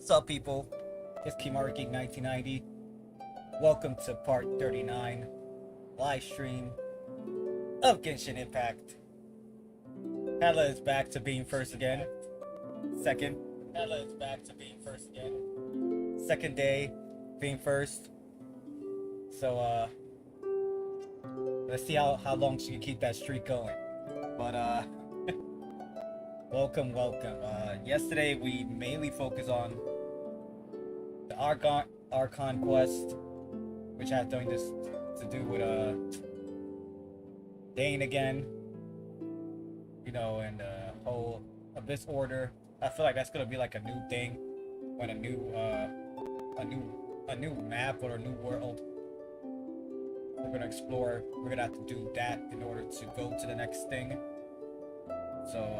What's up, people? It's Kimariki 1990. Welcome to part 39 live stream of Genshin Impact. Hella is back to being first again. Hella is back to being first again. Second day being first. So let's see how long she can keep that streak going. But welcome. Yesterday we mainly focused on the Archon quest, which has doing this to do with Dane again, and the whole Abyss Order. I feel like that's gonna be like a new thing when a new map or a new world we're gonna explore. We're gonna have to do that in order to go to the next thing. So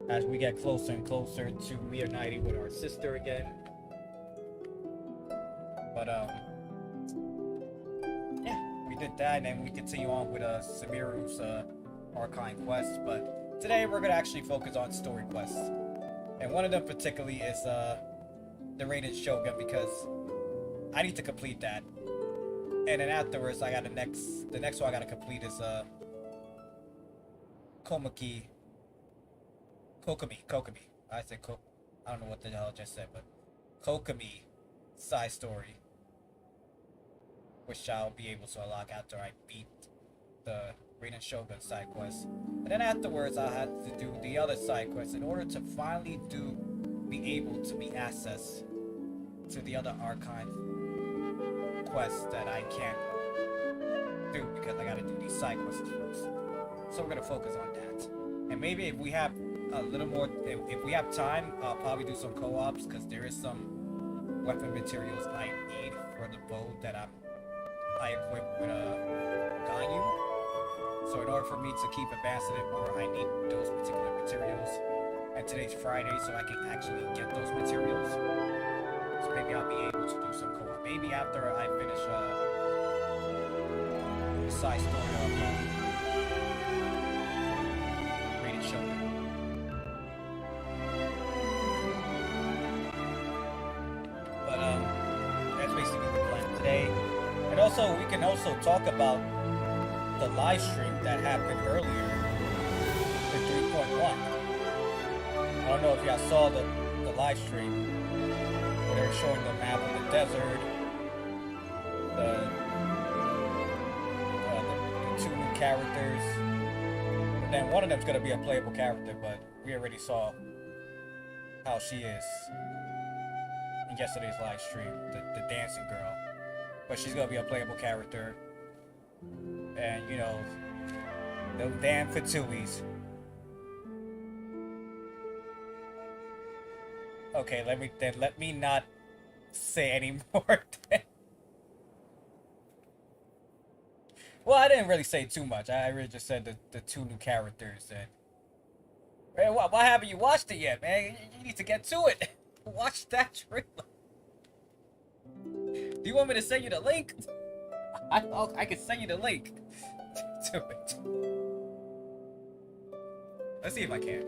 as we get closer and closer to reuniting with our sister again. But yeah, we did that, and then we continue on with Samiru's Archon quest. But today we're gonna actually focus on story quests, and one of them particularly is the Raiden Shogun, because I need to complete that. And then afterwards, I got the next one I gotta complete is Kokomi. I said I don't know what the hell I just said, but Kokomi side story, which I'll be able to unlock after I beat the Raiden Shogun side quest. And then afterwards, I had to do the other side quest in order to finally be able to be access to the other Archon quests that I can't do because I gotta do these side quests first. So we're gonna focus on that. And maybe if we have a little more, if we have time, I'll probably do some co-ops, because there is some weapon materials I need for the bow that I equipped with Ganyu. So in order for me to keep advancing it more, I need those particular materials. And today's Friday, so I can actually get those materials. So maybe I'll be able to do some co-op. Maybe after I finish the side story of Raiden Shogun. But that's basically the plan today. And also, we can also talk about the live stream that happened earlier for 3.1. I don't know if y'all saw the live stream where they were showing the map of the desert, the two new characters. And then one of them's gonna be a playable character, but we already saw how she is in yesterday's live stream, the dancing girl. But she's gonna be a playable character. And those damn Fatuis. Okay, let me not say any more. Well, I didn't really say too much. I really just said the two new characters. And man, why haven't you watched it yet, man? You need to get to it. Watch that trailer. Do you want me to send you the link? I can send you the link to it. Let's see if I can.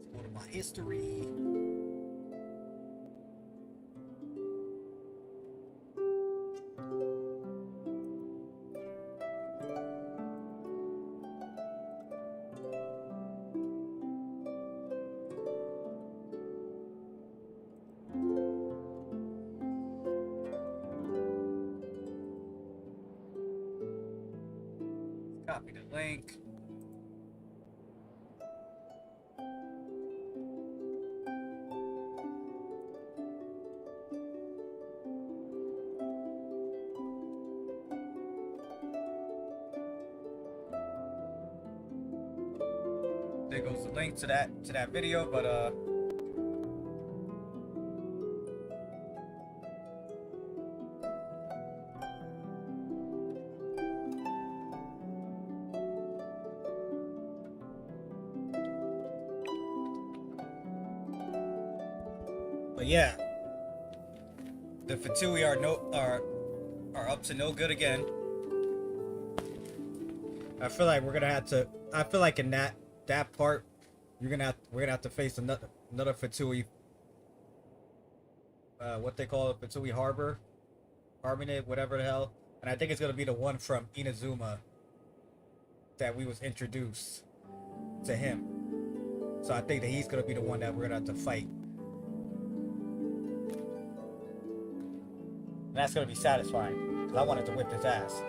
Let's go to my history. Copy the link. There goes the link to that video, but But yeah, the Fatui are up to no good again. I feel like we're gonna have to. I feel like in that part, we're gonna have to face another Fatui. What they call it, Fatui Harbor, Harmonate, whatever the hell. And I think it's gonna be the one from Inazuma that we was introduced to him. So I think that he's gonna be the one that we're gonna have to fight. And that's gonna be satisfying because I wanted to whip his ass.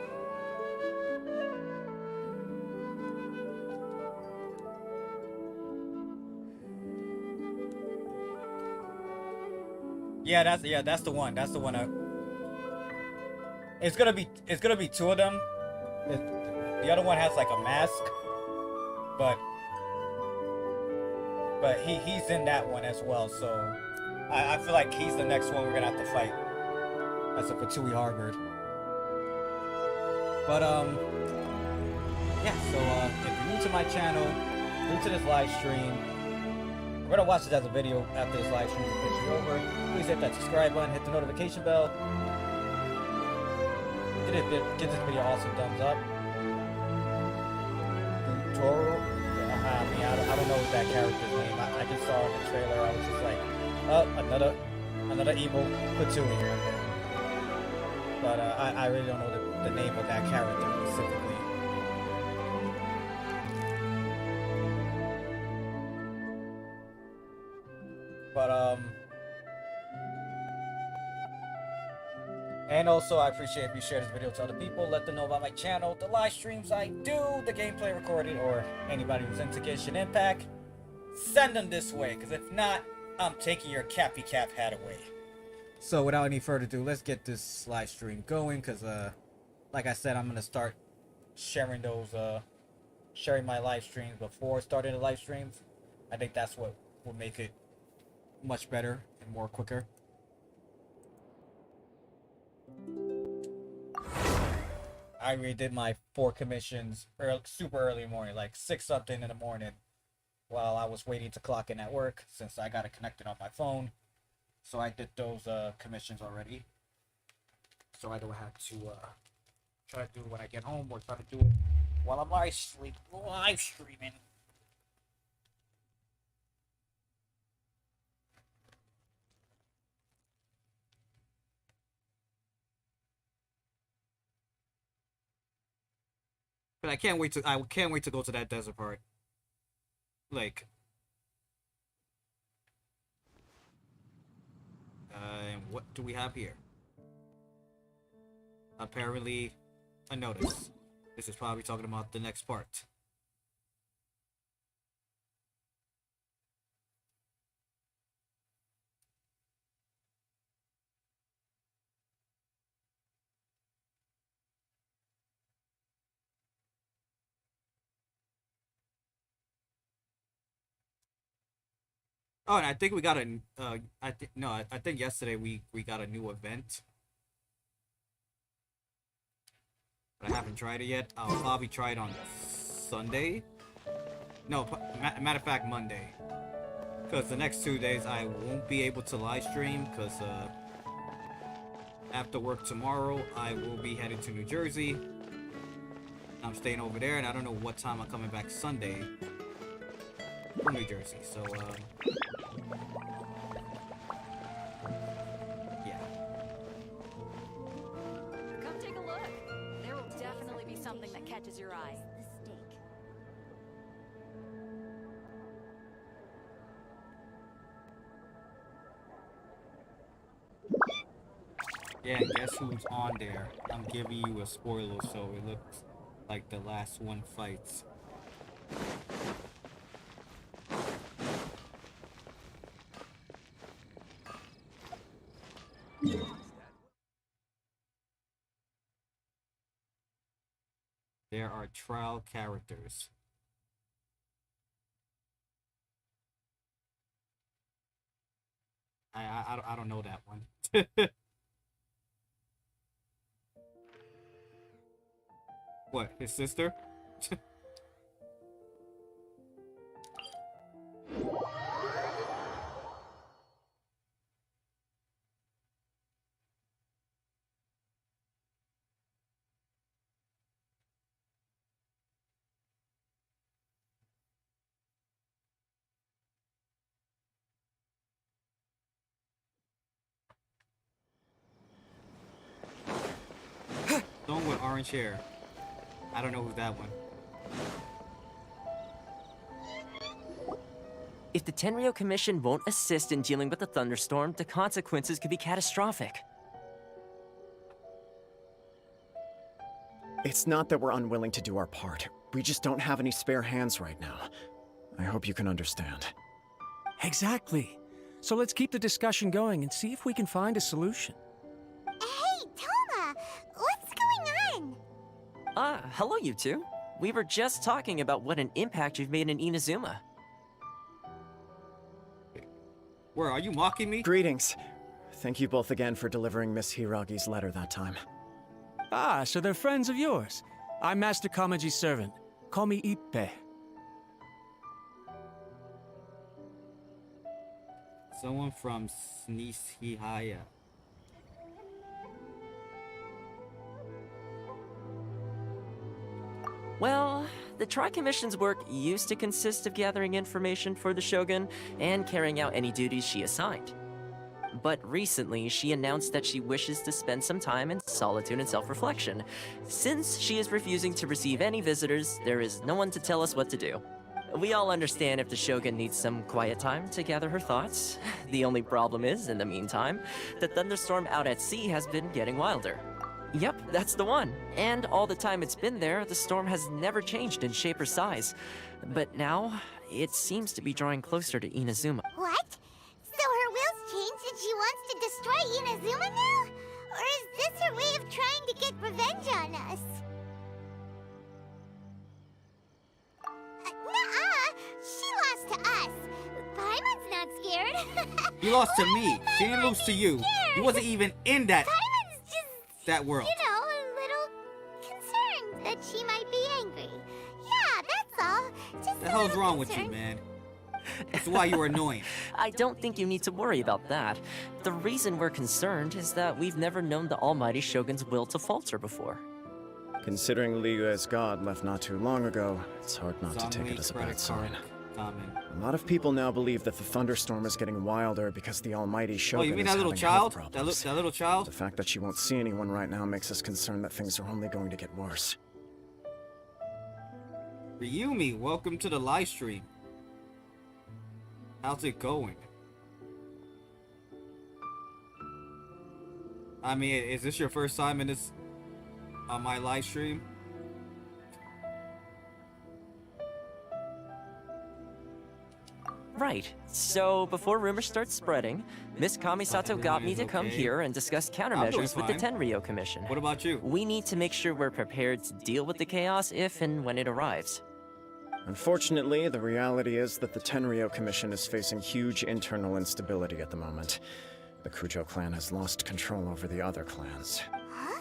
Yeah, that's the one. That's the one. It's gonna be two of them. The other one has like a mask, but he's in that one as well. So I feel like he's the next one we're gonna have to fight. That's a Fatui Harvard. But yeah. So if you're new to my channel, new to this live stream, we're gonna watch this as a video after this live stream is officially over. Please hit that subscribe button, hit the notification bell. Give this video also a thumbs up. Toro, I don't know what that character's name. I just saw in the trailer. I was just like, oh, another evil Fatui. But I really don't know the name of that character specifically. But and also I appreciate if you share this video to other people, let them know about my channel, the live streams I do, the gameplay recorded, or anybody who's into Genshin Impact, send them this way, because if not, I'm taking your Cappy Cap hat away. So without any further ado, let's get this live stream going, because like I said, I'm going to start sharing sharing my live streams before starting the live streams. I think that's what will make it much better and more quicker. I redid my 4 commissions super early in the morning, like 6 something in the morning, while I was waiting to clock in at work, since I got it connected on my phone. So I did those commissions already. So I don't have to try to do it when I get home, or try to do it while I'm live streaming. But I can't wait to go to that desert part. Like, what do we have here? Apparently, a notice. This is probably talking about the next part. Oh, and I think we got a. I think yesterday we got a new event, but I haven't tried it yet. I'll probably try it on Sunday. No, matter of fact, Monday. Because the next 2 days I won't be able to live stream, because after work tomorrow I will be headed to New Jersey. I'm staying over there, and I don't know what time I'm coming back Sunday from New Jersey. So yeah. Come take a look. There will definitely be something that catches your eye. Yeah, guess who's on there? I'm giving you a spoiler, so it looks like the last one fights. There are trial characters. I don't know that one. What, his sister? Someone with orange hair. I don't know who's that one. If the Tenryo Commission won't assist in dealing with the thunderstorm, the consequences could be catastrophic. It's not that we're unwilling to do our part. We just don't have any spare hands right now. I hope you can understand. Exactly. So let's keep the discussion going and see if we can find a solution. Hey, Toma! What's going on? Hello you two. We were just talking about what an impact you've made in Inazuma. Where, are you mocking me? Greetings. Thank you both again for delivering Miss Hiragi's letter that time. Ah, so they're friends of yours. I'm Master Kamaji's servant. Call me Ippe. Someone from Snishihaya. Well, the Tri-Commission's work used to consist of gathering information for the Shogun and carrying out any duties she assigned. But recently, she announced that she wishes to spend some time in solitude and self-reflection. Since she is refusing to receive any visitors, there is no one to tell us what to do. We all understand if the Shogun needs some quiet time to gather her thoughts. The only problem is, in the meantime, the thunderstorm out at sea has been getting wilder. Yep, that's the one. And all the time it's been there, the storm has never changed in shape or size. But now, it seems to be drawing closer to Inazuma. What? So her will's changed and she wants to destroy Inazuma now? Or is this her way of trying to get revenge on us? Nuh-uh! She lost to us. Paimon's not scared. You lost to me. She didn't lose to you. You wasn't even in that Paimon's just, that world. you know, a little concerned that she might be angry. Yeah, that's all. Just What the a hell's little wrong with you, concerned. man? That's why you were annoying. I don't think you need to worry about that. The reason we're concerned is that we've never known the Almighty Shogun's will to falter before. Considering Liyue's god left not too long ago, it's hard not to take Zongli it as a credit bad sign. card comment. A lot of people now believe that the thunderstorm is getting wilder because the almighty Oh, Shogun you mean is that little having health child? problems. That little child? The fact that she won't see anyone right now makes us concerned that things are only going to get worse. Ryumi, welcome to the live stream. How's it going? I mean, is this your first time in this on my live stream? Right. So, before rumors start spreading, Miss Kamisato got me to come Okay. here and discuss doing countermeasures with the fine. Tenryo Commission. What about you? We need to make sure we're prepared to deal with the chaos if and when it arrives. Unfortunately, the reality is that the Tenryo Commission is facing huge internal instability at the moment. The Kujo clan has lost control over the other clans. Huh?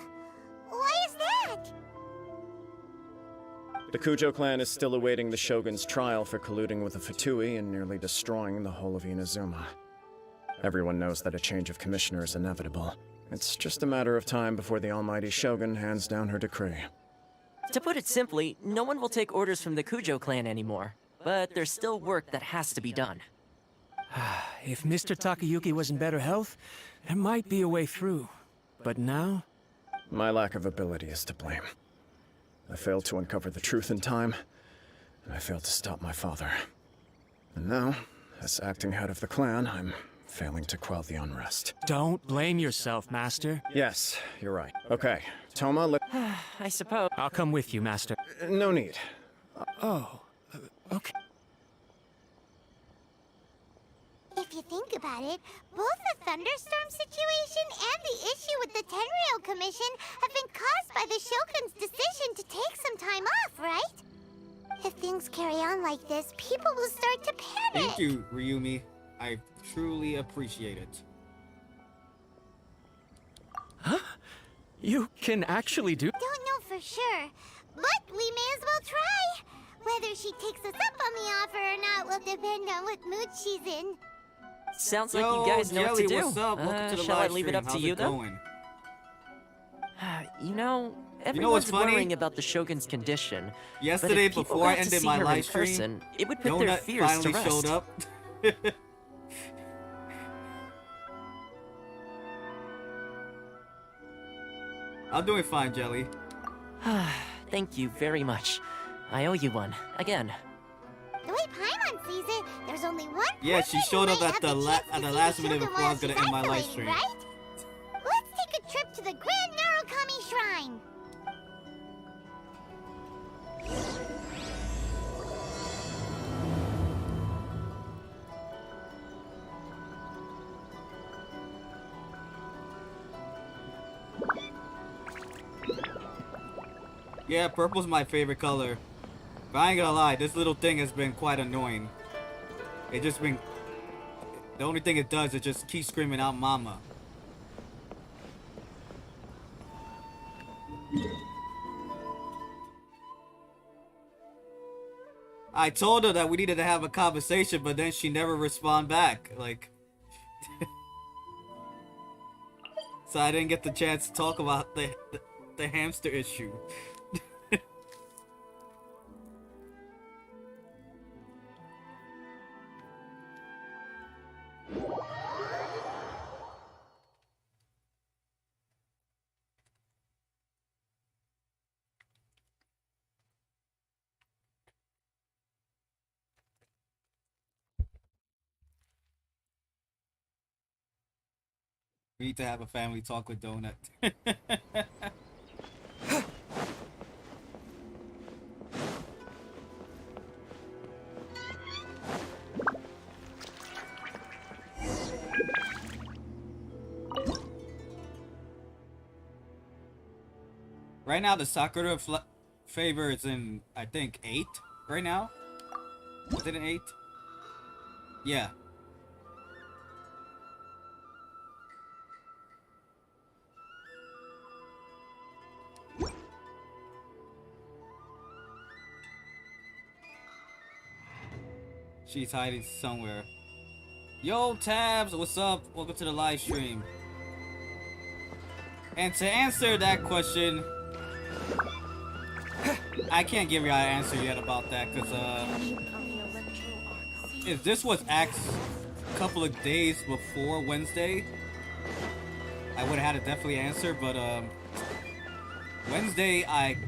Why is that? The Kujo clan is still awaiting the Shogun's trial for colluding with the Fatui and nearly destroying the whole of Inazuma. Everyone knows that a change of commissioner is inevitable. It's just a matter of time before the almighty Shogun hands down her decree. To put it simply, no one will take orders from the Kujo clan anymore. But there's still work that has to be done. If Mr. Takayuki was in better health, there might be a way through. But now? My lack of ability is to blame. I failed to uncover the truth in time, and I failed to stop my father. And now, as acting head of the clan, I'm failing to quell the unrest. Don't blame yourself, Master. Yes, you're right. Okay, Toma, I suppose. I'll come with you, Master. no need. Oh, okay. If you think about it, both the thunderstorm situation and the issue with the Tenryo Commission have been caused by the Shogun's decision to take some time off, right? If things carry on like this, people will start to panic. Thank you, Ryumi. I truly appreciate it. You can actually do. Don't know for sure, but we may as well try. Whether she takes us up on the offer or not will depend on what mood she's in. Sounds like Yo, you guys know Jelly, what to do. what's up? Welcome to the Shall I live leave it stream. up to How's you, it though? going? You know, what's everyone's funny? worrying about the Shogun's condition. but Yesterday, if people before I got to ended see my her in live stream, person, it would put their Donut fears finally to rest. showed up. I'm doing fine, Jelly. Thank you very much. I owe you one. Again. The way Paimon sees it, there's only one Yeah, she person showed who up might at have the chance to at the see last the minute Shogun before I was while gonna end my she's live isolated, stream. right? Let's take a trip to the Grand Narukami Shrine. Yeah, purple's my favorite color. But I ain't gonna lie, this little thing has been quite annoying. It just been... The only thing it does is just keep screaming out mama. I told her that we needed to have a conversation, but then she never responded back. Like... So I didn't get the chance to talk about the hamster issue. We need to have a family talk with Donut. Right now, the Sakura favor is in, I think, 8 right now. Is it an 8? Yeah. She's hiding somewhere. Yo, Tabs, what's up? Welcome to the live stream. And to answer that question, I can't give you an answer yet about that, because, if this was asked a couple of days before Wednesday, I would have had to definitely answer, but, Wednesday, I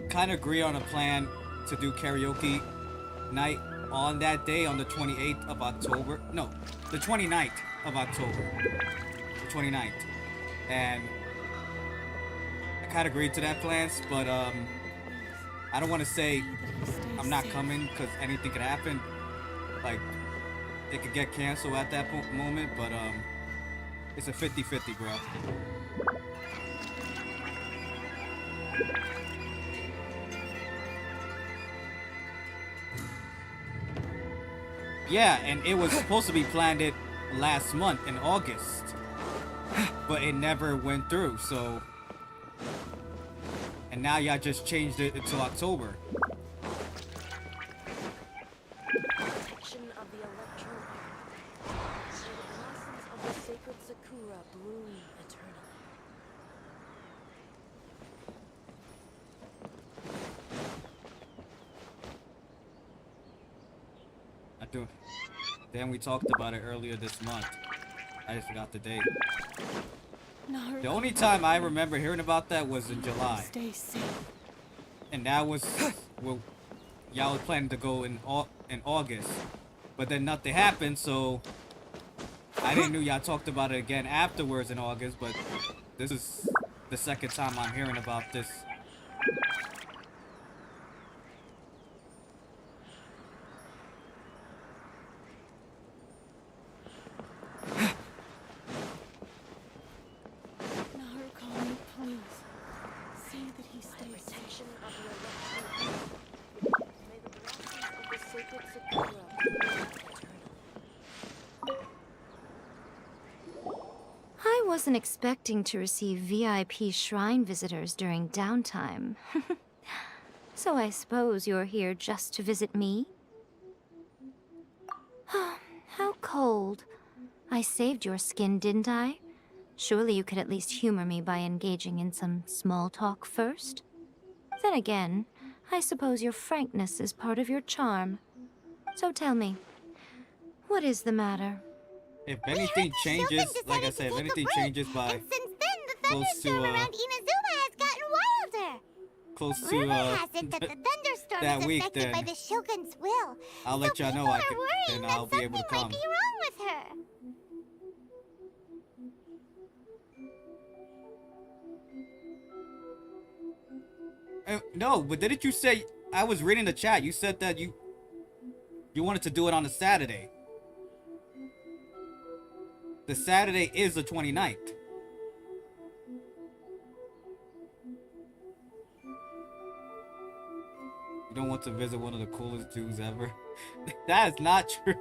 kind of agreed on a plan to do karaoke night on that day, on the 28th of October. No, the 29th of October. The 29th. And I kind of agreed to that plans, but, I don't want to say I'm not coming because anything could happen. Like, it could get canceled at that moment, but it's a 50-50, bro. Yeah, and it was supposed to be planned it last month in August, but it never went through, so... And now y'all just changed it until October. Protection of the electro arc. So the blossoms of the sacred Sakura bloom eternally. I do. Damn, we talked about it earlier this month. I just forgot the date. Naruto, The only time I remember hearing about that was in July. stay safe. And that was well, y'all was planning to go in August, but then nothing happened, so I didn't know y'all talked about it again afterwards in August. But this is the second time I'm hearing about this. Narukami, please. Say that he stays protection of the electro arc. May the blossoms of the sacred Sakura bloom eternally. I wasn't expecting to receive VIP shrine visitors during downtime. So I suppose you're here just to visit me? How cold. I saved your skin, didn't I? Surely you could at least humor me by engaging in some small talk first? Then again, I suppose your frankness is part of your charm. So tell me, what is the matter? If anything changes, like I said, if anything changes by And since then, the close to thunderstorm around Inazuma has close to Rumor has it that the thunderstorm that is week, affected by then the Shogun's will. I'll let y'all know. People I are can, worrying then that I'll be able to something come. might be wrong with her. No, but didn't you say, I was reading the chat, you said that you wanted to do it on a Saturday. The Saturday is the 29th. You don't want to visit one of the coolest dudes ever? That is not true.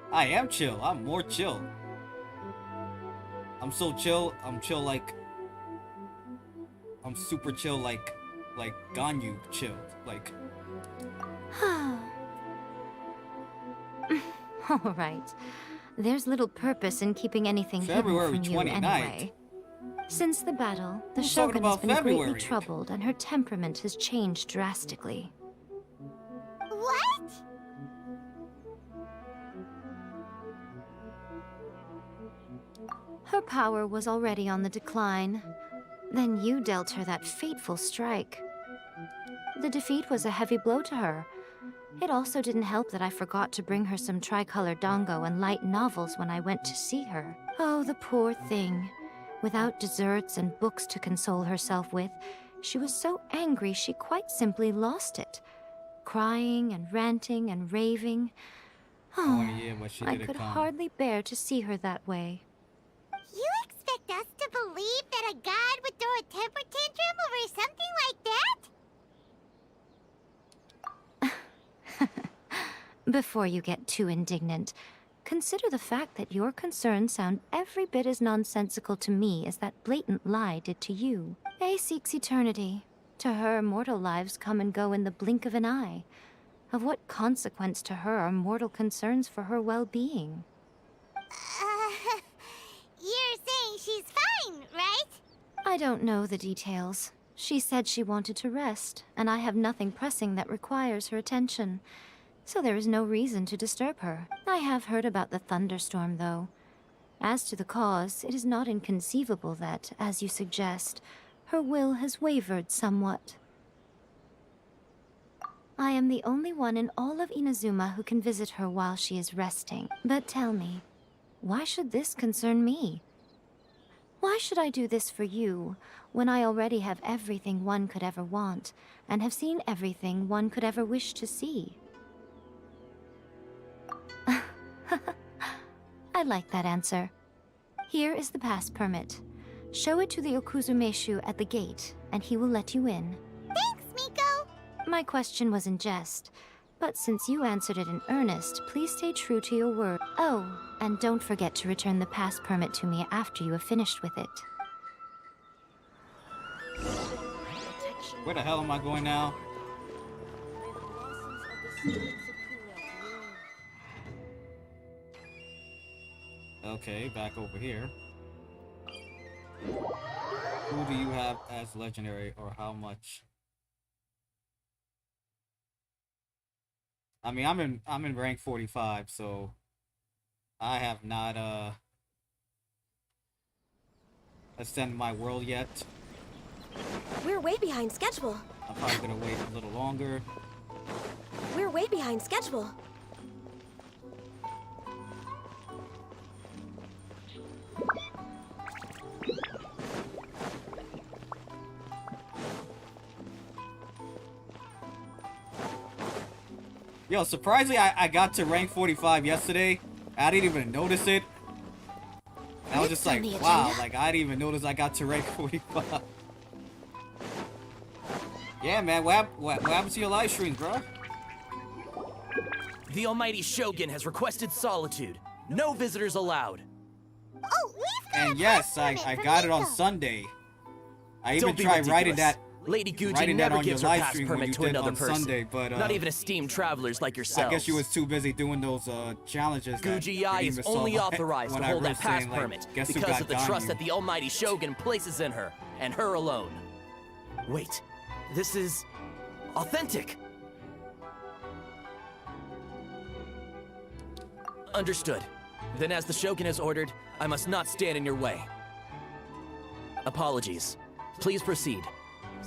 I am chill. I'm more chill. I'm so chill. I'm chill like. I'm super chill like Ganyu chill. Like. All right. There's little purpose in keeping anything February hidden from you 29th. anyway. Since the battle, the Who's talking Shogun has about been greatly February? troubled and her temperament has changed drastically. What? Her power was already on the decline. Then you dealt her that fateful strike. The defeat was a heavy blow to her. It also didn't help that I forgot to bring her some tricolor dango and light novels when I went to see her. Oh, the poor thing. Without desserts and books to console herself with, she was so angry she quite simply lost it. Crying and ranting and raving. Oh yeah, but she I didn't could come. hardly bear to see her that way. You expect us to believe that a god would throw a temper tantrum over something like that? Before you get too indignant, consider the fact that your concerns sound every bit as nonsensical to me as that blatant lie did to you. A seeks eternity. To her, mortal lives come and go in the blink of an eye. Of what consequence to her are mortal concerns for her well-being? You're saying she's fine, right? I don't know the details. She said she wanted to rest, and I have nothing pressing that requires her attention. So there is no reason to disturb her. I have heard about the thunderstorm, though. As to the cause, it is not inconceivable that, as you suggest, her will has wavered somewhat. I am the only one in all of Inazuma who can visit her while she is resting. But tell me, why should this concern me? Why should I do this for you, when I already have everything one could ever want, and have seen everything one could ever wish to see? I like that answer. Here is the pass permit. Show it to the Okuzumeshu at the gate, and he will let you in. Thanks, Miko. My question was in jest, but since you answered it in earnest, please stay true to your word. Oh, and don't forget to return the pass permit to me after you have finished with it. Where the hell am I going now? May the blossoms of the Sakura bloom. Okay, back over here. Who do you have as legendary, or how much? I mean, I'm in rank 45, so I have not ascended my world yet. We're way behind schedule. I'm probably gonna wait a little longer. We're way behind schedule. Yo, surprisingly, I got to rank 45 yesterday. I didn't even notice it. And I was just like, wow, like I didn't even notice I got to rank 45. Yeah, man, what happened to your live streams, bro? The almighty Shogun has requested solitude. No visitors allowed. Oh, we've got And a yes, pass I permit for got it on Miko. Sunday. I even Don't be tried writing ridiculous. that. Lady Guji writing that never on your gives her live pass stream when permit you to did another on person. Sunday, but Not even esteemed travelers like yourselves. I guess you was too busy doing those challenges. that Guji you I didn't is even only saw authorized when to I hold was that pass saying, like, permit guess who because got of the trust Ganyu? that the almighty Shogun places in her, and her alone. Wait, this is Authentic! Understood. Then as the Shogun has ordered, I must not stand in your way. Apologies. Please proceed.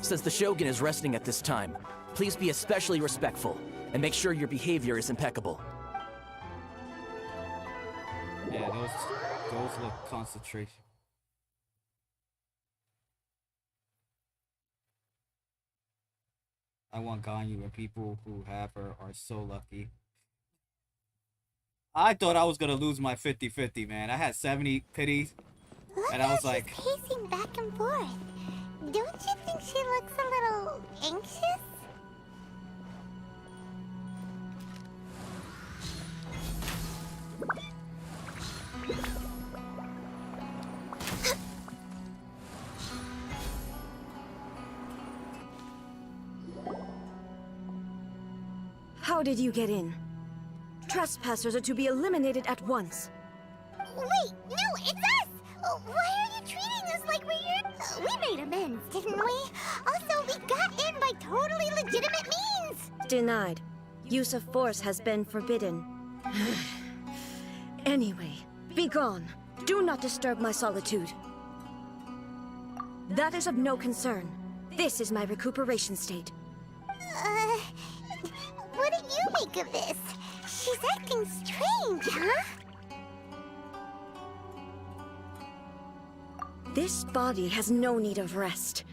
Since the Shogun is resting at this time, please be especially respectful, and make sure your behavior is impeccable. Yeah, those look concentration. I want Ganyu, and people who have her are so lucky. I thought I was gonna lose my 50-50, man. I had 70 pities, and I was like, pacing back and forth. Don't you think she looks a little anxious? How did you get in? Trespassers are to be eliminated at once. Wait, no, it's us! Why are you treating us like we're... We made amends, didn't we? Also, we got in by totally legitimate means! Denied. Use of force has been forbidden. Anyway, be gone. Do not disturb my solitude. That is of no concern. This is my recuperation state. What do you make of this? She's acting strange, huh? This body has no need of rest,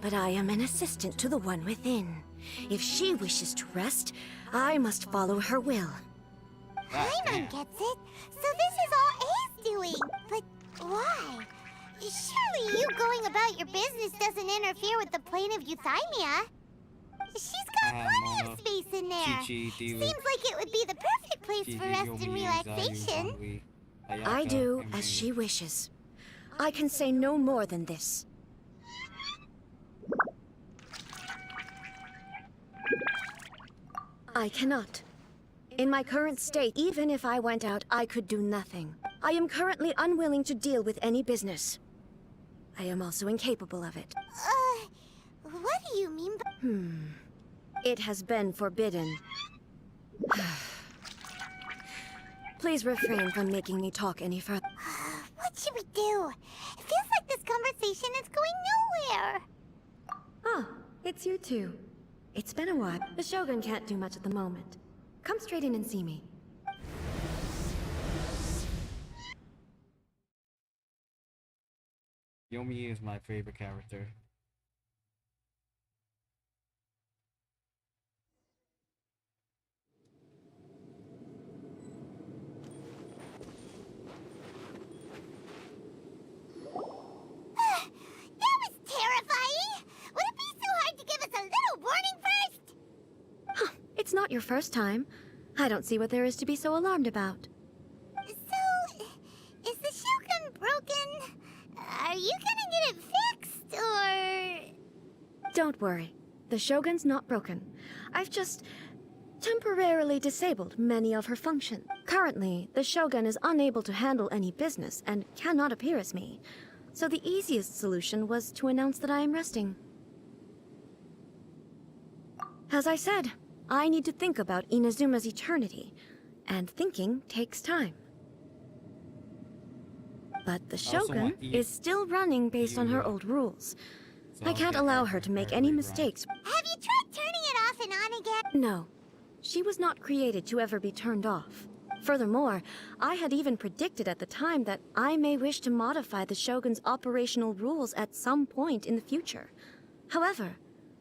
but I am an assistant to the one within. If she wishes to rest, I must follow her will. Paimon gets it. So this is all A's doing. But why? Surely you going about your business doesn't interfere with the plane of euthymia. She's got plenty of space in there. Seems like it would be the perfect place for rest and relaxation. I do as she wishes. I can say no more than this. I cannot. In my current state, even if I went out, I could do nothing. I am currently unwilling to deal with any business. I am also incapable of it. What do you mean by... It has been forbidden. Please refrain from making me talk any further. What should we do? It feels like this conversation is going nowhere. Ah, it's you two. It's been a while. The Shogun can't do much at the moment. Come straight in and see me. Yomi is my favorite character. It's not your first time. I don't see what there is to be so alarmed about. So, is the Shogun broken? Are you gonna get it fixed, or...? Don't worry. The Shogun's not broken. I've just temporarily disabled many of her functions. Currently, the Shogun is unable to handle any business and cannot appear as me. So the easiest solution was to announce that I am resting. As I said, I need to think about Inazuma's eternity, and thinking takes time. But the Shogun is still running based on her old rules. I can't allow her to make any mistakes. Have you tried turning it off and on again? No. She was not created to ever be turned off. Furthermore, I had even predicted at the time that I may wish to modify the Shogun's operational rules at some point in the future. However,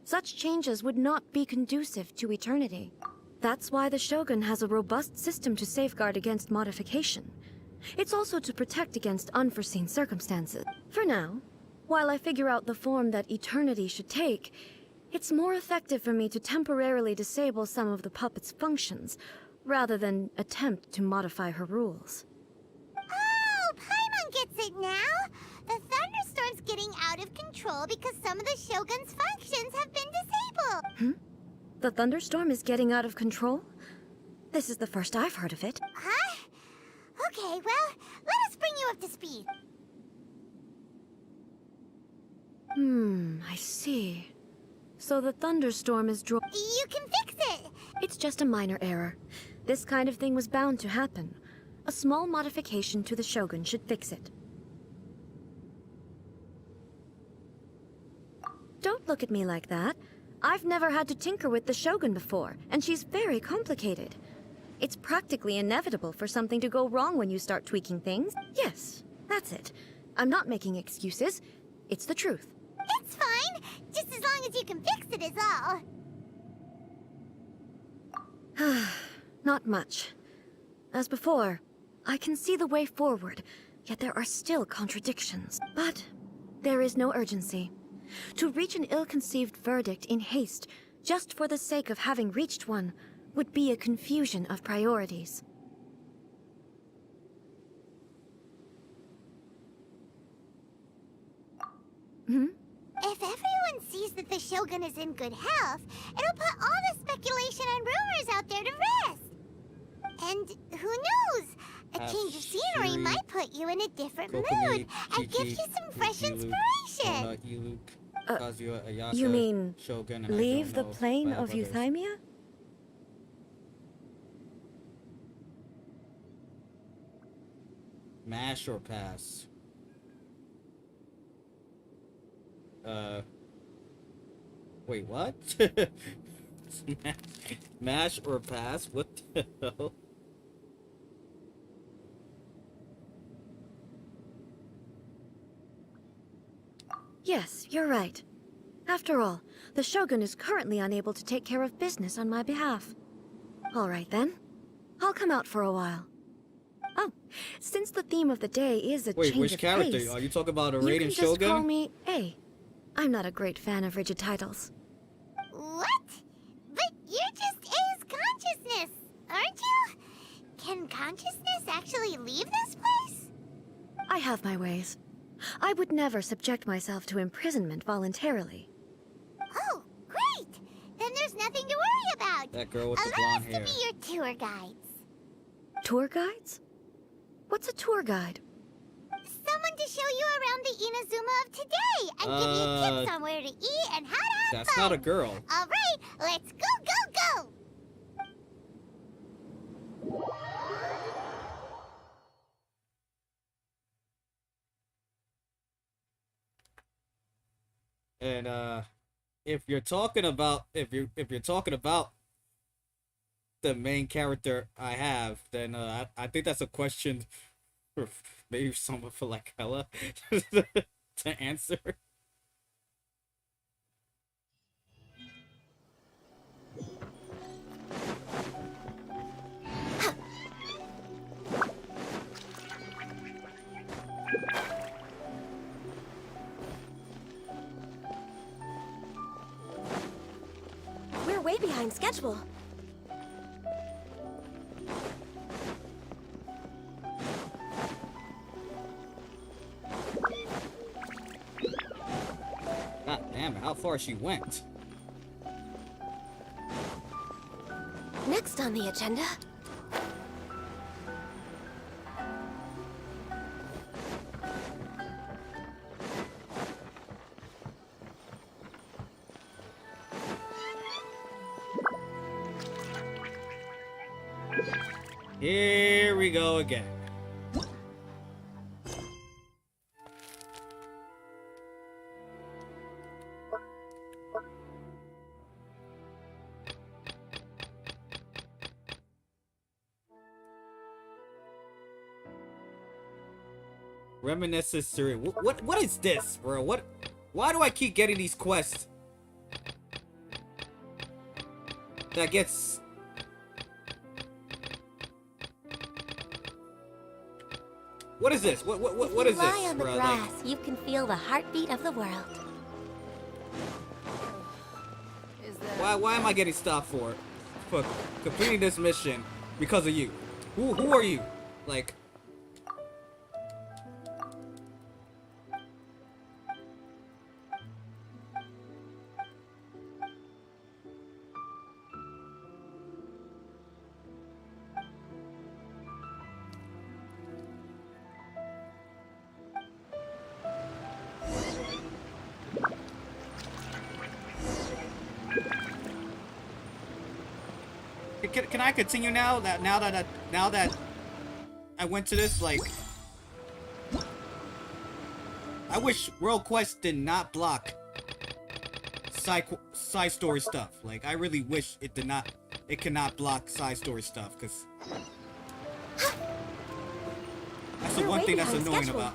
such changes would not be conducive to eternity. That's why the Shogun has a robust system to safeguard against modification. It's also to protect against unforeseen circumstances. For now, while I figure out the form that eternity should take, it's more effective for me to temporarily disable some of the puppet's functions, rather than attempt to modify her rules. Oh, Paimon gets it now! The thunderstorm's getting out of control because some of the Shogun's functions have been disabled! The thunderstorm is getting out of control? This is the first I've heard of it. Huh? Okay, well, let us bring you up to speed. I see. So the thunderstorm is You can fix it! It's just a minor error. This kind of thing was bound to happen. A small modification to the Shogun should fix it. Don't look at me like that. I've never had to tinker with the Shogun before, and she's very complicated. It's practically inevitable for something to go wrong when you start tweaking things. Yes, that's it. I'm not making excuses. It's the truth. It's fine, just as long as you can fix it is all. Not much. As before, I can see the way forward, yet there are still contradictions. But there is no urgency. To reach an ill-conceived verdict in haste, just for the sake of having reached one, would be a confusion of priorities. If everyone sees that the Shogun is in good health, it'll put all the speculation and rumors out there to rest. And who knows? A change of scenery might put you in a different mood and give you some fresh inspiration. You mean leave the plane of euthymia? Mash or pass? Wait, what? Mash or pass? What the hell? Yes, you're right. After all, the Shogun is currently unable to take care of business on my behalf. All right then. I'll come out for a while. Oh, since the theme of the day is a change which of character? pace, Are you talking about a you Raiden can just Shogun? call me A. I'm not a great fan of rigid titles. What? But you're just A's consciousness, aren't you? Can consciousness actually leave this place? I have my ways. I would never subject myself to imprisonment voluntarily. Oh, great! Then there's nothing to worry about. That girl with the Allow blonde us hair. to be your tour guides. Tour guides? What's a tour guide? Someone to show you around the Inazuma of today and give you tips on where to eat and how to have That's fun. not a girl. All right, let's go! And if you're talking about the main character I have, then I think that's a question for maybe someone for like Hella to answer. We're way behind schedule. God damn it, how far she went. Next on the agenda. Here we go again. Reminiscence series. What is this, bro? Why do I keep getting these quests? That gets. What is this? What is Lie this, on the bro? grass, you can feel the heartbeat of the world. Why am I getting stopped for completing this mission because of you? Who are you? Like. Can I continue now? Now that I went to this, like, I wish World Quest did not block side story stuff. Like, I really wish it did not. It cannot block side story stuff, because that's the one thing that's annoying about.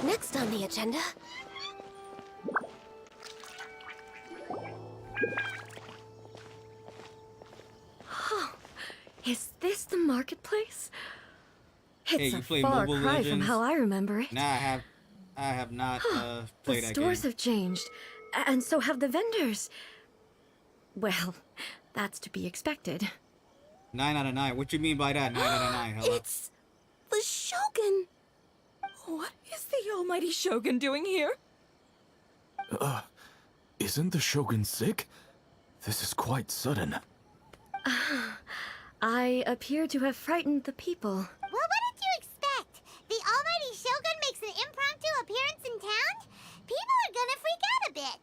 Next on the agenda. Is this the marketplace? Hey, It's you a play far Mobile cry from Legends? how I remember it. Nah, I have not played The that stores game. have changed, and so have the vendors. Well, that's to be expected. 9 out of 9. What you mean by that? 9 out of 9. Hello. It's the Shogun. What is the almighty Shogun doing here? Isn't the Shogun sick? This is quite sudden. I appear to have frightened the people. Well, what did you expect? The almighty Shogun makes an impromptu appearance in town? People are gonna freak out a bit.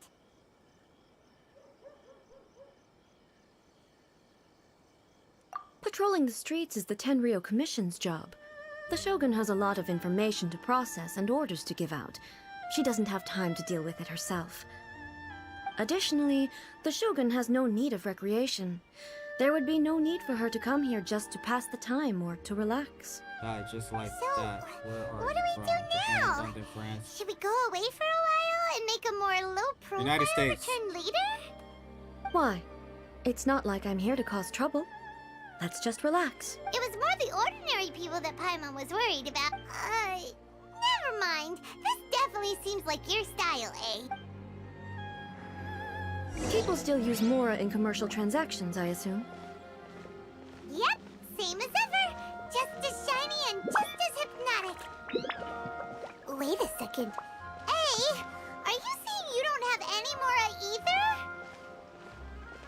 Patrolling the streets is the Tenryou Commission's job. The Shogun has a lot of information to process and orders to give out. She doesn't have time to deal with it herself. Additionally, the Shogun has no need of recreation. There would be no need for her to come here just to pass the time or to relax. Just like So, that. what do we do now? London, France. Should we go away for a while and make a more low-profile United States. return later? Why? It's not like I'm here to cause trouble. Let's just relax. It was more the ordinary people that Paimon was worried about. Never mind. This definitely seems like your style, eh? People still use Mora in commercial transactions, I assume. Yep, same as ever. Just as shiny and just as hypnotic. Wait a second. Hey, are you saying you don't have any Mora either?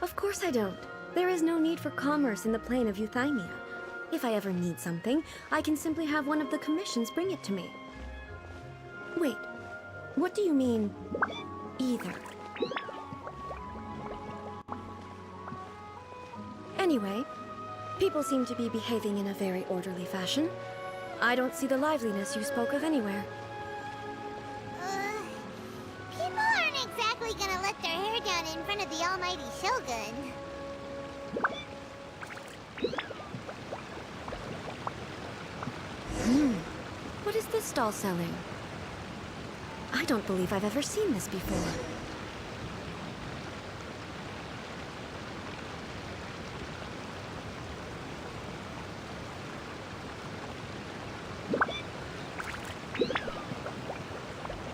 Of course I don't. There is no need for commerce in the plane of Euthymia. If I ever need something, I can simply have one of the commissions bring it to me. Wait, what do you mean, either? Anyway, people seem to be behaving in a very orderly fashion. I don't see the liveliness you spoke of anywhere. People aren't exactly gonna let their hair down in front of the almighty Shogun. What is this stall selling? I don't believe I've ever seen this before.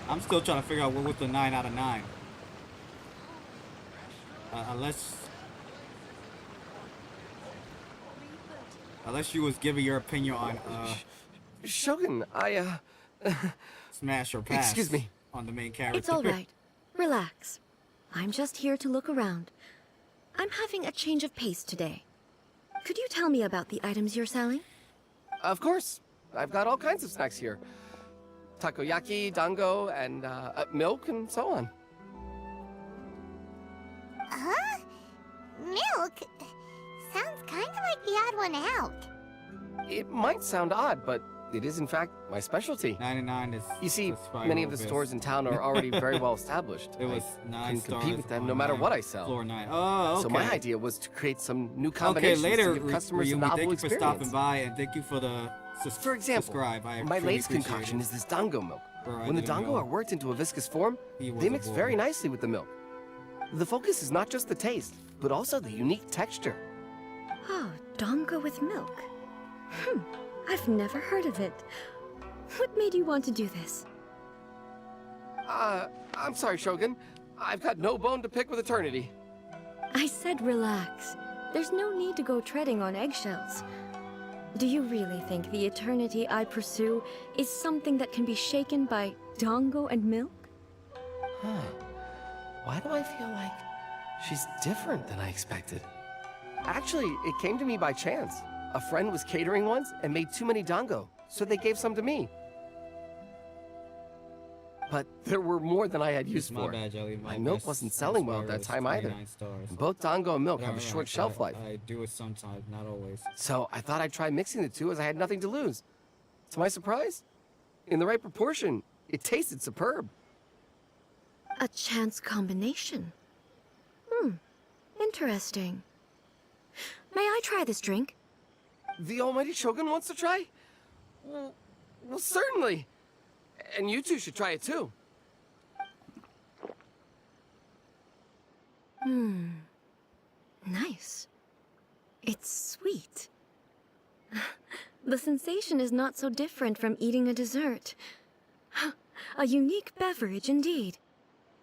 I'm still trying to figure out what was the 9 out of 9. Unless you was giving your opinion on Shogun, smash or pass. Excuse me. On the main character. It's all right. Relax. I'm just here to look around. I'm having a change of pace today. Could you tell me about the items you're selling? Of course. I've got all kinds of snacks here. Takoyaki, dango, and milk, and so on. Huh? Milk? Sounds kind of like the odd one out. It might sound odd, but it is in fact my specialty. 99 is. You see, is probably many of the best. stores in town are already very well established. It was I 9 couldn't stars. compete with them on no matter 9, what I sell. Floor 9. Oh, okay. So my idea was to create some new Okay, combinations later, to give customers a Ryumi, novel thank you for experience. stopping by and thank you for the For example, subscribe. I my truly latest appreciate concoction it. is this dango milk. Bro, I When the didn't dango know are worked into a viscous form, he was they a mix boy. very nicely with the milk. The focus is not just the taste, but also the unique texture. Oh, dango with milk. I've never heard of it. What made you want to do this? I'm sorry, Shogun. I've got no bone to pick with eternity. I said relax. There's no need to go treading on eggshells. Do you really think the eternity I pursue is something that can be shaken by dango and milk? Huh. Why do I feel like she's different than I expected? Actually, it came to me by chance. A friend was catering once and made too many dango, so they gave some to me. but there were more than I had It's used my for. bad, Jelly. My milk best wasn't selling well at that spiral time is either. 29 stars. And both Dango and milk But have a alright, short shelf life. I do it sometimes, not always. So I thought I'd try mixing the two as I had nothing to lose. To my surprise, in the right proportion, it tasted superb. A chance combination. Interesting. May I try this drink? The almighty Shogun wants to try? Well, certainly. And you two should try it too. Nice. It's sweet. The sensation is not so different from eating a dessert. A unique beverage indeed.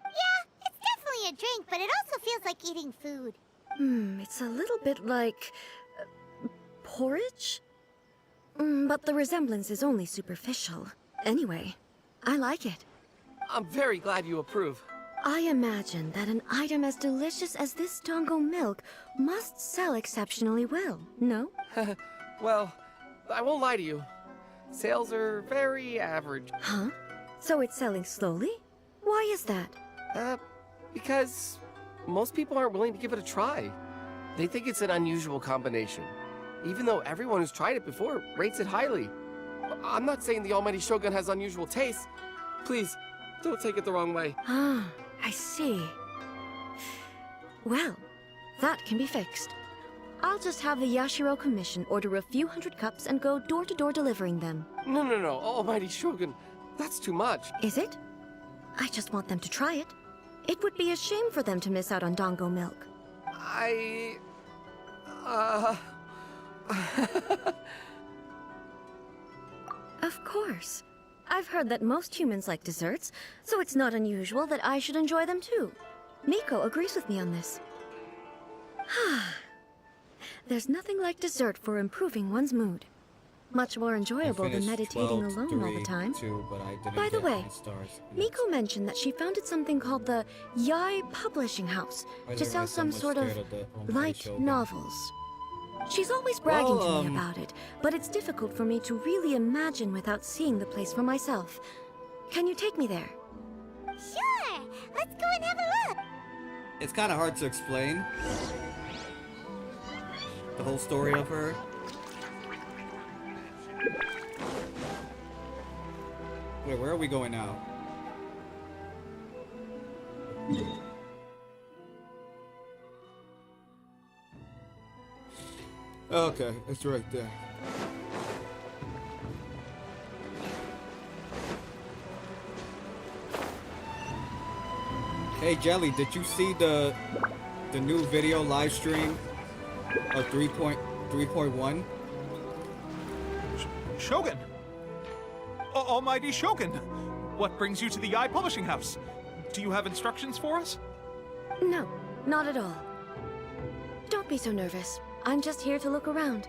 Yeah, it's definitely a drink, but it also feels like eating food. It's a little bit like... porridge? But the resemblance is only superficial. Anyway, I like it. I'm very glad you approve. I imagine that an item as delicious as this Dango milk must sell exceptionally well, no? Well, I won't lie to you. Sales are very average. Huh? So it's selling slowly? Why is that? Because most people aren't willing to give it a try. They think it's an unusual combination, even though everyone who's tried it before rates it highly. I'm not saying the almighty Shogun has unusual tastes. Please, don't take it the wrong way. Ah, I see. Well, that can be fixed. I'll just have the Yashiro Commission order a few hundred cups and go door-to-door delivering them. No, almighty Shogun. That's too much. Is it? I just want them to try it. It would be a shame for them to miss out on Dango milk. Of course. I've heard that most humans like desserts, so it's not unusual that I should enjoy them too. Miko agrees with me on this. There's nothing like dessert for improving one's mood. Much more enjoyable than meditating alone all the time. By the way, Miko mentioned that she founded something called the Yai Publishing House to sell some sort of light novels. She's always bragging to me about it, but it's difficult for me to really imagine without seeing the place for myself. Can you take me there? Sure! Let's go and have a look! It's kind of hard to explain the whole story of her. Wait, where are we going now? Okay, it's right there. Hey Jelly, did you see the new video live stream of 3.1? Shogun! Almighty Shogun! What brings you to the Yai Publishing House? Do you have instructions for us? No, not at all. Don't be so nervous. I'm just here to look around.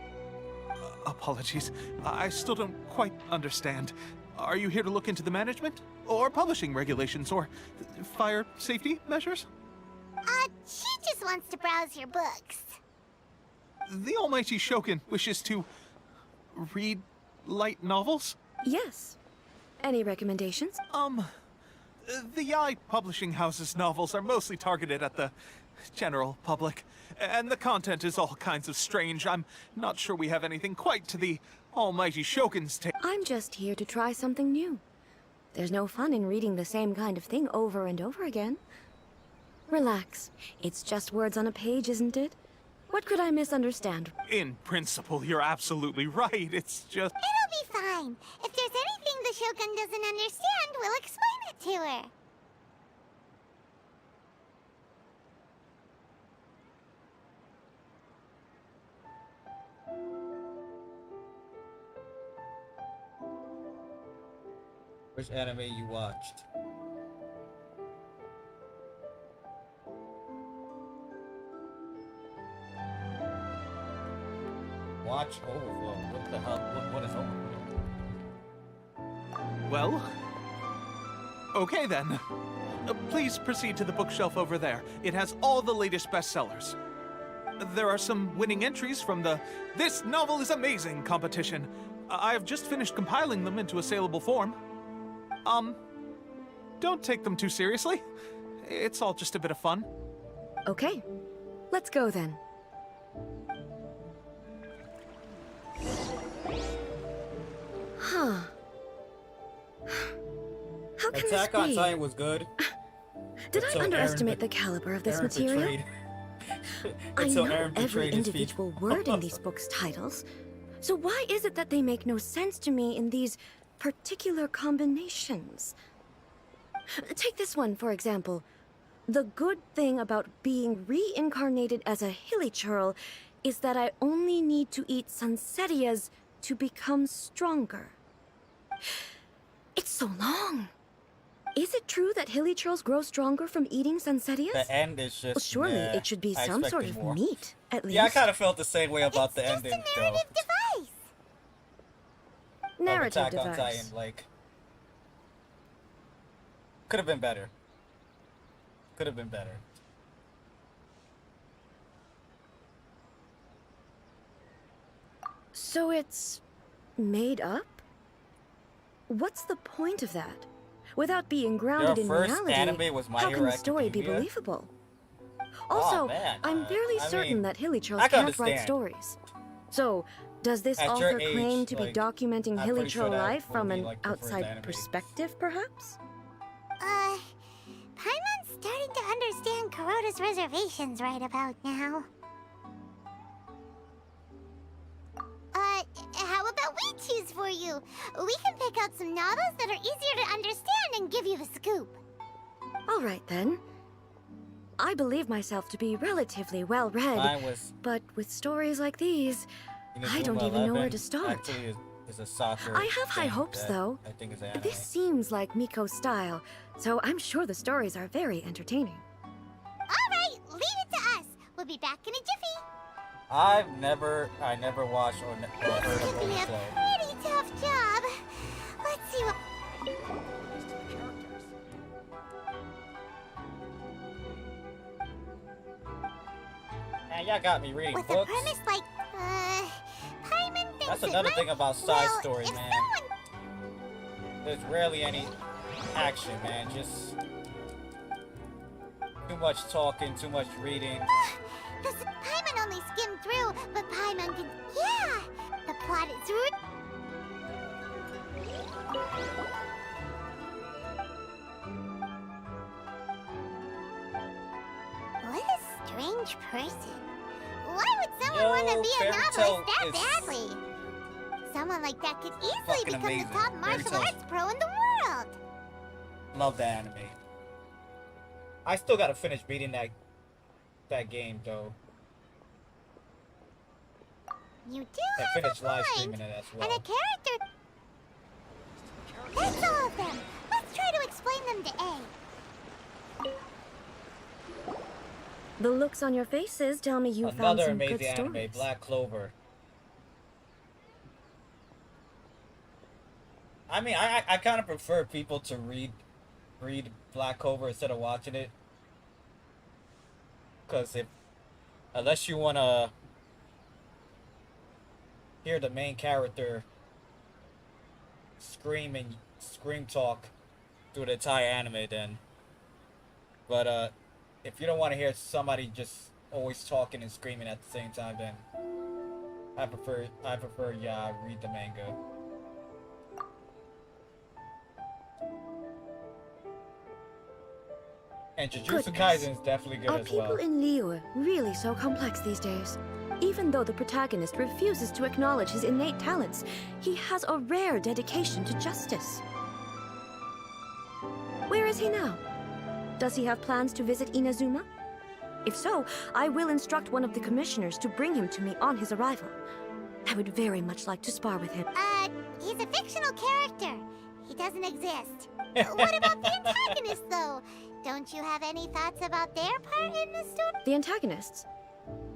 Apologies. I still don't quite understand. Are you here to look into the management? Or publishing regulations? Or fire safety measures? She just wants to browse your books. The Almighty Shogun wishes to read light novels? Yes. Any recommendations? The Yai Publishing House's novels are mostly targeted at the general public, and the content is all kinds of strange. I'm not sure we have anything quite to the Almighty Shogun's taste. I'm just here to try something new. There's no fun in reading the same kind of thing over and over again. Relax. It's just words on a page, isn't it? What could I misunderstand? In principle, you're absolutely right. It's just... It'll be fine. If there's anything the Shogun doesn't understand, we'll explain it to her. Which anime you watched? Watch Overflow. What the hell? What is Overflow? Well... Okay then. Please proceed to the bookshelf over there. It has all the latest bestsellers. There are some winning entries from the This Novel is Amazing competition. I have just finished compiling them into a saleable form. don't take them too seriously. It's all just a bit of fun. Okay, let's go then. Huh. How can Attack this on be? Titan was good. Did I until underestimate Eren the caliber of this Eren material? betrayed- I until know Eren every betrayed his individual people. word in these books' titles. So why is it that they make no sense to me in these particular combinations? Take this one, for example. The good thing about being reincarnated as a hilly churl is that I only need to eat Sansetias to become stronger. It's so long. Is it true that hilly churls grow stronger from eating Sansetias? The end is just. Well, surely nah, it should be I some sort expected of more. meat, at least. Yeah, I kind of felt the same way about the ending, though. Device. Narrative Attack on device. Titan, like, could have been better. Could have been better. So it's made up? What's the point of that? Without being grounded Your in first reality, anime was My how Hero can the story be Academia? believable? Also, man, I'm fairly I certain mean, that hilly churls I can can't write understand. stories. So, does this At your author age, claim to be like, documenting I'm hilly pretty sure churl that life would from be, an like, the first outside anime. perspective, perhaps? Paimon's starting to understand Kuroda's reservations right about now. How about we choose for you? We can pick out some novels that are easier to understand and give you the scoop. All right, then. I believe myself to be relatively well-read, Mine was but with stories like these, I don't Inazuma even know where 11 to start. Actually, is a soccer. I have high thing hopes, that though. I think is anime. This seems like Miko's style, so I'm sure the stories are very entertaining. All right, leave it to us. We'll be back in a jiffy. I never watched or heard This of could be a it, so. pretty tough job. Let's see what... Man, y'all got me reading With a books. premise like, Paimon thinks That's it another might... thing about side well, stories, if man. someone... There's rarely any action, man. Just too much talking, too much reading. Paimon only skimmed through, but Paimon can... Yeah! The plot is... What a strange person. Why would someone want to be a Fairy Tail novelist that is badly? Someone like that could easily fucking become amazing. the top Fairy martial Tail's- arts pro in the world. Love that anime. I still gotta finish beating that game though. You do I have finished a live point. streaming it as And well. a character... That's all of them. Let's try to explain them to A. The looks on your faces tell me you found Another some amazing good anime, stories. Black Clover. I mean, I kind of prefer people to read Black Clover instead of watching it. Cause unless you wanna hear the main character scream talk through the entire anime, then. But if you don't want to hear somebody just always talking and screaming at the same time, then I prefer read the manga. And Jujutsu Goodness. Kaisen is definitely good Are as people well. in Liyue really so complex these days? Even though the protagonist refuses to acknowledge his innate talents, he has a rare dedication to justice. Where is he now? Does he have plans to visit Inazuma? If so, I will instruct one of the commissioners to bring him to me on his arrival. I would very much like to spar with him. He's a fictional character. He doesn't exist. What about the antagonist, though? Don't you have any thoughts about their part in the story? The antagonists?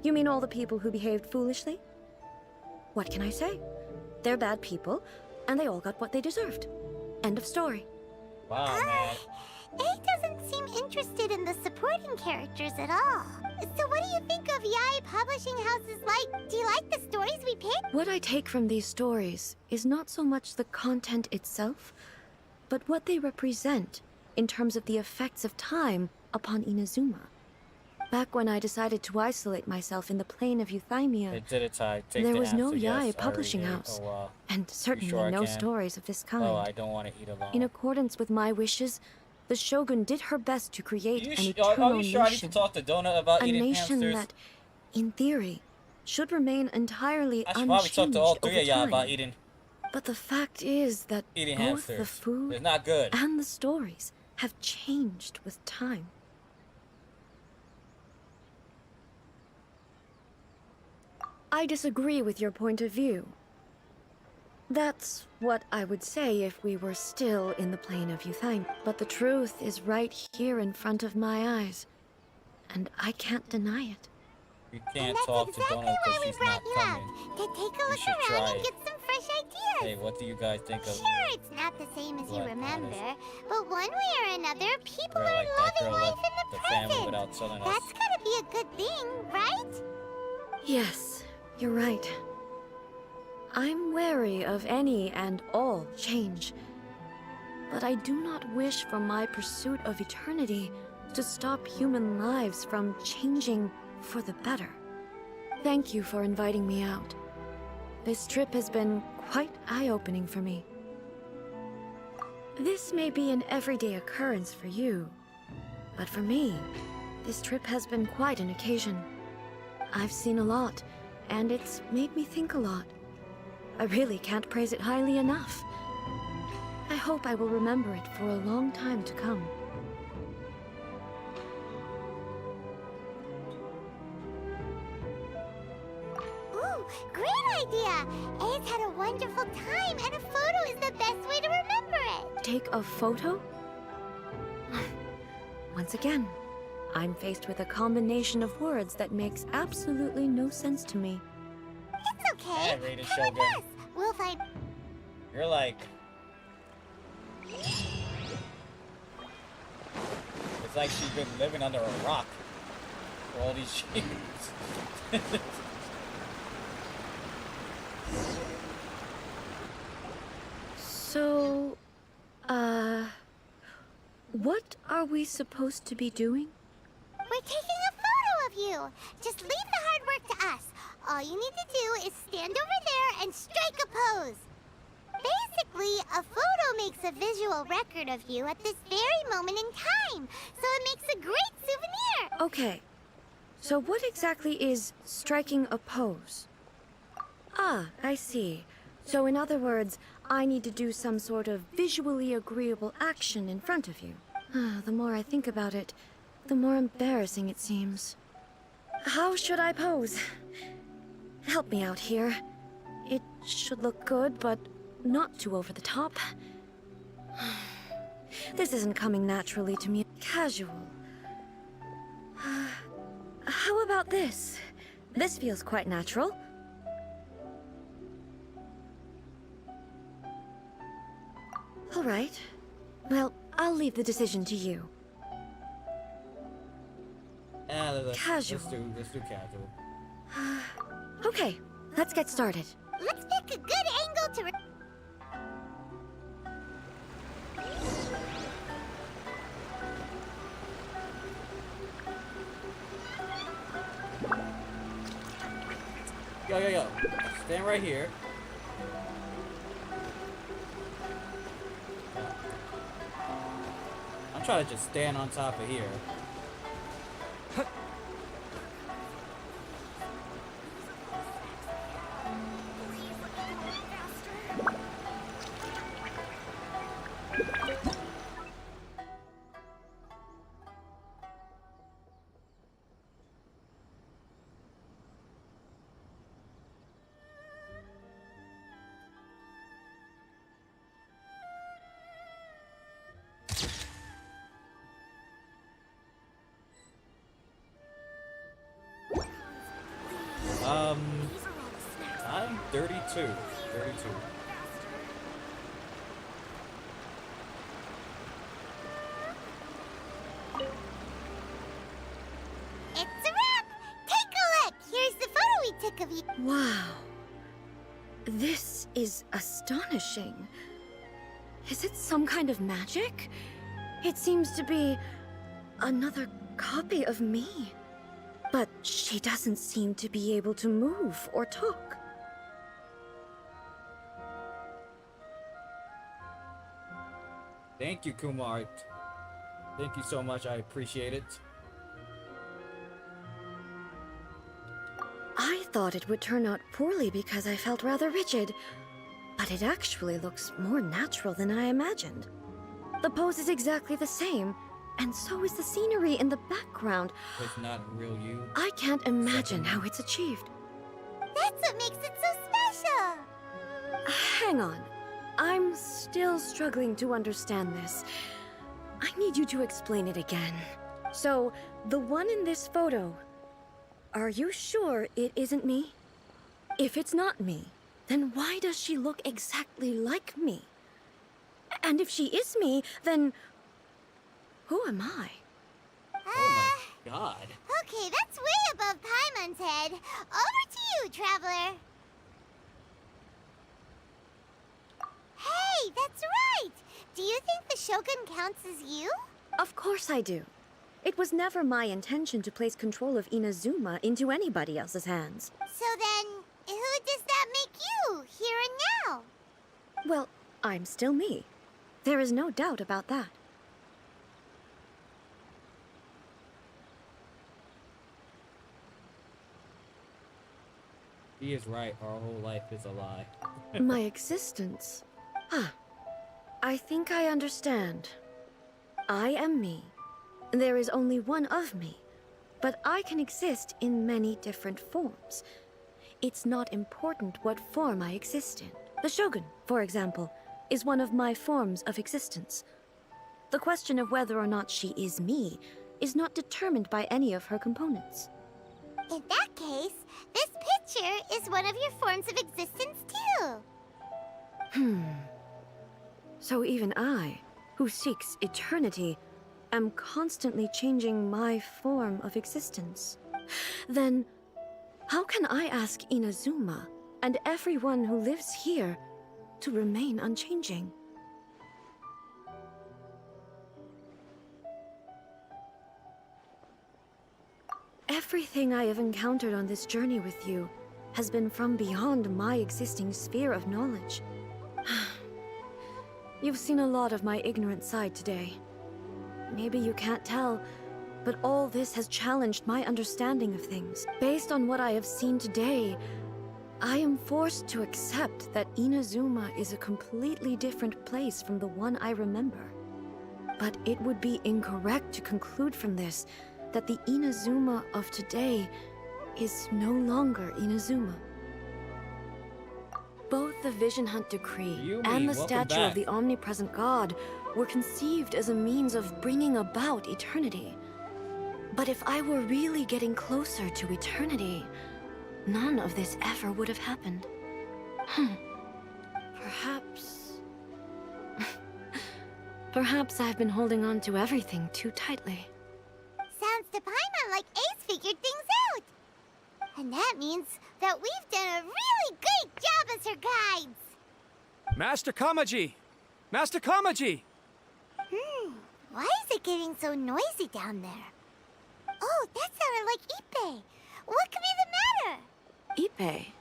You mean all the people who behaved foolishly? What can I say? They're bad people, and they all got what they deserved. End of story. Wow, man. A doesn't seem interested in the supporting characters at all. So what do you think of Yae Publishing House's like? Do you like the stories we picked? What I take from these stories is not so much the content itself, but what they represent in terms of the effects of time upon Inazuma. Back when I decided to isolate myself in the plane of Euthymia, there was no Yae publishing house, and certainly no stories of this kind. Oh, I don't want to eat alone. In accordance with my wishes, the Shogun did her best to create an Are eternal you sure I need to nation. talk to Donut about A eating nation hamsters? that, in theory, should remain entirely I should probably talk unchanged to all over three of y'all time. about eating But the fact is that both hamsters. the food It's not good. and the stories have changed with time. I disagree with your point of view. That's what I would say if we were still in the plane of Euthymia. But the truth is right here in front of my eyes, and I can't deny it. We can't talk to Donut because she's not coming. To take a You look should around try and it. get some fresh ideas. Hey, what do you guys think of? Sure, it's not the same as you What, remember, honest? but one way or another, people Girl, are like that loving girl life left in the the family present. without telling us. That's gotta be a good thing, right? Yes, you're right. I'm wary of any and all change. But I do not wish for my pursuit of eternity to stop human lives from changing for the better. Thank you for inviting me out. This trip has been quite eye-opening for me. This may be an everyday occurrence for you, but for me, this trip has been quite an occasion. I've seen a lot, and it's made me think a lot. I really can't praise it highly enough. I hope I will remember it for a long time to come. Ooh, great idea! A's had a wonderful time, and a photo is the best way to remember it. Take a photo? Once again, I'm faced with a combination of words that makes absolutely no sense to me. It's okay. Yeah, Rated Come with Shogun. us. We'll find. You're like... It's like she's been living under a rock for all these years. So, what are we supposed to be doing? We're taking a photo of you. Just leave the hard work to us. All you need to do is stand over there and strike a pose. Basically, a photo makes a visual record of you at this very moment in time, so it makes a great souvenir. Okay, so what exactly is striking a pose? Ah, I see. So in other words, I need to do some sort of visually agreeable action in front of you. The more I think about it, the more embarrassing it seems. How should I pose? Help me out here. It should look good, but not too over the top. This isn't coming naturally to me. Casual. How about this? This feels quite natural. All right. Well, I'll leave the decision to you. Casual. Let's do casual. Okay, let's get started. Let's pick a good angle to. Yo. Stand right here. I'm trying to just stand on top of here. I'm 32. It's a wrap! Take a look! Here's the photo we took of you. Wow. This is astonishing. Is it some kind of magic? It seems to be another copy of me. But she doesn't seem to be able to move or talk. Thank you, Kumar. Thank you so much. I appreciate it. I thought it would turn out poorly because I felt rather rigid, but it actually looks more natural than I imagined. The pose is exactly the same, and so is the scenery in the background. It's not real you. I can't imagine how it's achieved. That's what makes it so special! Hang on. I'm still struggling to understand this. I need you to explain it again. So, the one in this photo, are you sure it isn't me? If it's not me, then why does she look exactly like me? And if she is me, then who am I? Oh my god. Okay, that's way above Paimon's head. Over to you, Traveler. Hey, that's right! Do you think the Shogun counts as you? Of course I do. It was never my intention to place control of Inazuma into anybody else's hands. So then, who does that make you, here and now? Well, I'm still me. There is no doubt about that. He is right. Our whole life is a lie. My existence? I think I understand. I am me. There is only one of me, but I can exist in many different forms. It's not important what form I exist in. The Shogun, for example, is one of my forms of existence. The question of whether or not she is me is not determined by any of her components. In that case, this picture is one of your forms of existence too. So even I, who seeks eternity, am constantly changing my form of existence. Then, how can I ask Inazuma and everyone who lives here to remain unchanging? Everything I have encountered on this journey with you has been from beyond my existing sphere of knowledge. You've seen a lot of my ignorant side today. Maybe you can't tell, but all this has challenged my understanding of things. Based on what I have seen today, I am forced to accept that Inazuma is a completely different place from the one I remember. But it would be incorrect to conclude from this that the Inazuma of today is no longer Inazuma. Both the Vision Hunt Decree and the statue of the Omnipresent God were conceived as a means of bringing about eternity. But if I were really getting closer to eternity, none of this ever would have happened. Perhaps... Perhaps I've been holding on to everything too tightly. Sounds to Paimon like Ace figured things out. And that means that we've done a really great job as her guides. Master Kamaji! Master Kamaji! Why is it getting so noisy down there? Oh, that sounded like Ippei. What could be the matter? Ippei?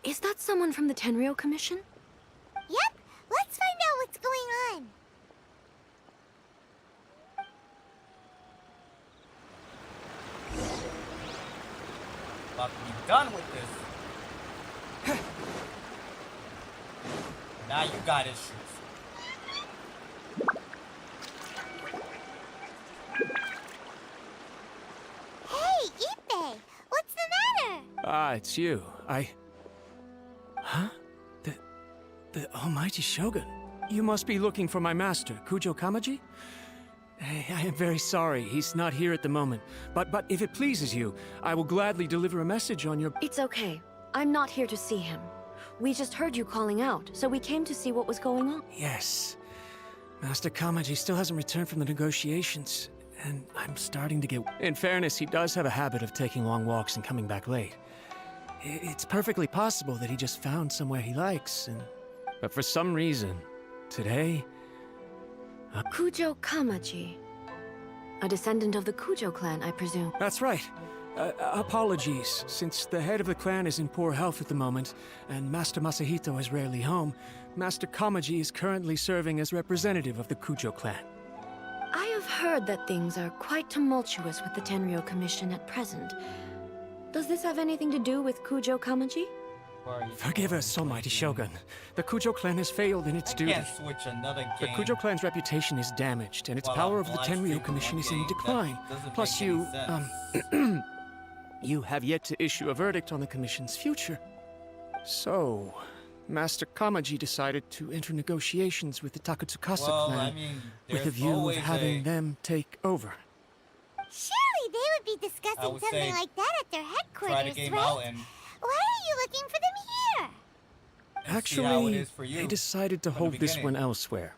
Is that someone from the Tenryou Commission? Yep, let's find out what's going on. About to be done with this. Now you got issues. Hey, Ippei, what's the matter? Ah, it's you. Huh? The Almighty Shogun. You must be looking for my master, Kujo Kamaji? I am very sorry, he's not here at the moment. But if it pleases you, I will gladly deliver a message on your... It's okay. I'm not here to see him. We just heard you calling out, so we came to see what was going on. Yes. Master Kamaji still hasn't returned from the negotiations, and I'm starting to get... In fairness, he does have a habit of taking long walks and coming back late. It's perfectly possible that he just found somewhere he likes, and... But for some reason, today... Kujo Kamaji. A descendant of the Kujo clan, I presume. That's right. Apologies, since the head of the clan is in poor health at the moment, and Master Masahito is rarely home, Master Kamaji is currently serving as representative of the Kujo clan. I have heard that things are quite tumultuous with the Tenryo Commission at present. Does this have anything to do with Kujo Kamaji? Forgive us, Almighty Shogun. The Kujo clan has failed in its duty. Can't switch another The game. Kujo clan's reputation is damaged, and its While power I'm over the live Tenryo streaming Commission one is in game, that decline. doesn't Plus, make any you, sense. you have yet to issue a verdict on the Commission's future. So, Master Kamaji decided to enter negotiations with the Takatsukasa Well, clan I mean, with a there's view of always having them take over. Surely they would be I discussing would something say like that at their headquarters, Try the game right? out and Why are you looking for them here? see how it Actually, is for you they decided to from the hold this beginning. one elsewhere.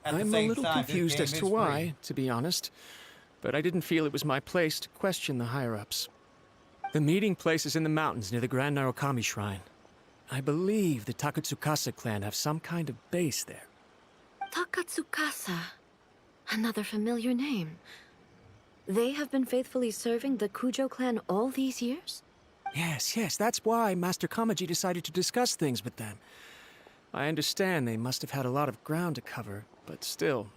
At the I'm a same little time, this confused game as is to why, free. to be honest, but I didn't feel it was my place to question the higher-ups. The meeting place is in the mountains near the Grand Narukami Shrine. I believe the Takatsukasa clan have some kind of base there. Takatsukasa. Another familiar name. They have been faithfully serving the Kujo clan all these years? Yes, that's why Master Kamaji decided to discuss things with them. I understand they must have had a lot of ground to cover, but still,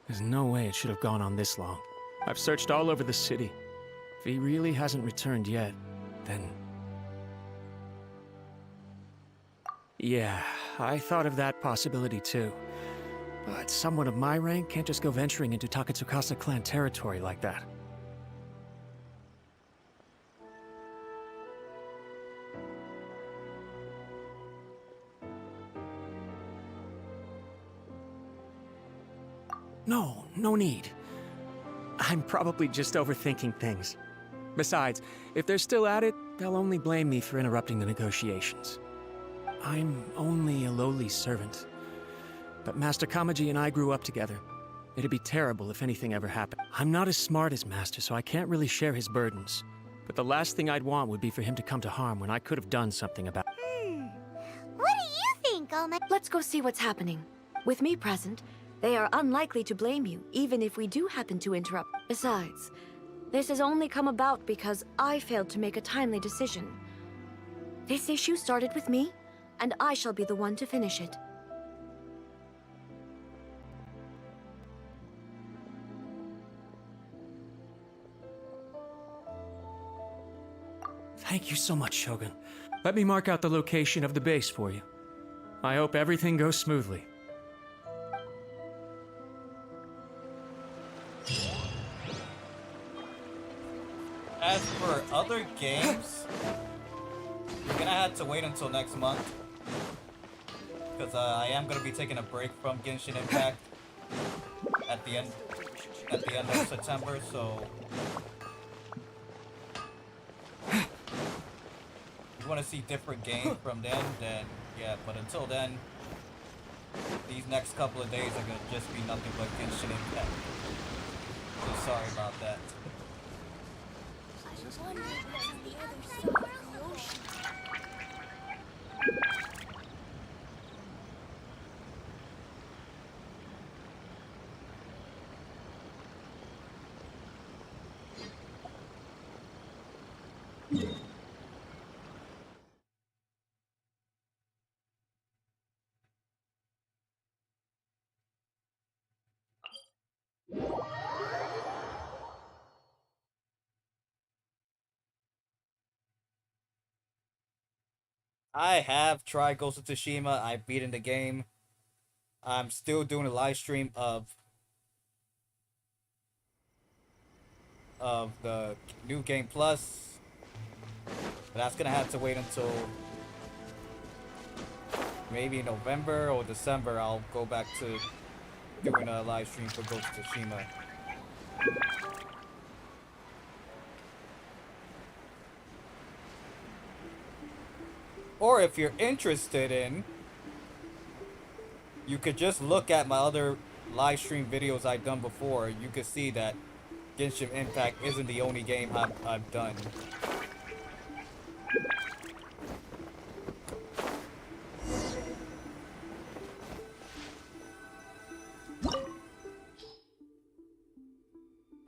there's no way it should have gone on this long. I've searched all over the city. If he really hasn't returned yet, then... Yeah, I thought of that possibility too. But someone of my rank can't just go venturing into Takatsukasa clan territory like that. No need. I'm probably just overthinking things. Besides, if they're still at it, they'll only blame me for interrupting the negotiations. I'm only a lowly servant. But Master Kamaji and I grew up together. It'd be terrible if anything ever happened. I'm not as smart as Master, so I can't really share his burdens. But the last thing I'd want would be for him to come to harm when I could have done something about it. What do you think, Almighty? Let's go see what's happening. With me present, they are unlikely to blame you, even if we do happen to interrupt. Besides, this has only come about because I failed to make a timely decision. This issue started with me, and I shall be the one to finish it. Thank you so much, Shogun. Let me mark out the location of the base for you. I hope everything goes smoothly. As for other games, you're gonna have to wait until next month. Because I am gonna be taking a break from Genshin Impact at the end of September, so if you wanna see different games from then yeah, but until then, these next couple of days are gonna just be nothing but Genshin Impact. So sorry about that. I have tried Ghost of Tsushima. I've beaten the game. I'm still doing a live stream of the new game plus. But that's gonna have to wait until maybe November or December. I'll go back to doing a live stream for Ghost of Tsushima. Or if you're interested in, you could just look at my other live stream videos I've done before. You could see that Genshin Impact isn't the only game I've done.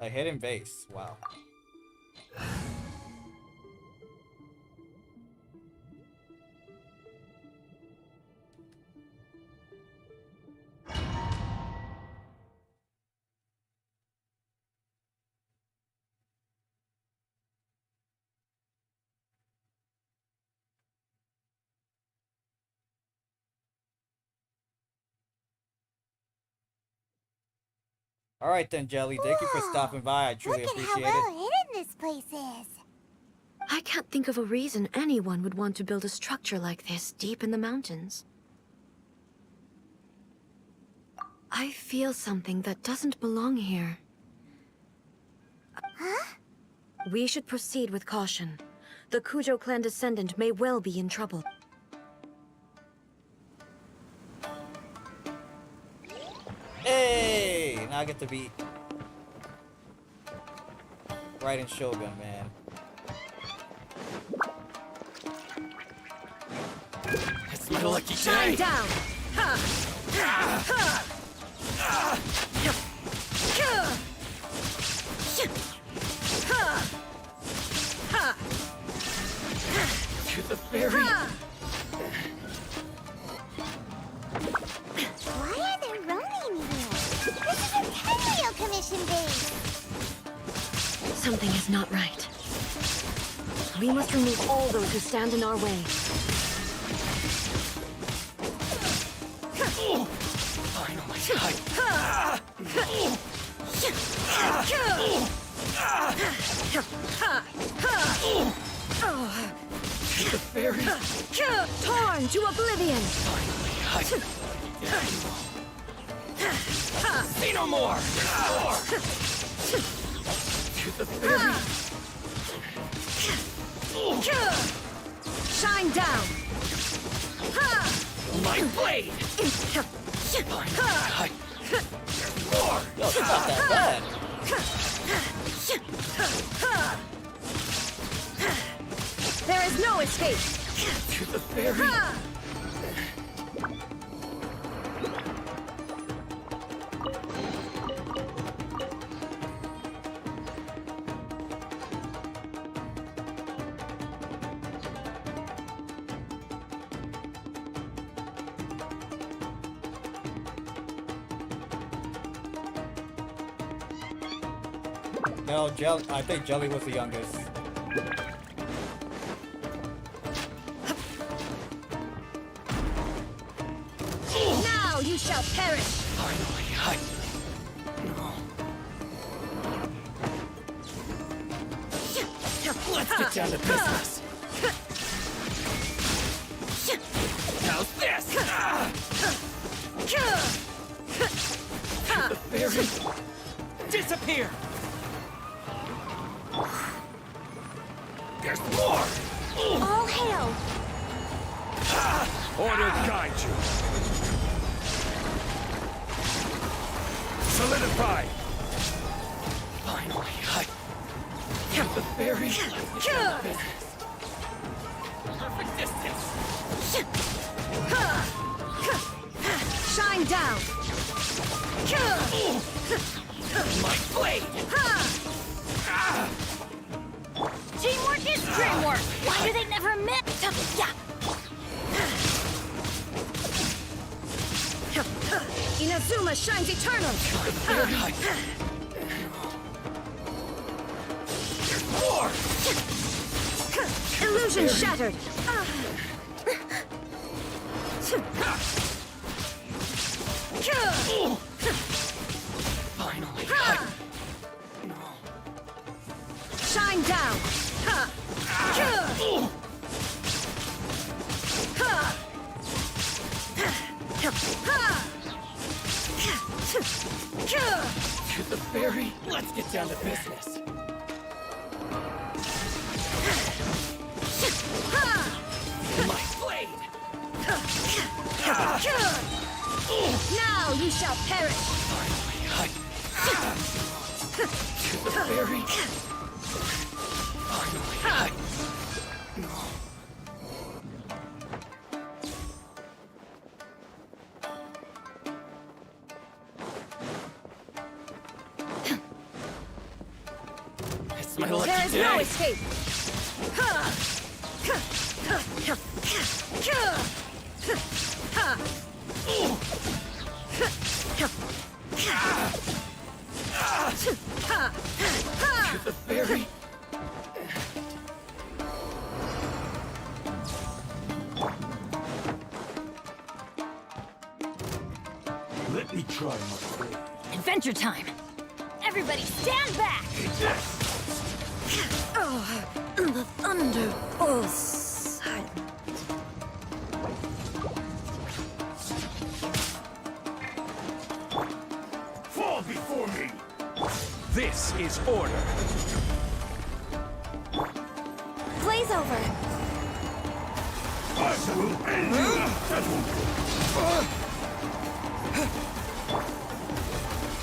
A hidden base. Wow. Alright then, Jelly. Thank you for stopping by. I truly Look at how appreciate well it. hidden this place is. I can't think of a reason anyone would want to build a structure like this deep in the mountains. I feel something that doesn't belong here. Huh? We should proceed with caution. The Kujo clan descendant may well be in trouble. Hey! Now I get to be right in Shogun, man. It's my lucky Shine day! down! Ha! Ha! Ha! Ha! To the ferry! Why are there Ronin here? This is a Tenryou Commission base. Something is not right. We must remove all those who stand in our way. Finally, to the ferry! Torn to oblivion! Say no more! To the ferry! Shine down! My blade! Finally, more! Yo, it's not that bad. There is no escape! To the ferry! No, I think Jelly was the youngest. Now you shall perish! Finally, let's get down to business! How's this? The ferry! Disappear! There's more! All hail! Order guide you. Solidify. Finally, the ferry! Perfect distance! Shine down! My blade! Teamwork is dreamwork. Why do they never admit? Yeah. Inazuma shines eternal! More! Illusion shattered! Finally, Shine down! to the ferry! Let's get down to business! My blade! Now you shall perish! To the ferry! Finally, my lucky There is day. no escape! The fairy. Let me try my blade. Adventure time! Everybody stand back! The thunder falls silent. Fall before me! This is order. Blaze over! I will end you!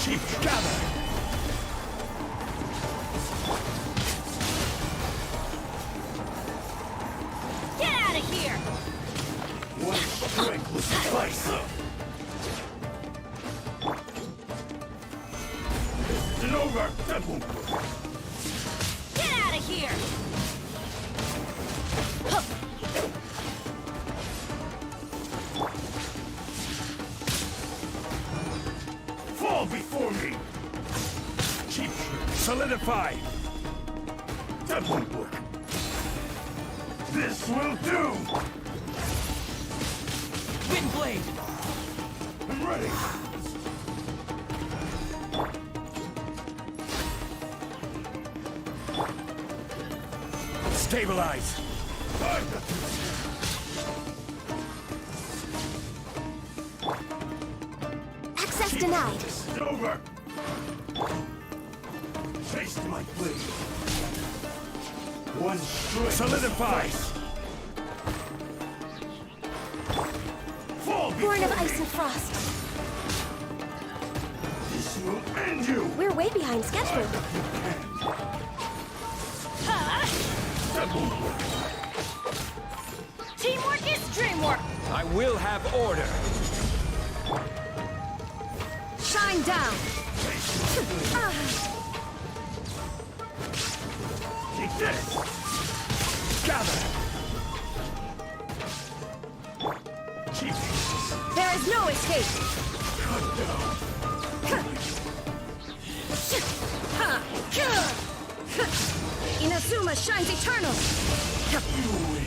Chief, gather. Get out of here! One strength will suffice. This isn't over! That won't work. Get out of here! Fall before me! Cheap trick. Solidify. That won't work. This will do! Wind blade. I'm ready! Stabilize. I got this! Access denied. This is over! Taste my blade. One strike. Solidify. Fall Born of before ice me. and frost. This will end you! We're way behind schedule. That won't work. Teamwork is dreamwork! I will have order. Shine down. Take this! Gather. Cheap. There is no escape. Cut down. Inazuma shines eternal. You win.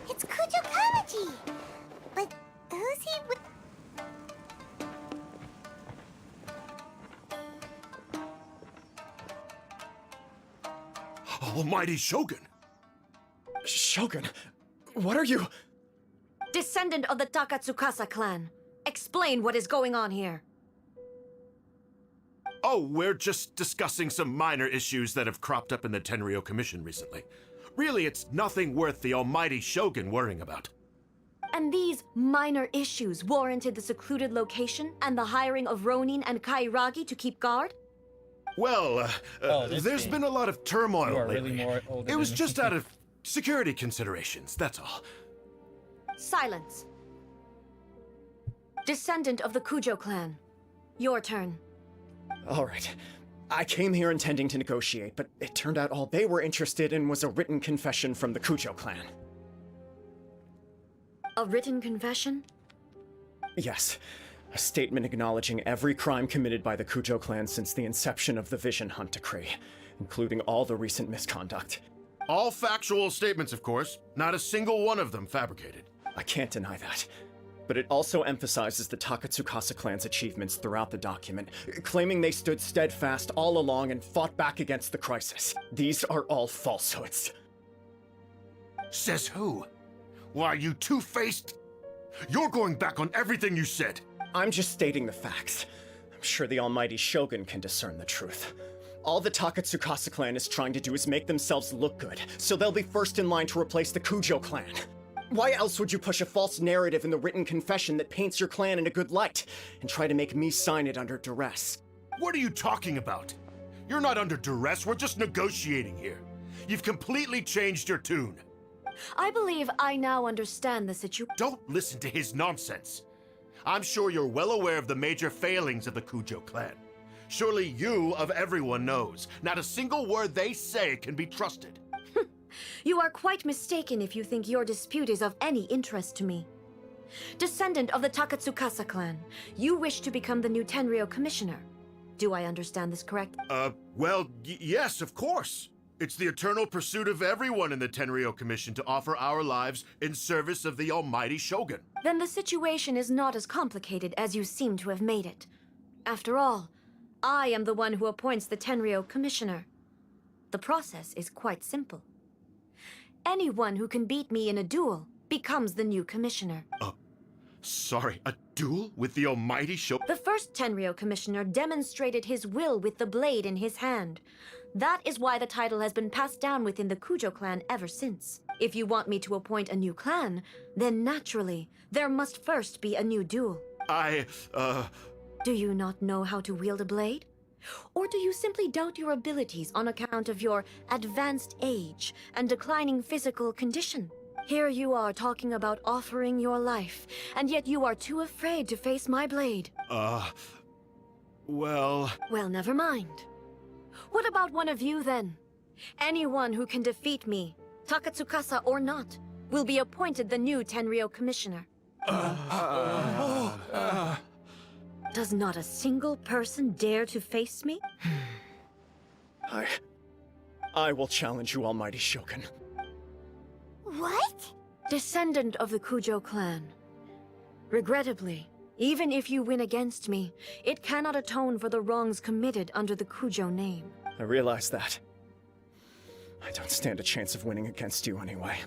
It's Kujo Kamaji! But who's he with? Almighty Shogun! Shogun, what are you? Descendant of the Takatsukasa clan. Explain what is going on here. Oh, we're just discussing some minor issues that have cropped up in the Tenryo Commission recently. Really, it's nothing worth the almighty Shogun worrying about. And these minor issues warranted the secluded location and the hiring of Ronin and Kairagi to keep guard? Well, this there's game. been a lot of turmoil You are lately. really more older It was than just me. out of security considerations, that's all. Silence. Descendant of the Kujo clan. Your turn. All right. I came here intending to negotiate, but it turned out all they were interested in was a written confession from the Kujo clan. A written confession? Yes. A statement acknowledging every crime committed by the Kujo clan since the inception of the Vision Hunt Decree, including all the recent misconduct. All factual statements, of course. Not a single one of them fabricated. I can't deny that. But it also emphasizes the Takatsukasa clan's achievements throughout the document, claiming they stood steadfast all along and fought back against the crisis. These are all falsehoods. Says who? Why, you two-faced? You're going back on everything you said. I'm just stating the facts. I'm sure the almighty Shogun can discern the truth. All the Takatsukasa clan is trying to do is make themselves look good, so they'll be first in line to replace the Kujo clan. Why else would you push a false narrative in the written confession that paints your clan in a good light, and try to make me sign it under duress? What are you talking about? You're not under duress, we're just negotiating here. You've completely changed your tune. I believe I now understand the situation. Don't listen to his nonsense. I'm sure you're well aware of the major failings of the Kujo clan. Surely you, of everyone, knows. Not a single word they say can be trusted. You are quite mistaken if you think your dispute is of any interest to me. Descendant of the Takatsukasa clan, you wish to become the new Tenryou commissioner. Do I understand this correctly? Well, yes, of course. It's the eternal pursuit of everyone in the Tenryou Commission to offer our lives in service of the almighty Shogun. Then the situation is not as complicated as you seem to have made it. After all, I am the one who appoints the Tenryou commissioner. The process is quite simple. Anyone who can beat me in a duel becomes the new commissioner. Sorry, a duel with the almighty Shogun? The first Tenryou commissioner demonstrated his will with the blade in his hand. That is why the title has been passed down within the Kujo clan ever since. If you want me to appoint a new clan, then naturally, there must first be a new duel. Do you not know how to wield a blade? Or do you simply doubt your abilities on account of your advanced age and declining physical condition? Here you are talking about offering your life, and yet you are too afraid to face my blade. Well, never mind. What about one of you, then? Anyone who can defeat me, Takatsukasa or not, will be appointed the new Tenryou commissioner. Does not a single person dare to face me? I will challenge you, almighty Shogun. What? Descendant of the Kujo clan. Regrettably, even if you win against me, it cannot atone for the wrongs committed under the Kujo name. I realize that. I don't stand a chance of winning against you anyway.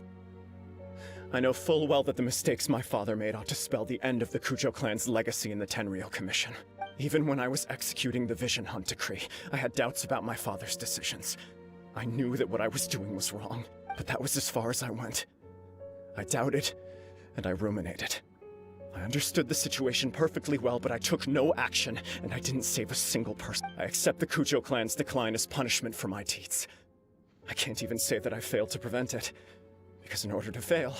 I know full well that the mistakes my father made ought to spell the end of the Kujo clan's legacy in the Tenryou Commission. Even when I was executing the Vision Hunt Decree, I had doubts about my father's decisions. I knew that what I was doing was wrong, but that was as far as I went. I doubted, and I ruminated. I understood the situation perfectly well, but I took no action, and I didn't save a single person. I accept the Kujo clan's decline as punishment for my deeds. I can't even say that I failed to prevent it, because in order to fail,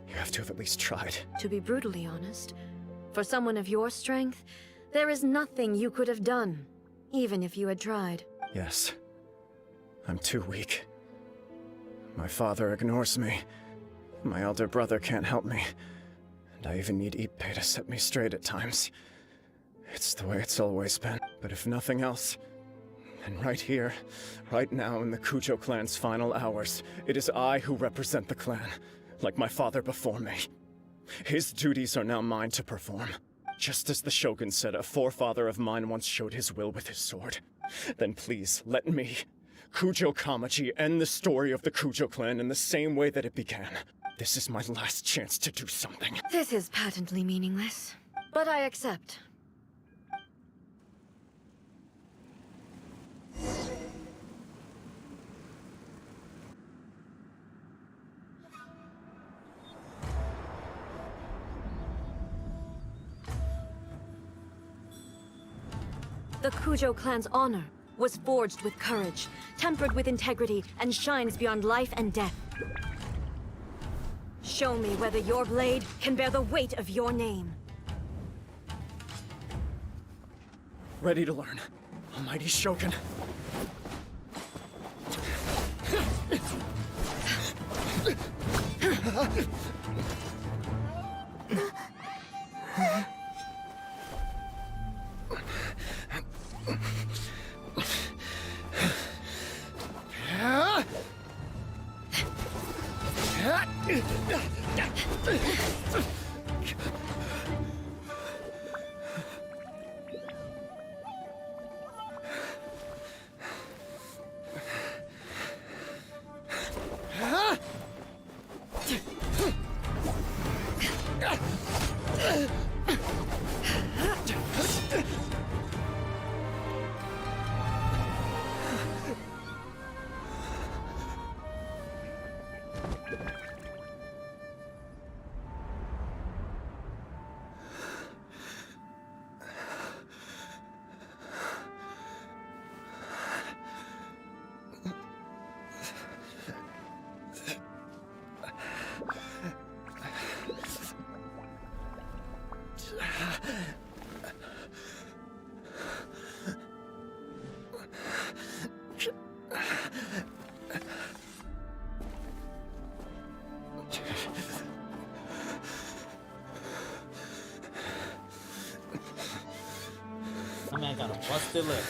you have to have at least tried. To be brutally honest, for someone of your strength, there is nothing you could have done, even if you had tried. Yes. I'm too weak. My father ignores me. My elder brother can't help me. And I even need Ippei to set me straight at times. It's the way it's always been. But if nothing else, then right here, right now in the Kujo clan's final hours, it is I who represent the clan, like my father before me. His duties are now mine to perform. Just as the Shogun said a forefather of mine once showed his will with his sword. Then please, let me, Kujo Kamaji, end the story of the Kujo clan in the same way that it began. This is my last chance to do something. This is patently meaningless, but I accept. The Kujo clan's honor was forged with courage, tempered with integrity, and shines beyond life and death. Show me whether your blade can bear the weight of your name. Ready to learn, almighty Shogun. My man got a busted lip.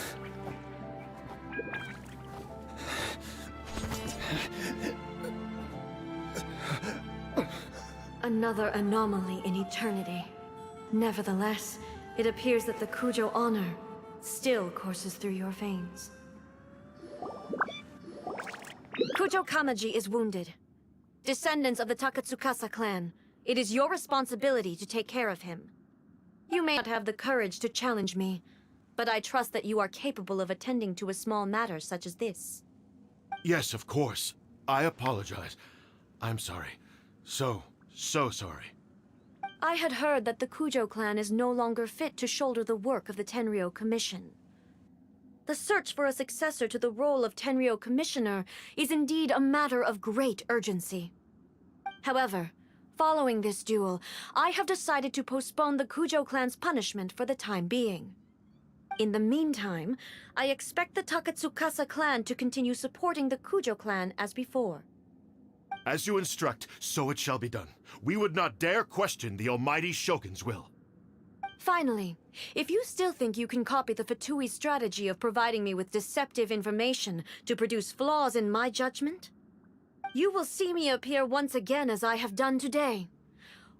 Another anomaly in eternity. Nevertheless, it appears that the Kujo honor still courses through your veins. Kujo Kamaji is wounded. Descendants of the Takatsukasa clan, it is your responsibility to take care of him. You may not have the courage to challenge me, but I trust that you are capable of attending to a small matter such as this. Yes, of course. I apologize. I'm sorry. So sorry. I had heard that the Kujo clan is no longer fit to shoulder the work of the Tenryou Commission. The search for a successor to the role of Tenryou Commissioner is indeed a matter of great urgency. However, following this duel, I have decided to postpone the Kujo clan's punishment for the time being. In the meantime, I expect the Takatsukasa clan to continue supporting the Kujo clan as before. As you instruct, so it shall be done. We would not dare question the almighty Shogun's will. Finally, if you still think you can copy the Fatui strategy of providing me with deceptive information to produce flaws in my judgment, you will see me appear once again as I have done today.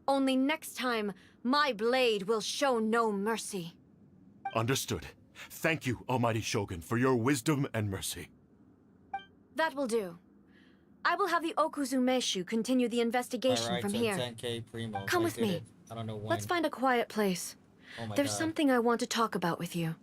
Only next time, my blade will show no mercy. Understood. Thank you, almighty Shogun, for your wisdom and mercy. That will do. I will have the Okuzumeshu continue the investigation from here. 10K Primo. Come I with did me. it. I don't know when. Let's find a quiet place. Oh my There's God. something I want to talk about with you.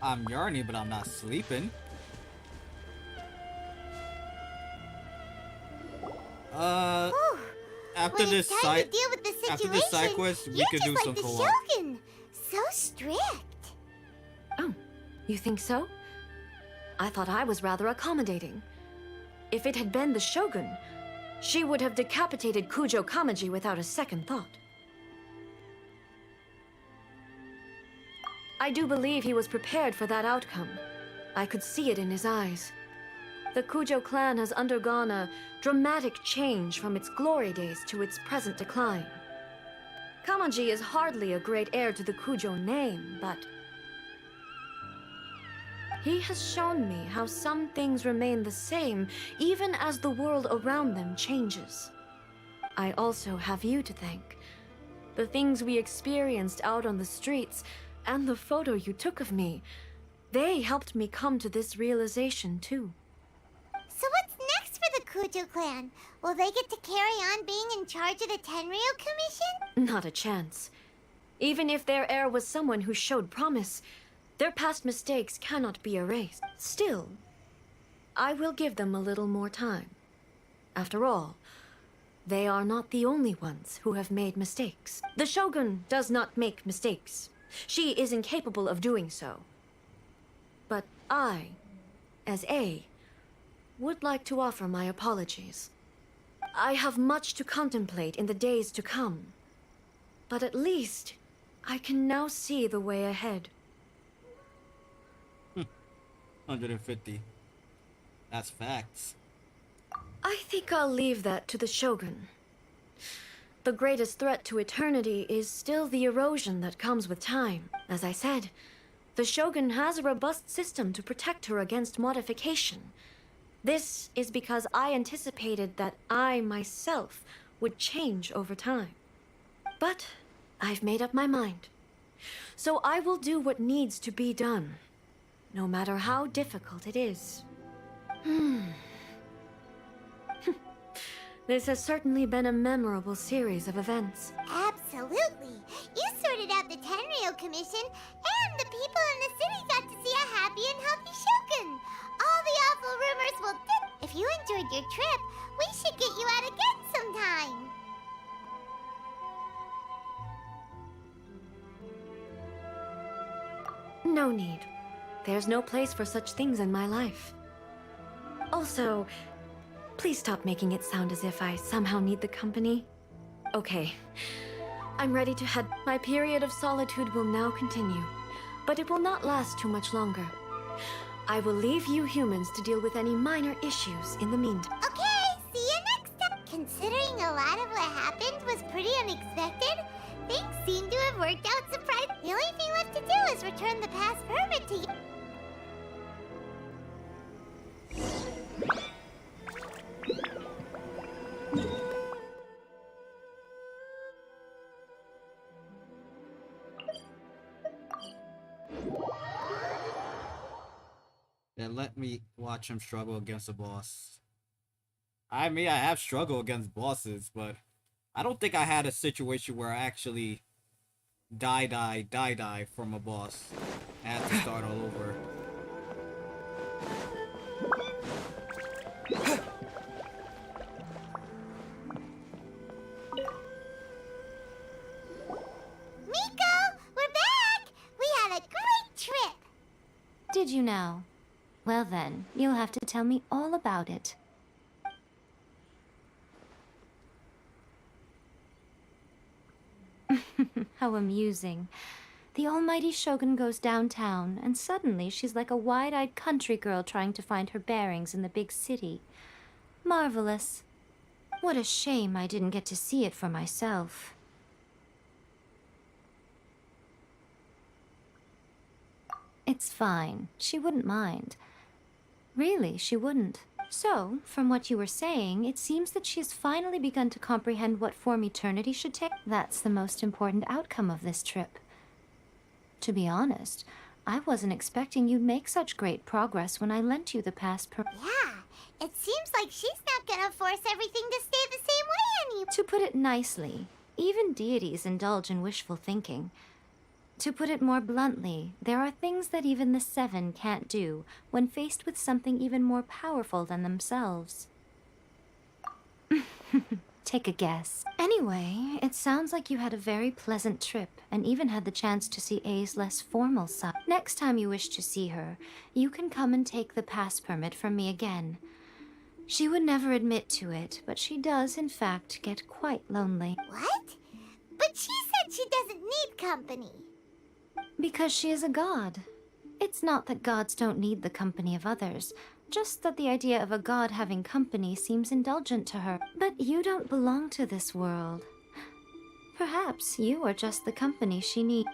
I'm yearning, but I'm not sleeping. After when this it's time to deal with the after this side situation, quest, we you're could just do like some the co-op. Shogun. So strict. Oh, you think so? I thought I was rather accommodating. If it had been the Shogun, she would have decapitated Kujo Kamaji without a second thought. I do believe he was prepared for that outcome. I could see it in his eyes. The Kujo clan has undergone a dramatic change from its glory days to its present decline. Kamaji is hardly a great heir to the Kujo name, but he has shown me how some things remain the same even as the world around them changes. I also have you to thank. The things we experienced out on the streets and the photo you took of me, they helped me come to this realization too. So what's next for the Kujo clan? Will they get to carry on being in charge of the Tenryou Commission? Not a chance. Even if their heir was someone who showed promise, their past mistakes cannot be erased. Still, I will give them a little more time. After all, they are not the only ones who have made mistakes. The Shogun does not make mistakes. She is incapable of doing so. But I, as A, would like to offer my apologies. I have much to contemplate in the days to come, but at least I can now see the way ahead. 150. That's facts. I think I'll leave that to the Shogun. The greatest threat to eternity is still the erosion that comes with time. As I said, the Shogun has a robust system to protect her against modification. This is because I anticipated that I myself would change over time. But I've made up my mind. So I will do what needs to be done, no matter how difficult it is. This has certainly been a memorable series of events. Absolutely. You sorted out the Tenryou Commission, and the people in the city got to see a happy and healthy Shogun. All the awful rumors will dip. If you enjoyed your trip, we should get you out again sometime. No need. There's no place for such things in my life. Also, please stop making it sound as if I somehow need the company. Okay. I'm ready to head. My period of solitude will now continue, but it will not last too much longer. I will leave you humans to deal with any minor issues in the meantime. Okay, see you next time. Considering a lot of what happened was pretty unexpected, things seem to have worked out surprisingly. The only thing left to do is return the past permit to you. Then let me watch him struggle against a boss. I mean, I have struggled against bosses, but I don't think I had a situation where I actually die from a boss. I had to start all over. Miko, we're back! We had a great trip! Did you now? Well then, you'll have to tell me all about it. How amusing. The almighty Shogun goes downtown, and suddenly she's like a wide-eyed country girl trying to find her bearings in the big city. Marvelous. What a shame I didn't get to see it for myself. It's fine. She wouldn't mind. Really, she wouldn't. So, from what you were saying, it seems that she has finally begun to comprehend what form eternity should take. That's the most important outcome of this trip. To be honest, I wasn't expecting you'd make such great progress when I lent you the past Yeah, it seems like she's not gonna force everything to stay the same way anymore. To put it nicely, even deities indulge in wishful thinking. To put it more bluntly, there are things that even the Seven can't do when faced with something even more powerful than themselves. Take a guess. Anyway, it sounds like you had a very pleasant trip and even had the chance to see A's less formal side. Next time you wish to see her, you can come and take the pass permit from me again. She would never admit to it, but she does, in fact, get quite lonely. What? But she said she doesn't need company. Because she is a god. It's not that gods don't need the company of others, just that the idea of a god having company seems indulgent to her. But you don't belong to this world. Perhaps you are just the company she needs.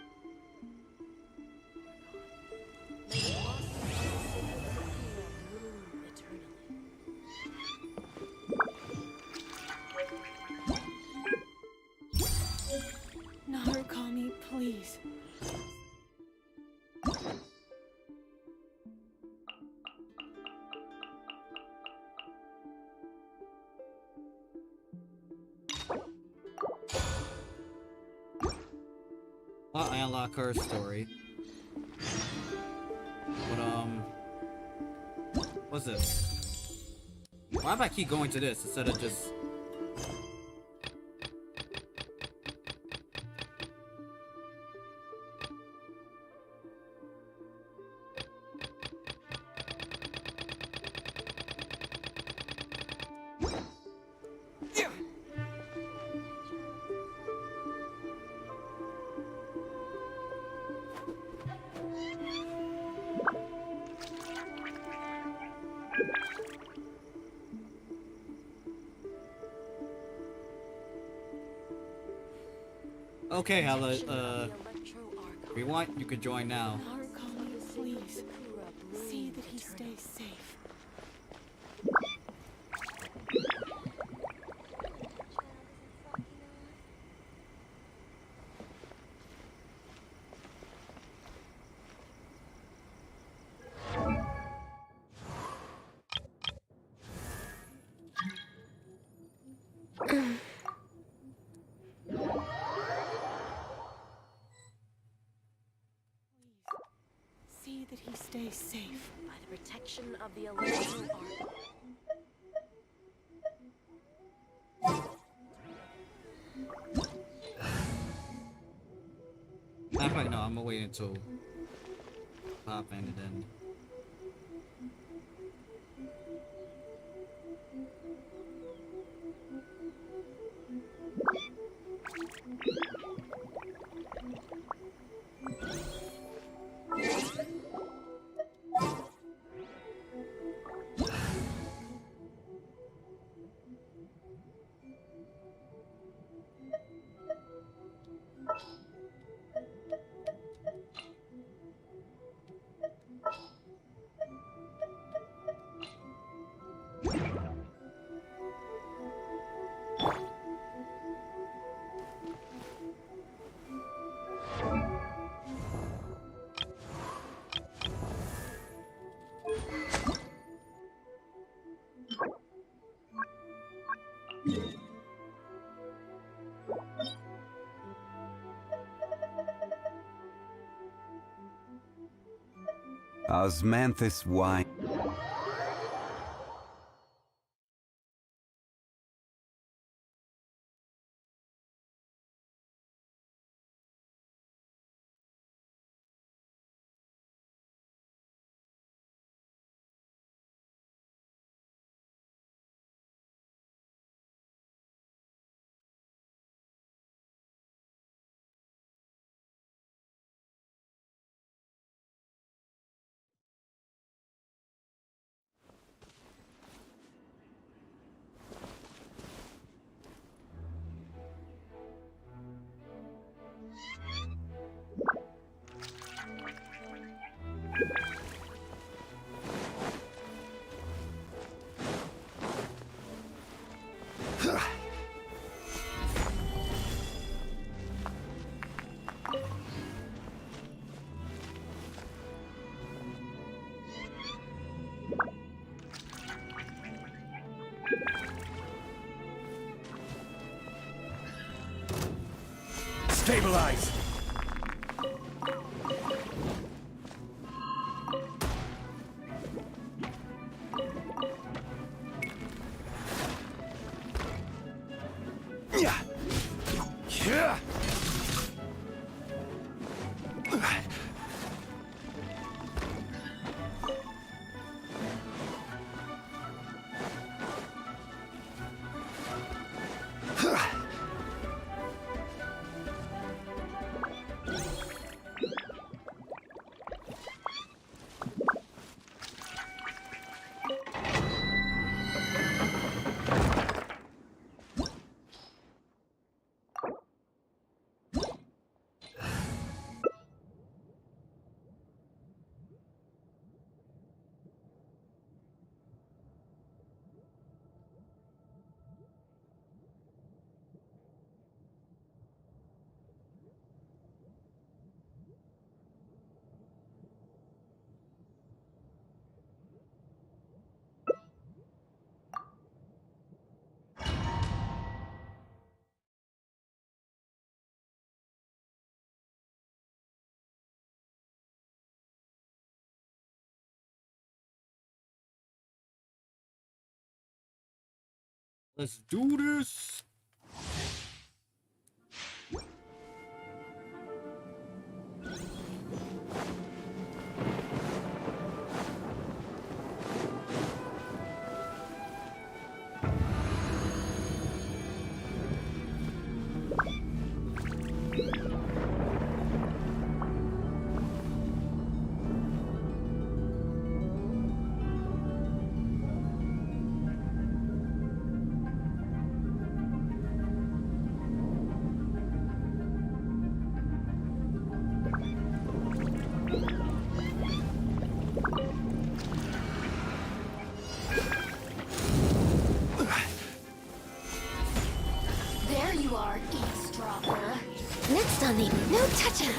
Narukami, please. I unlock her story. But what's this? Why do I keep going to this instead of just? Okay, Hella, if you want, you could join now. Please, see that he stays safe. See that he stays safe. By the protection of the electro arc. Actually, no, I'm gonna wait until Pop ended in. Osmanthus wine. Stabilize! Let's do this. There you are, eavesdropper. Next on the no touching.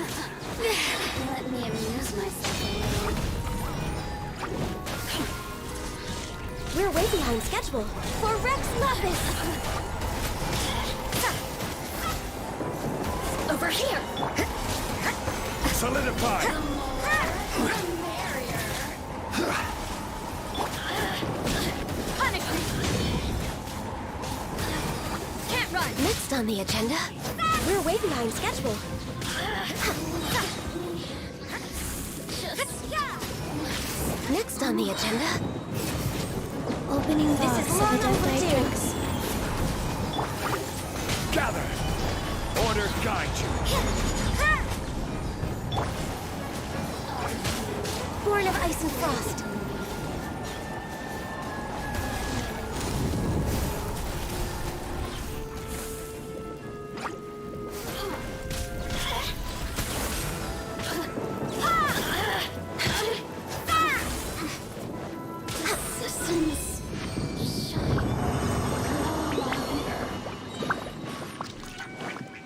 Let me amuse myself a little. We're way behind schedule. For Rex Lapis! Over here! Solidify! Punish me! Can't run! Next on the agenda, we're way behind schedule. Next on the agenda, opening box of the Matrix. Gather! Order guide you. Born of ice and frost.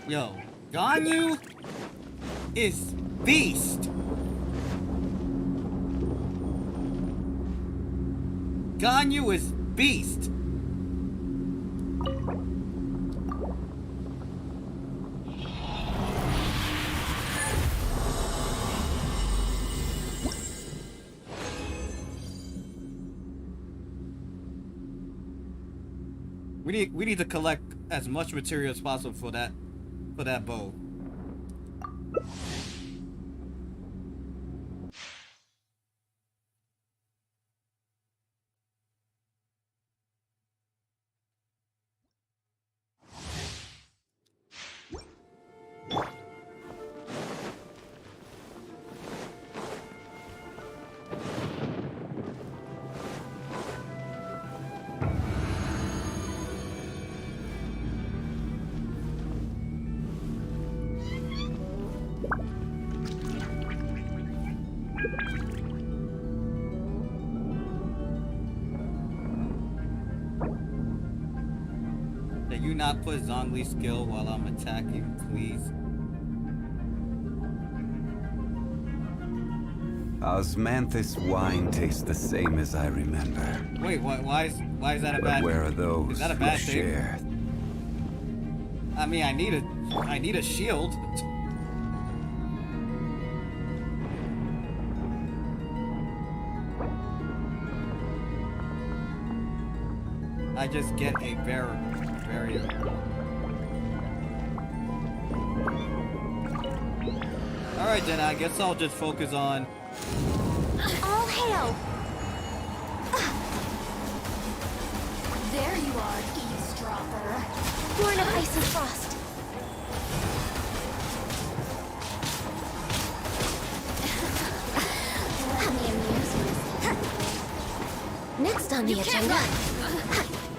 Yo, Ganyu is beast. Ganyu is beast. We need to collect as much material as possible for that bow. Can you not put Zhongli's skill while I'm attacking, please? Osmanthus wine tastes the same as I remember. Wait, why is that a But bad? where are those Is that a who bad thing? share? I mean, I need a shield. I just get a barrier. Alright then, I guess I'll just focus on... All hail! There you are, eavesdropper. Born of ice and frost. Let me amuse myself. Next on the agenda,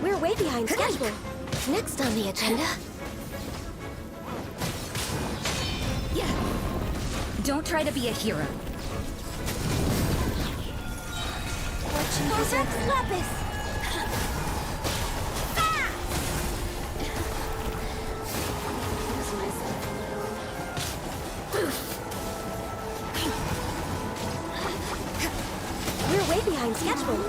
we're way behind schedule. Next on the agenda, Don't try to be a hero. Rex Lapis! Amuse myself a little. We're way behind schedule.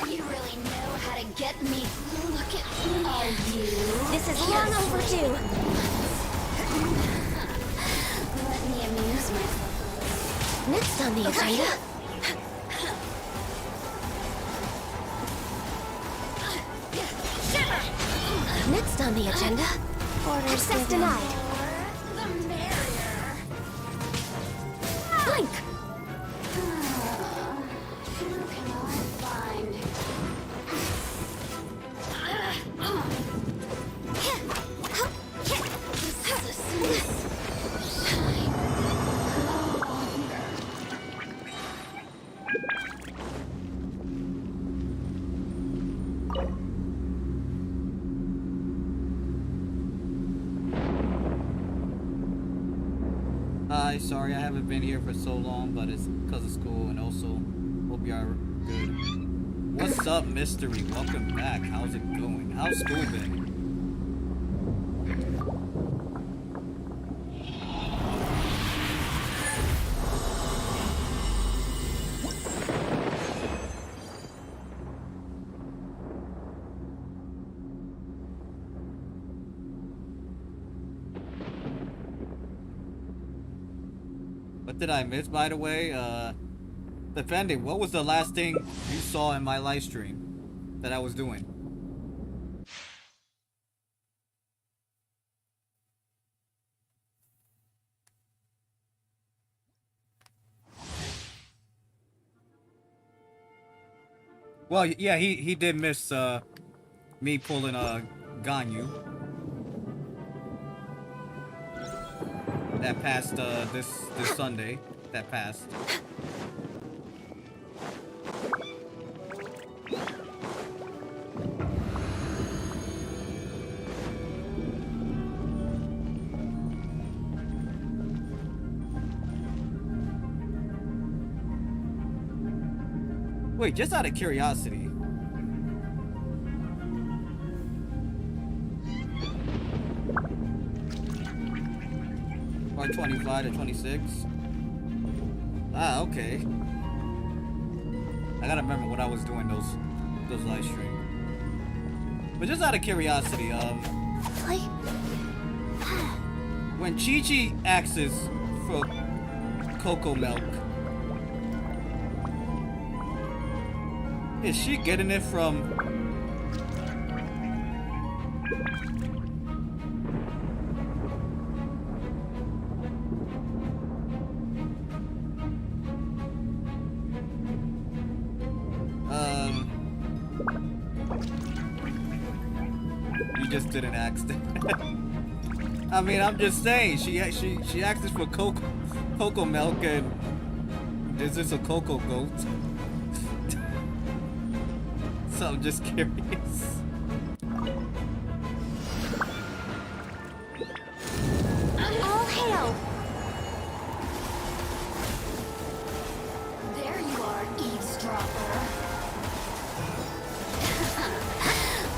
You really know how to get me. Look at all you. This is long overdue. Let me amuse myself. Next on the agenda, on the agenda. Access denied. The merrier. Blink! Who can I find? Hi, sorry I haven't been here for so long, but it's because of school, and also hope you are good. What's up, Mystery? Welcome back. How's it going? How's school been? What did I miss, by the way? Defending, what was the last thing you saw in my live stream that I was doing? Well, yeah, he did miss me pulling Ganyu. That passed this Sunday. That passed. Wait, just out of curiosity. Or 25 to 26. Ah, okay. I gotta remember what I was doing those live streams. But just out of curiosity, when Chi-Chi asks for cocoa milk, is she getting it from you just didn't ask that. I mean, I'm just saying, she asked us for cocoa milk, and is this a cocoa goat? So I'm just curious. All hail! There you are, eavesdropper.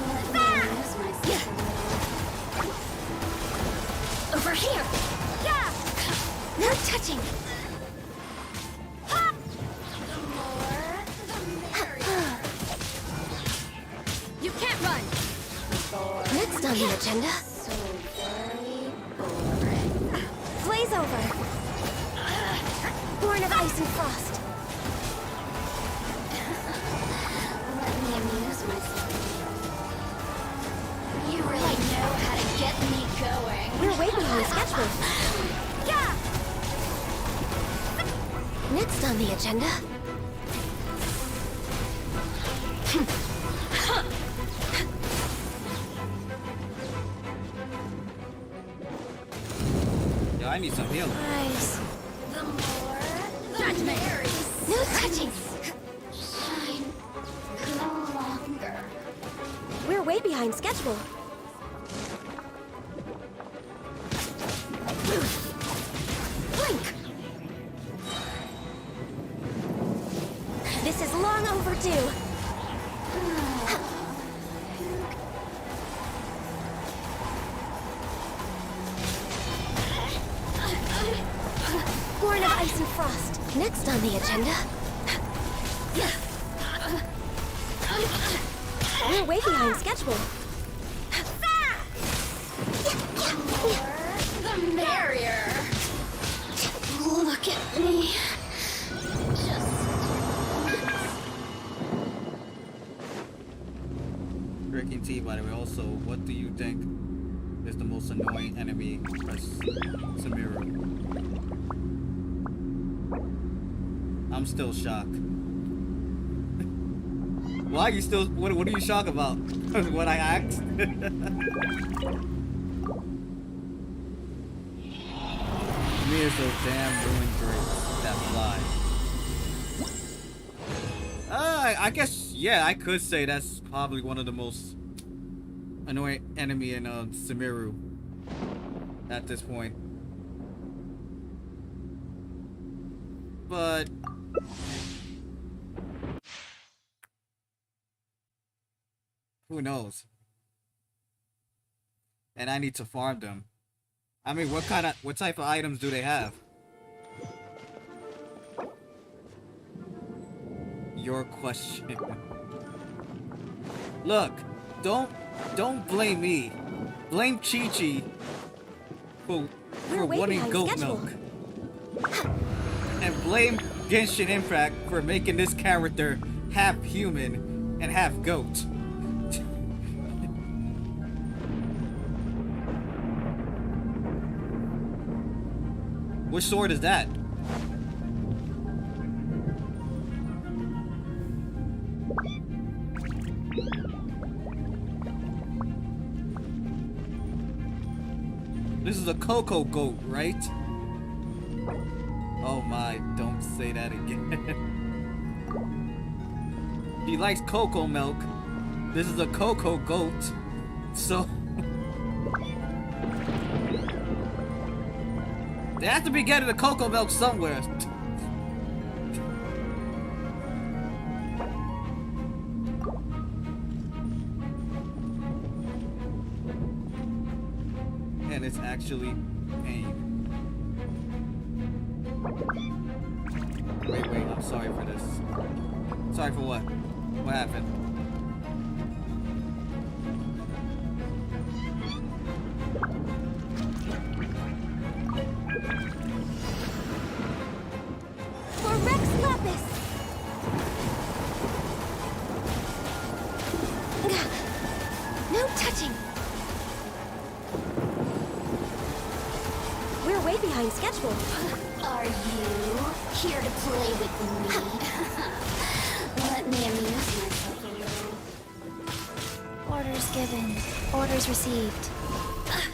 Let me amuse myself a little. Over here! Yeah! No touching! The more, the merrier. You can't run! Next on the agenda, So very boring. Blaze over! Born of ice and frost! Let me amuse myself. You really know how to get me going. We're way behind schedule. Yeah! Next on the agenda, Yo, I need some healing. ice. The more, the merrier. No touching! Shine no longer. We're way behind schedule. Blink! This is long overdue. Born of ice and frost. Next on the agenda, we're way behind schedule. The merrier. Look at me. Just drinking tea, by the way. Also, what do you think is the most annoying enemy as Samiru? I'm still shocked. Why are you still? What are you shocked about? What I asked? To me, it's those damn ruined grapes that fly. I guess, yeah, I could say that's probably one of the most annoying enemy in Samiru at this point. But who knows? And I need to farm them. I mean, what type of items do they have? Your question. Look, don't blame me. Blame Chi-Chi for wanting goat milk. And blame Genshin Impact for making this character half human and half goat. Which sword is that? This is a cocoa goat, right? Oh my, don't say that again. He likes cocoa milk. This is a cocoa goat. So they have to be getting the cocoa milk somewhere. And it's actually pain. Wait, I'm sorry for this. Sorry for what? What happened? For Rex Lapis! No touching! We're way behind schedule. Are you here to play with me? Let me amuse myself a little. Orders given. Orders received.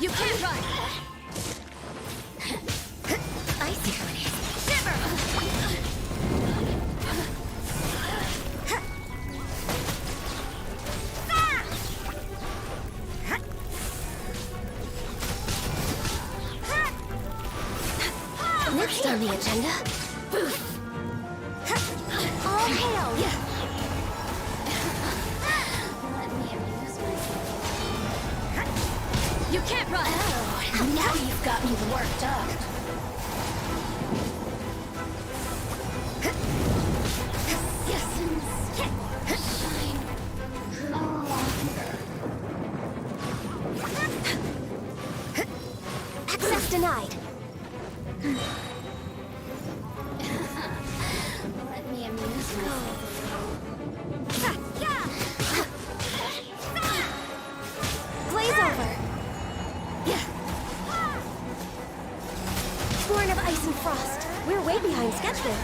You can't run! I see how it is. Shiver! Next on the agenda. All hail! Let me amuse myself. You can't run! Oh, now you've got me worked up. Shine no longer. Access denied. Let me amuse myself. Blaze over. Scorn of ice and frost. We're way behind schedule.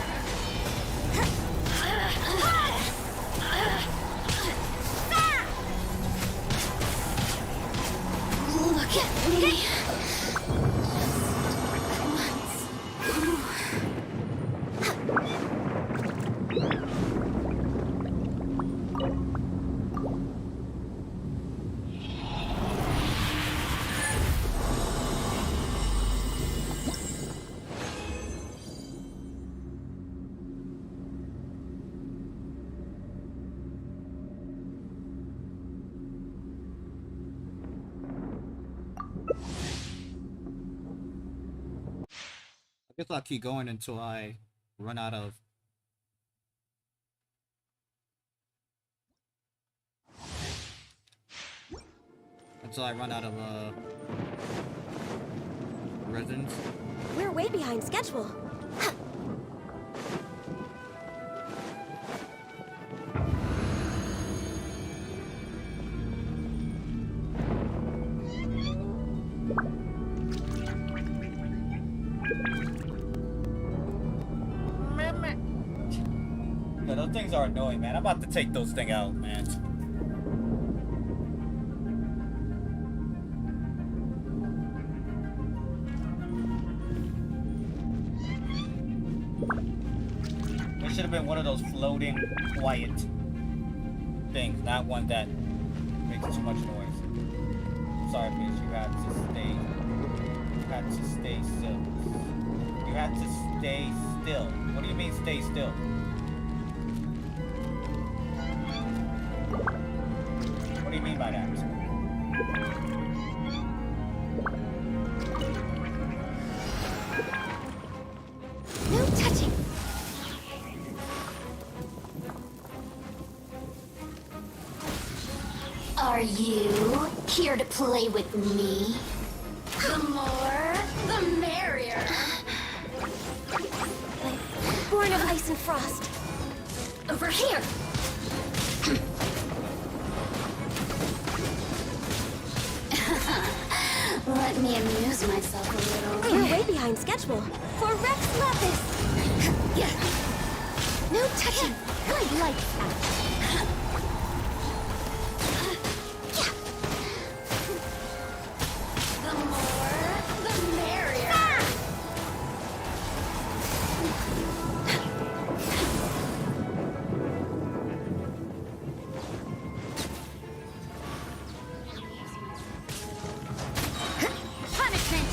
Look at me. I guess I'll keep going until I run out of... Until I run out of, resins. We're way behind schedule. Yeah, those things are annoying, man. I'm about to take those things out, man. It should have been one of those floating, quiet things, not one that makes too much noise. Sorry, bitch. You had to stay. You had to stay still. You had to stay still. What do you mean, stay still? What do you mean by that? No touching. Are you here to play with me? The more, the merrier. Born of ice and frost. Over here. Let me amuse myself a little. You're way behind schedule. For Rex Lapis. No touching. Good lights out. The more, the merrier. Punishment.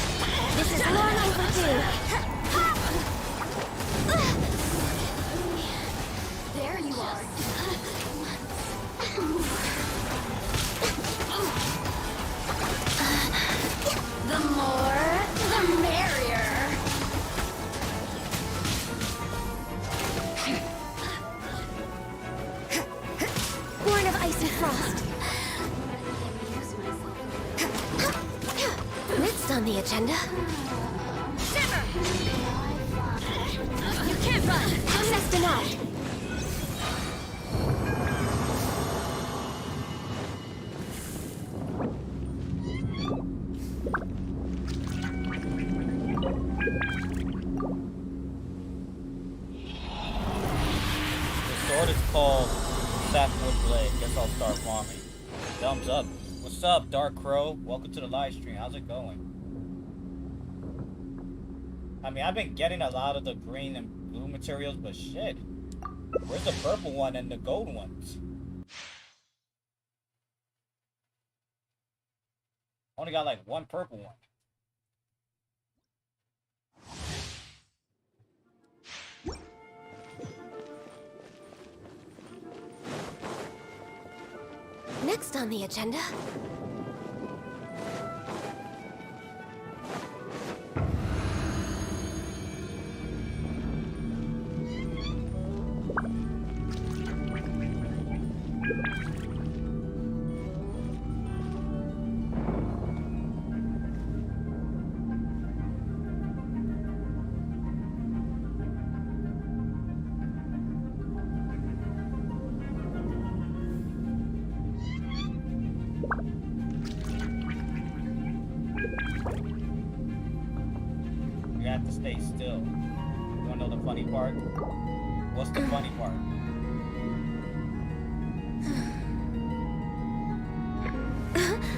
This is long overdue. There you are. The more, the merrier. Born of ice and frost. Next on the agenda. Shimmer! You can't run! Access denied! The sword is called Sapwood Blade. Guess I'll start farming. Thumbs up. What's up, Dark Crow? Welcome to the live stream. How's it going? I mean, I've been getting a lot of the green and blue materials, but shit. Where's the purple one and the gold ones? Only got like one purple one. Next on the agenda. You have to stay still. You wanna know the funny part? What's the funny part?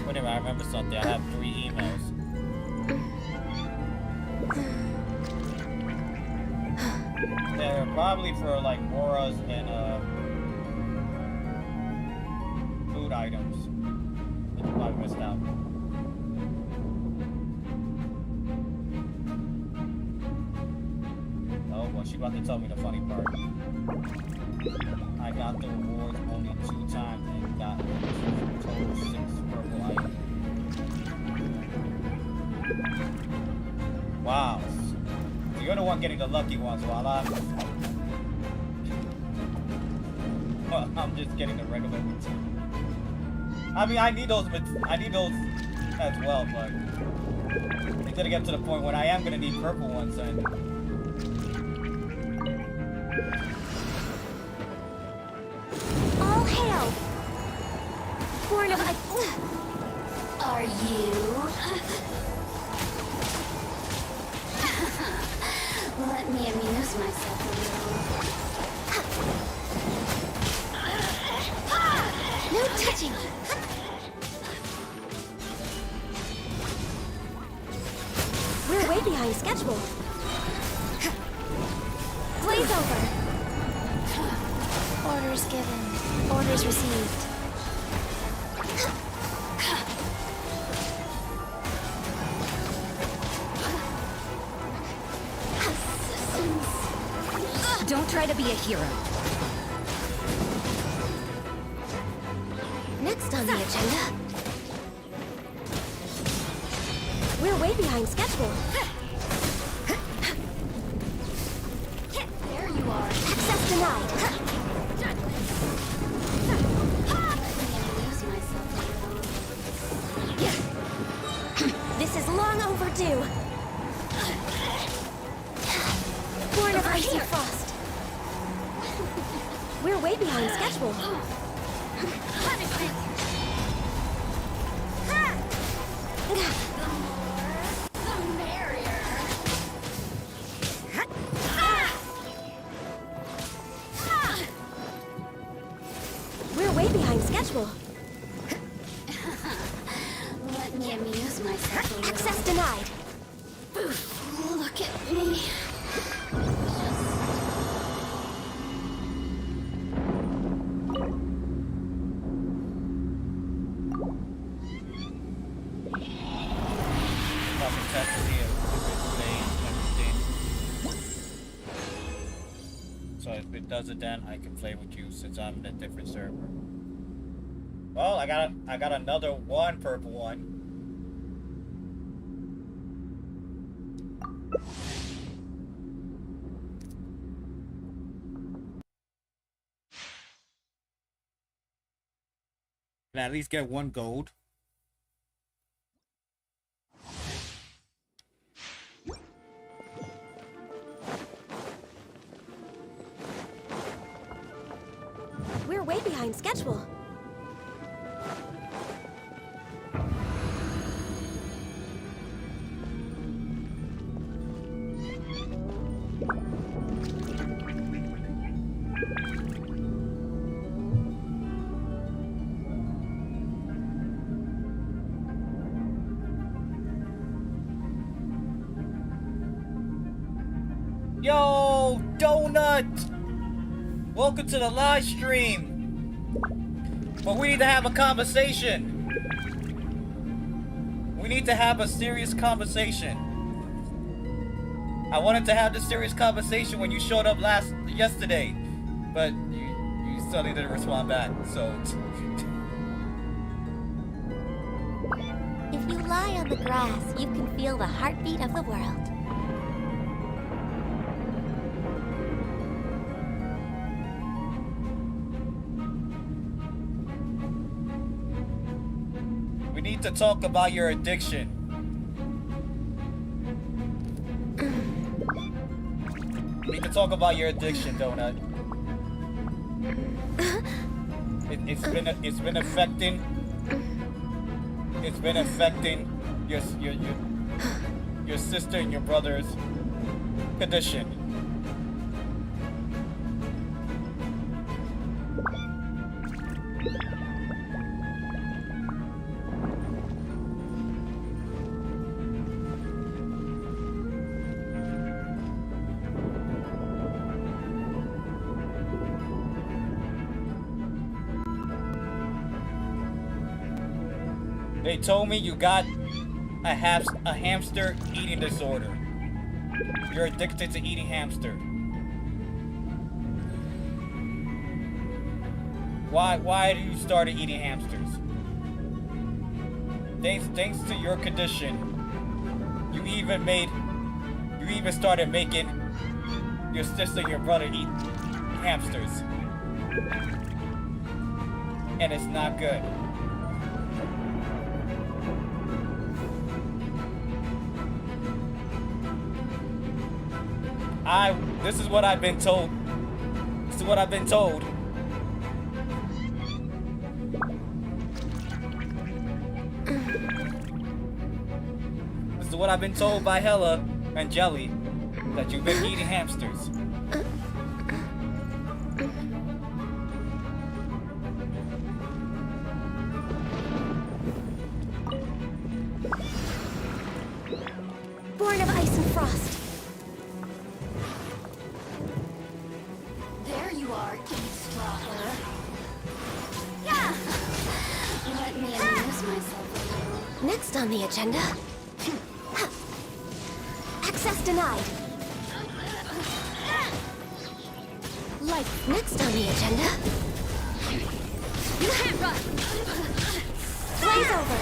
Whenever I remember something, I have 3 emails. They're probably for like Moras and food items that you probably missed out. Oh, well, she about to tell me the funny part. I got the rewards only 2 times and got total 6 purple items. Wow. So you're the one getting the lucky ones while I'm just getting the regular ones. I mean, I need those as well, but it's gonna get to the point when I am gonna need purple ones and All hail! Born of ice. Are you? amuse myself a little. No touching! We're way behind schedule. Blaze over. Orders given. Orders received. Don't try to be a hero. Next on the agenda. We're way behind schedule. There you are. Access denied. Amuse myself a little. This is long overdue. Born of icy frost. We're way behind schedule. Punishment. The merrier. We're way behind schedule. Let me amuse myself a little. Access denied. Look at me. Nothing tested here. So if it does it, then I can play with you since I'm in a different server. Well, I got another one purple one. Can I at least get one gold? We're way behind schedule. Yo, Donut! Welcome to the live stream. But we need to have a conversation. We need to have a serious conversation. I wanted to have this serious conversation when you showed up yesterday, but you suddenly didn't respond back. So If you lie on the grass, you can feel the heartbeat of the world. we need to talk about your addiction. We need to talk about your addiction, Donut. It's been affecting your sister and your brother's condition. They told me you got a hamster eating disorder. You're addicted to eating hamster. Why did you start eating hamsters? Thanks to your condition, you even started making your sister and your brother eat hamsters. And it's not good. This is what I've been told. This is what I've been told. This is what I've been told by Hella and Jelly, that you've been eating hamsters. Next on the agenda. Access denied. Light. Next on the agenda. You can't run. Blaze over.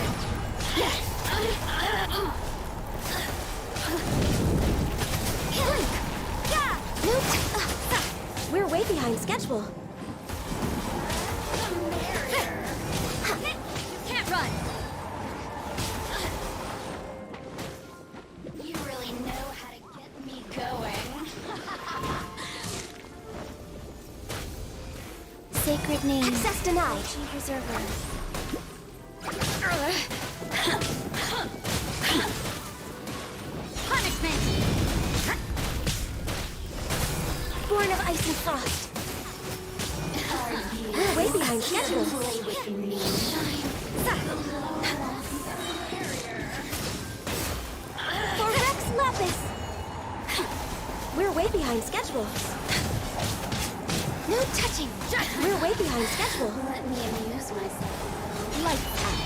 We're way behind schedule. You can't run. You really know how to get me going. Sacred name. Access denied. Preserver. Punishment! Born of ice and frost. We're way behind schedule. Play with me. For Rex Lapis. We're way behind schedule. No touching. We're way behind schedule. Let me amuse myself. Lights out.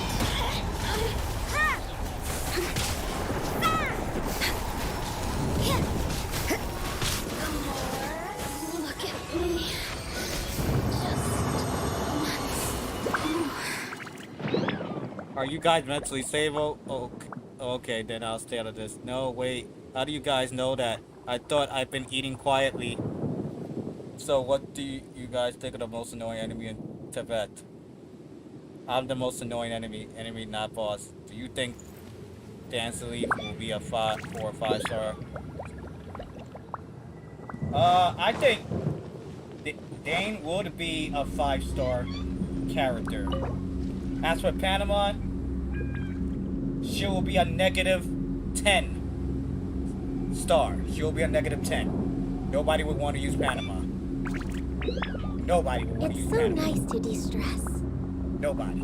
Look at me. Are you guys mentally stable? Oh, okay, then I'll stay out of this. No, wait. How do you guys know that? I thought I've been eating quietly. So what do you guys think of the most annoying enemy in Tibet? I'm the most annoying enemy, not boss. Do you think Dancely will be a 4 or 5 star? I think Dane would be a 5-star character. As for Panama, she will be a -10 star. She will be a -10. Nobody would want to use Panama. Nobody would want to use It's so Panama. nice to de-stress. Nobody.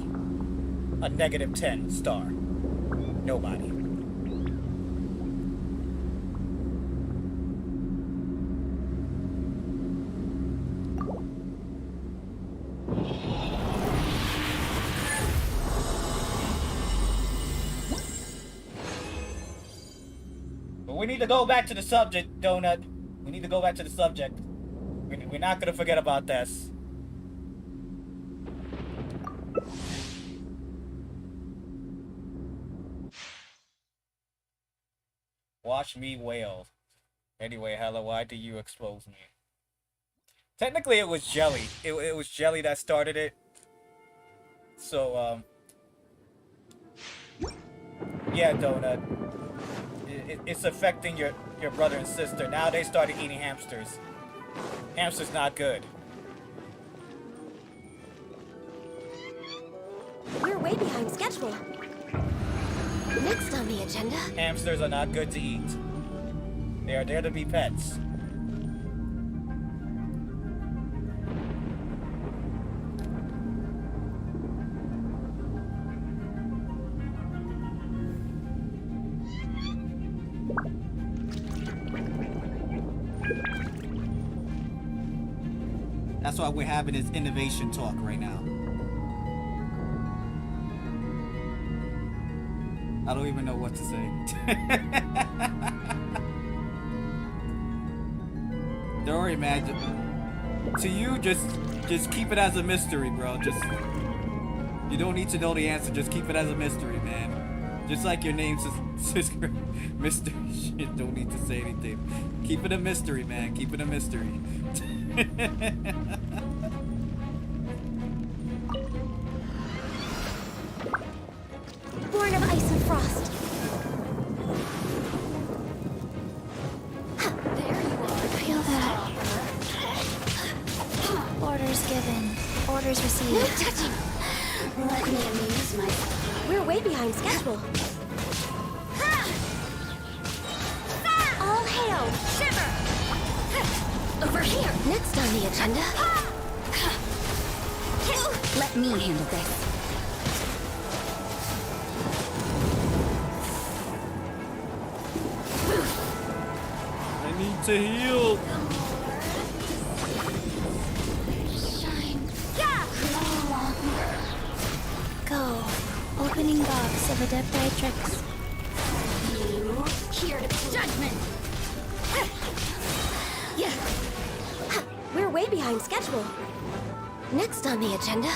A -10 star. Nobody. But we need to go back to the subject, Donut. We need to go back to the subject. We're not gonna forget about this. Watch me wail. Anyway, Hella, why do you expose me? Technically, it was Jelly. It was Jelly that started it. So, yeah, Donut. It's affecting your brother and sister. Now they started eating hamsters. Hamster's not good. We're way behind schedule. Next on the agenda. Hamsters are not good to eat. They are there to be pets. That's why we're having this innovation talk right now. I don't even know what to say. Don't worry, man. To you, just keep it as a mystery, bro. You don't need to know the answer. Just keep it as a mystery, man. Just like your name says, mystery. Shit, don't need to say anything. Keep it a mystery, man. Keep it a mystery. Born of ice and frost. There you are. Feel that. Orders given. Orders received. No touching. Let me amuse myself. We're way behind schedule. All hail, shiver. Over here. Next on the agenda. Let me handle this. I need to heal. Shine. Yeah. Go. Opening bar. Relics of Adeptatrix. You here to judgment. Yeah. We're way behind schedule. Next on the agenda.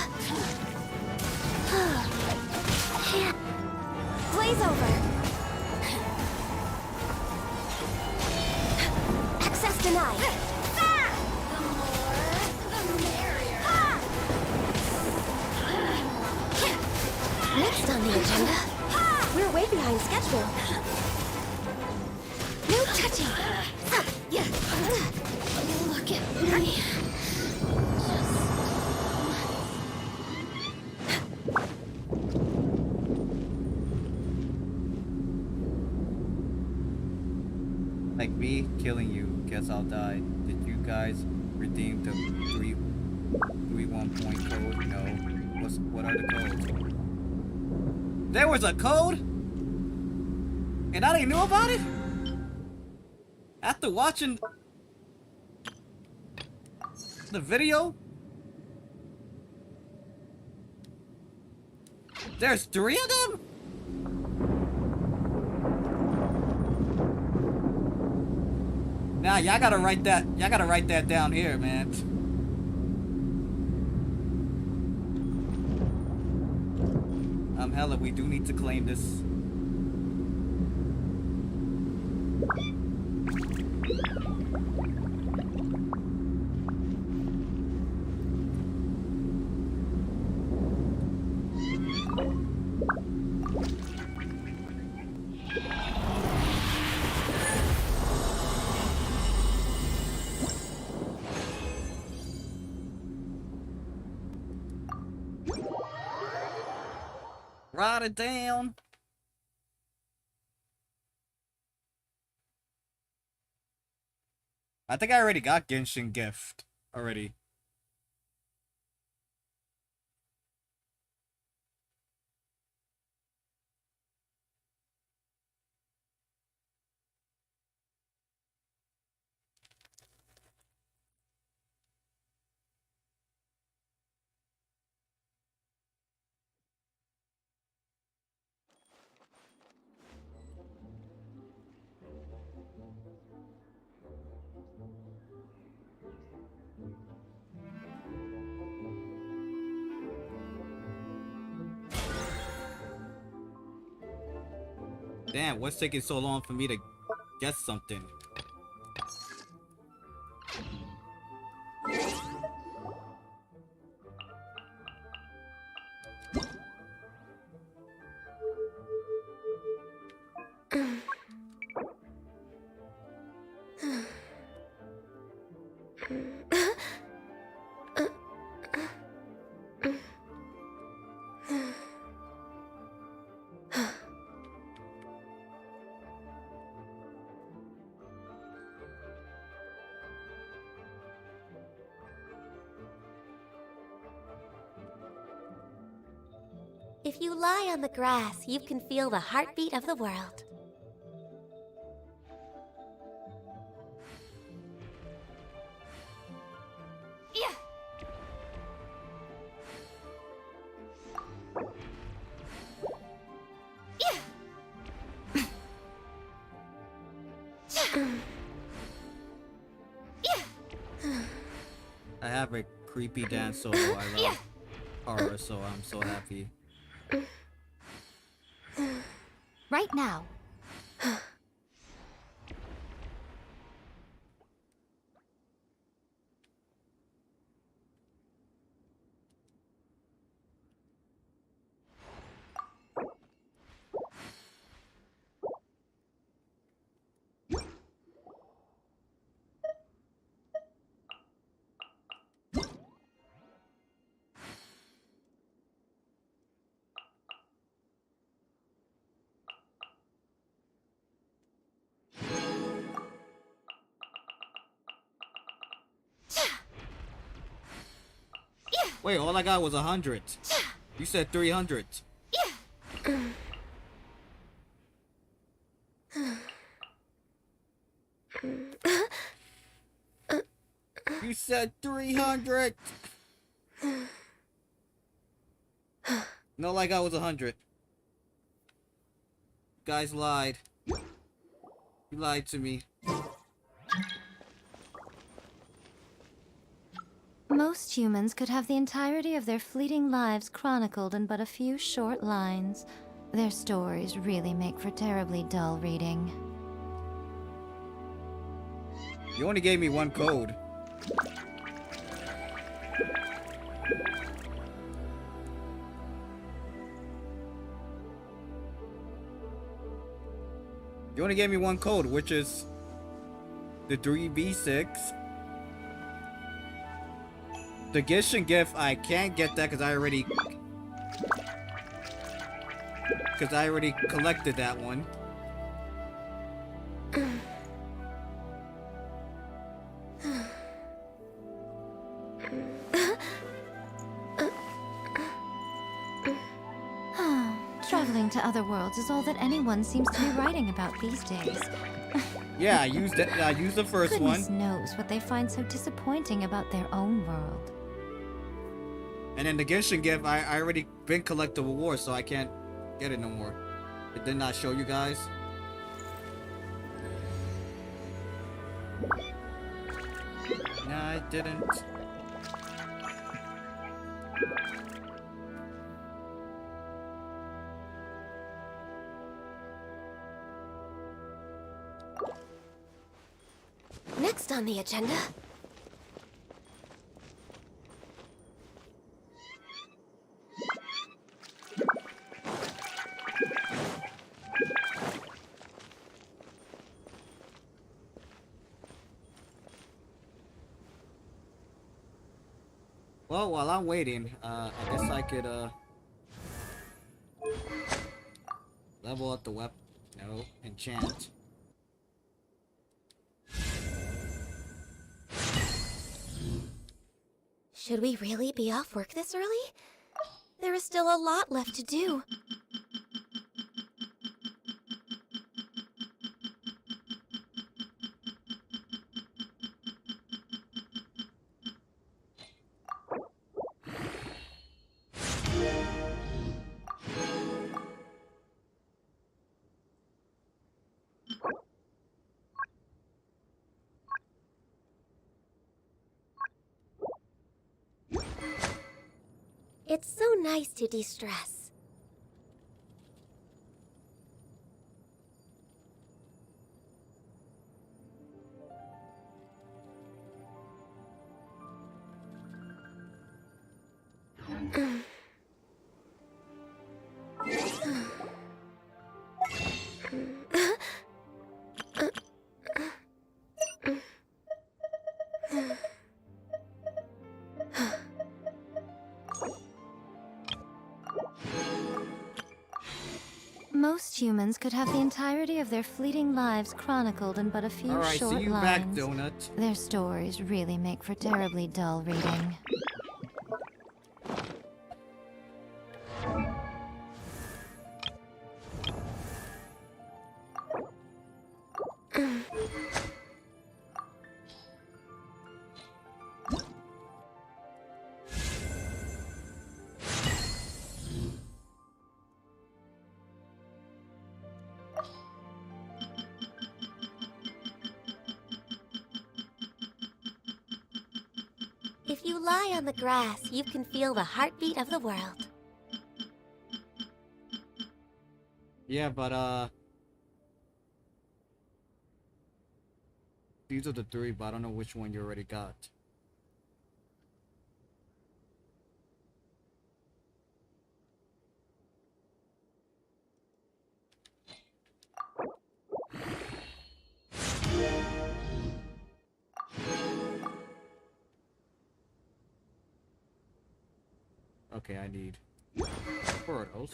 Blaze over. Access denied. The more, the merrier. Next on the agenda. We're way behind schedule. No touching. Yeah. Look at me. Like me killing you, guess I'll die. Did you guys redeem the 3.1 point code? No. What are the codes? There was a code? And I didn't know about it? After watching the video? There's 3 of them? Nah, y'all gotta write that down here, man. Hella, we do need to claim this. Write it down. I think I already got Genshin gift already. Damn, what's taking so long for me to get something? If you lie on the grass, you can feel the heartbeat of the world. I have a creepy dance solo. I love horror, so I'm so happy. Right now. Wait, all I got was 100. You said 300. You said 300. No, all I got was 100. guys lied. You lied to me. Most humans could have the entirety of their fleeting lives chronicled in but a few short lines. Their stories really make for terribly dull reading. You only gave me one code. You only gave me one code, which is the 3B6. The Genshin gift, I can't get that because I already collected that one. Traveling to other worlds is all that anyone seems to be writing about these days. Yeah, I used it. I used the first Goodness one. knows what they find so disappointing about their own world. And then the Genshin gift, I already been collected rewards, so I can't get it no more. It did not show you guys. No, I didn't. Next on the agenda. Well, while I'm waiting, I guess I could, level up the weapon. No, enchant. Should we really be off work this early? There is still a lot left to do. It's so nice to de-stress. Most humans could have the entirety of their fleeting lives chronicled in but a few Alright, short see you lines. back, Donut. Their stories really make for terribly dull reading. If you lie on the grass, you can feel the heartbeat of the world. Yeah, but, these are the three, but I don't know which one you already got. Okay, I need 4 of those.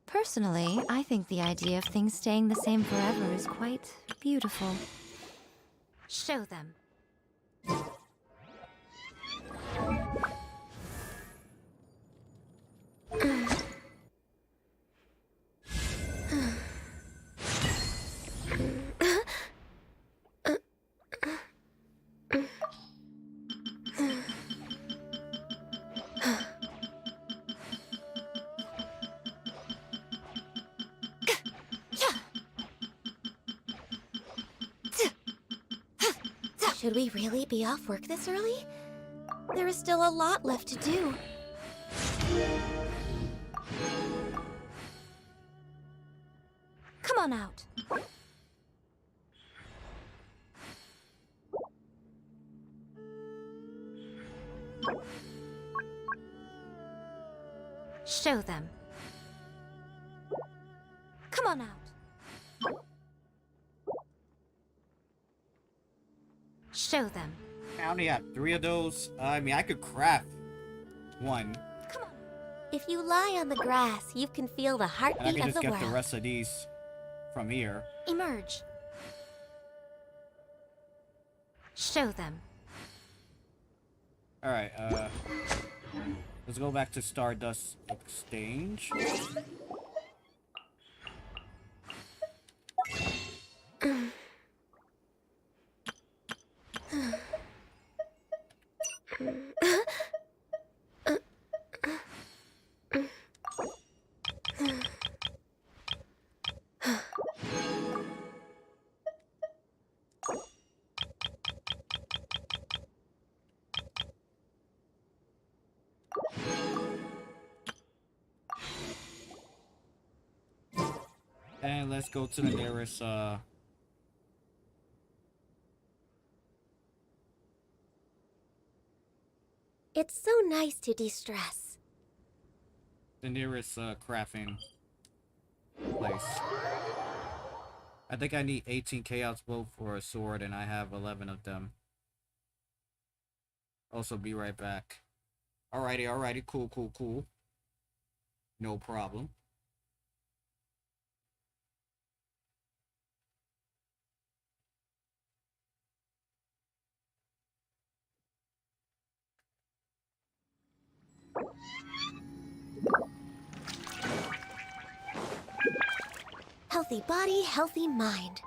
Personally, I think the idea of things staying the same forever is quite beautiful. Show them. Should we really be off work this early? There is still a lot left to do. Come on out. Show them. Come on out. Show them. I only have 3 of those. I mean, I could craft one. If you lie on the grass, you can feel the And I heartbeat can of just the get world. the rest of these from here. Emerge. Show them. Alright, let's go back to Stardust Exchange. And let's go to the nearest, It's so nice to de-stress. crafting place. I think I need 18 chaos bow for a sword, and I have 11 of them. Also, be right back. Alrighty, cool. No problem. Healthy body, healthy mind.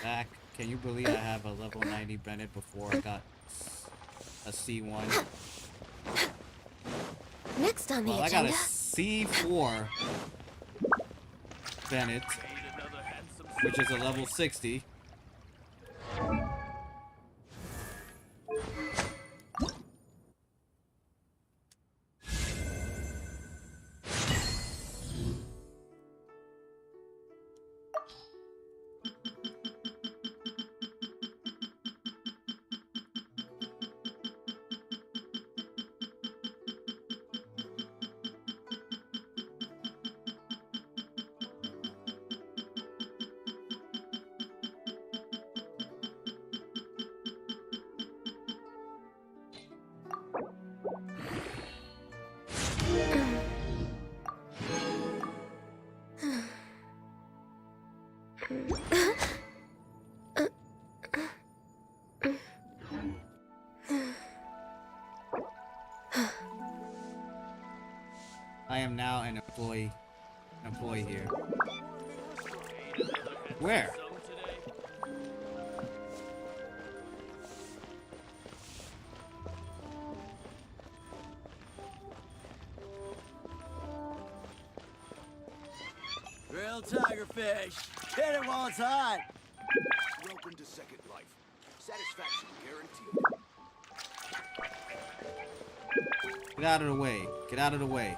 Back. Can you believe I have a level 90 Bennett before I got a C1? Next on the Well, I agenda. got a C4 Bennett, which is a level 60. I am now an employee here. Where? Grilled tigerfish. Get it while it's hot. Welcome to Second Life. Satisfaction guaranteed. Get out of the way. Get out of the way.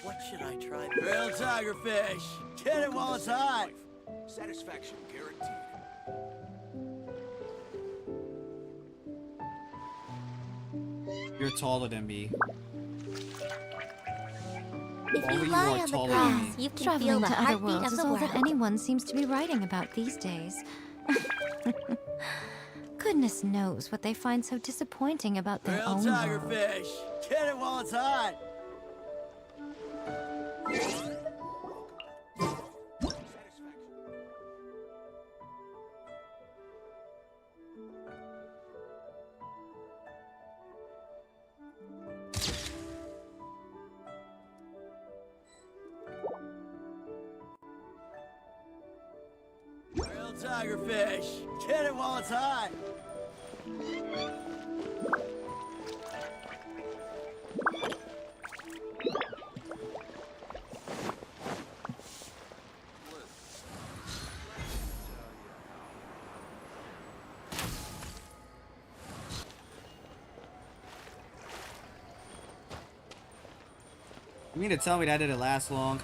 What should I try? Grilled tigerfish. Get it while it's hot. Satisfaction guaranteed. You're taller than me. If Only you you lie are on the taller grass, than me. you can feel the heartbeat of the all that anyone seems to be writing about these days. Goodness knows what they find so disappointing about their Grilled own world. tigerfish. Get it while it's hot. Grilled tigerfish. Get it while it's hot. You mean to tell me that didn't last long?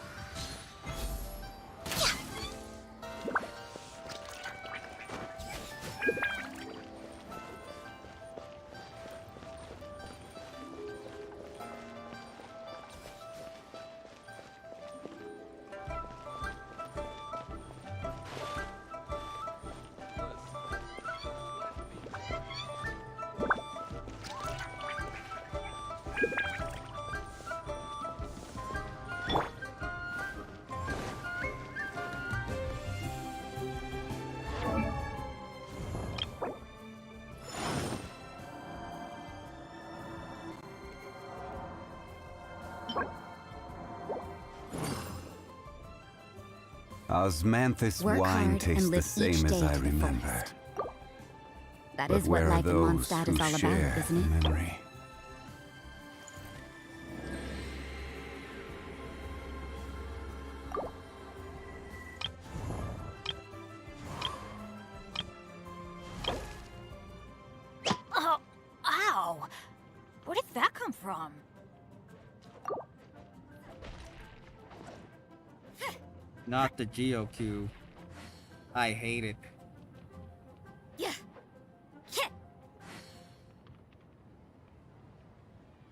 Osmanthus Work wine hard tastes and the live same each as day I to the remember. fullest. That But is what where are life in those Mondstadt who is all about, share isn't it? the memory? Oh, ow! Where did that come from? Not the GeoCube. I hate it. Yeah.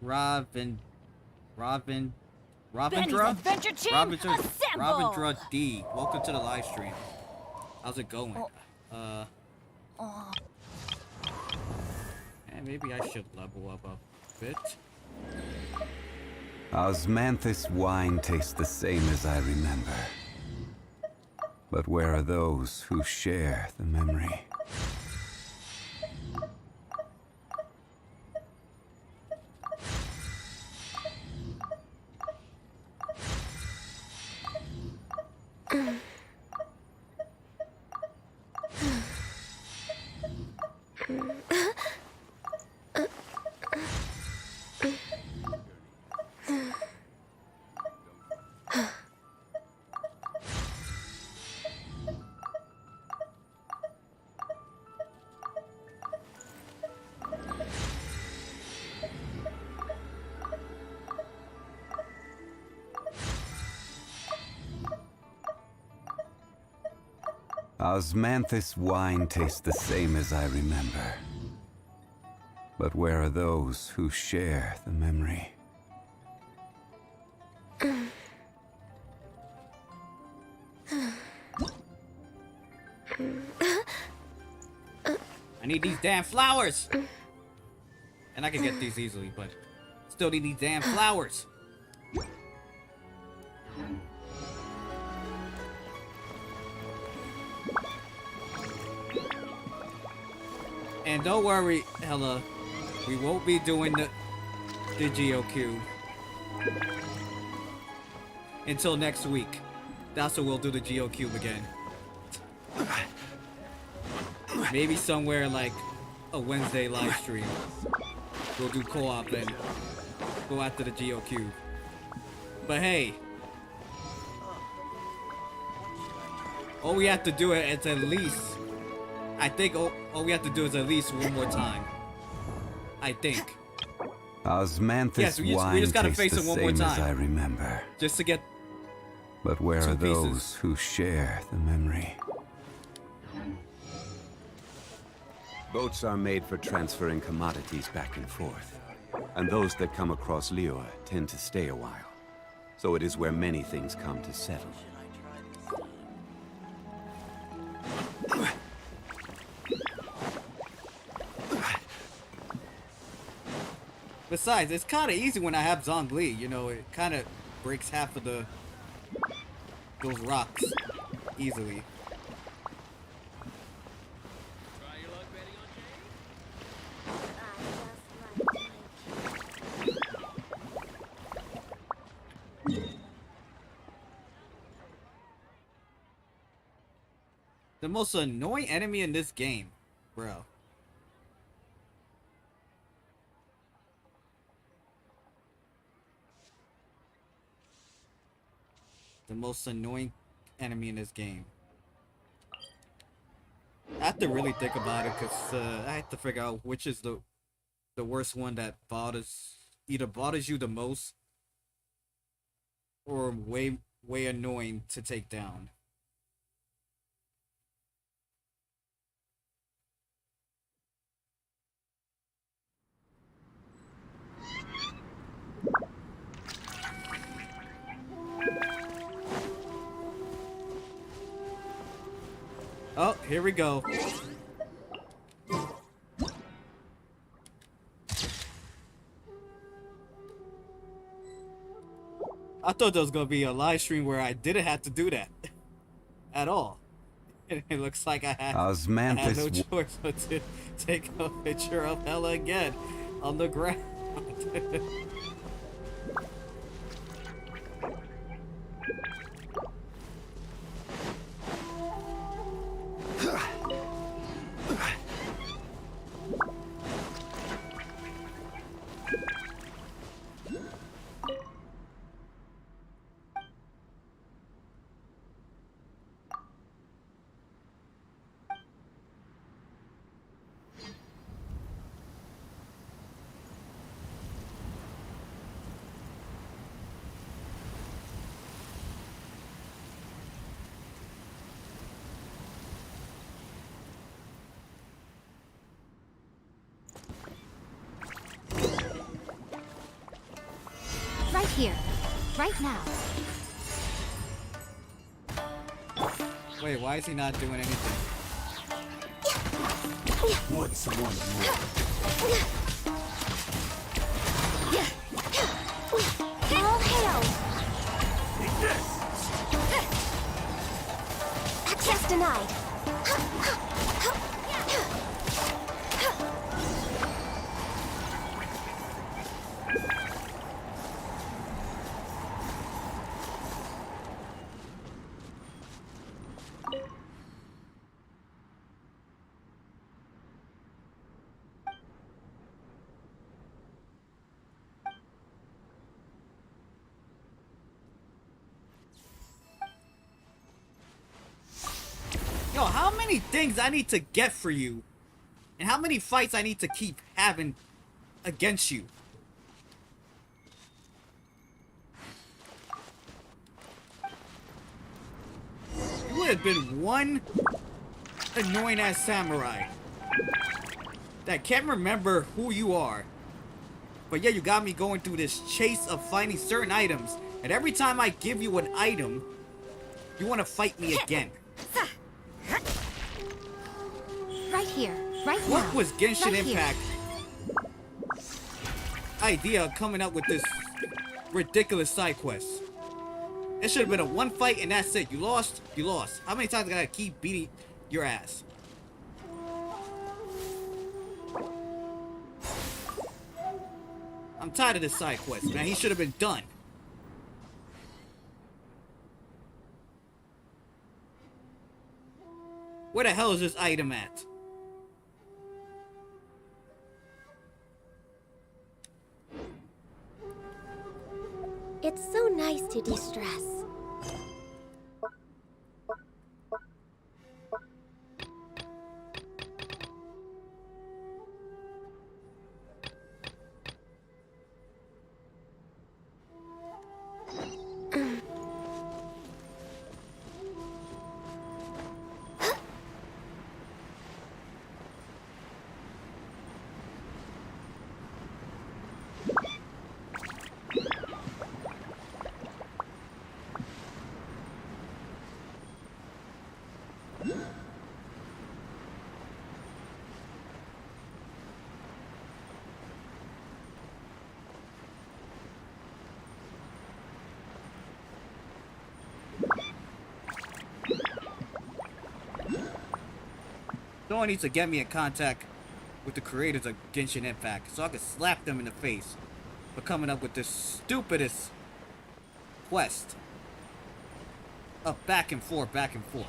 Ravindra? Benny's Adventure Team, assemble! Ravindra D. Welcome to the live stream. How's it going? Oh. And maybe I should level up a bit. Osmanthus wine tastes the same as I remember. But where are those who share the memory? Osmanthus wine tastes the same as I remember. But where are those who share the memory? I need these damn flowers! And I can get these easily, but still need these damn flowers. And don't worry, Hella, we won't be doing the GeoCube until next week. That's when we'll do the GeoCube again. Maybe somewhere like a Wednesday live stream. We'll do co-op and go after the GeoCube. But hey, all we have to do is at least, I think all we have to do is at least one more time. I think. Osmanthus Yes, we wine just gotta tastes face the it one more same as time. I remember. Just to get But where 2 are those pieces. who share the memory? Boats are made for transferring commodities back and forth. And those that come across Lior tend to stay a while. So it is where many things come to settle. Besides, it's kind of easy when I have Zhongli. You know, it kind of breaks half of those rocks easily. The most annoying enemy in this game, bro. The most annoying enemy in this game. I have to really think about it because I have to figure out which is the worst one that either bothers you the most or way annoying to take down. Oh, here we go. I thought there was gonna be a live stream where I didn't have to do that at all. And it looks like I had no Osmanthus choice but to take a picture of Hella again on the ground. Right here. Right now. Wait, why is he not doing anything? What's one more? All hail! Access denied. Yo, how many things I need to get for you? And how many fights I need to keep having against you? You would have been one annoying ass samurai that can't remember who you are. But yeah, you got me going through this chase of finding certain items. And every time I give you an item, you want to fight me again. Right here. Right What now. was Genshin Right here. Impact idea of coming up with this ridiculous side quest? It should have been a one fight and that's it. You lost, you lost. How many times I gotta keep beating your ass? I'm tired of this side quest, man. He should have been done. Where the hell is this item at? It's so nice to de-stress. Someone needs to get me in contact with the creators of Genshin Impact so I can slap them in the face for coming up with this stupidest quest of back and forth, back and forth.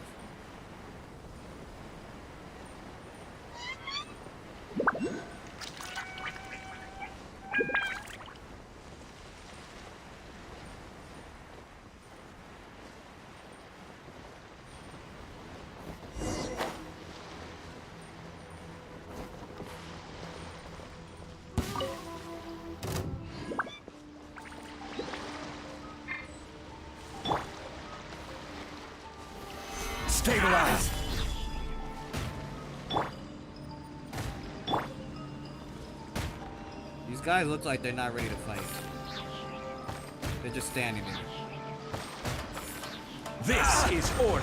Stabilize! These guys look like they're not ready to fight. They're just standing there. This is order!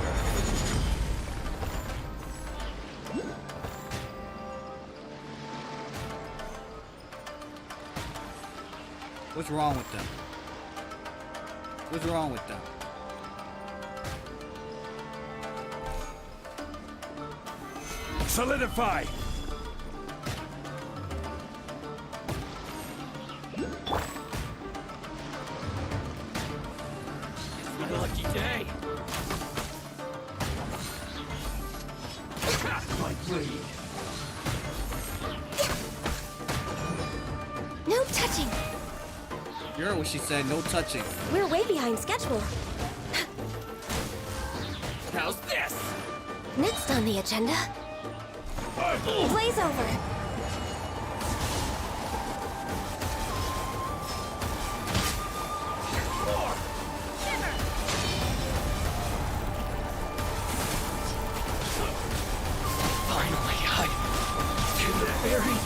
What's wrong with them? What's wrong with them? Solidify! It's my lucky day! My blade! No touching! You heard what she said, no touching. We're way behind schedule. How's this? Next on the agenda, Blaze over. Finally, I feel the berry.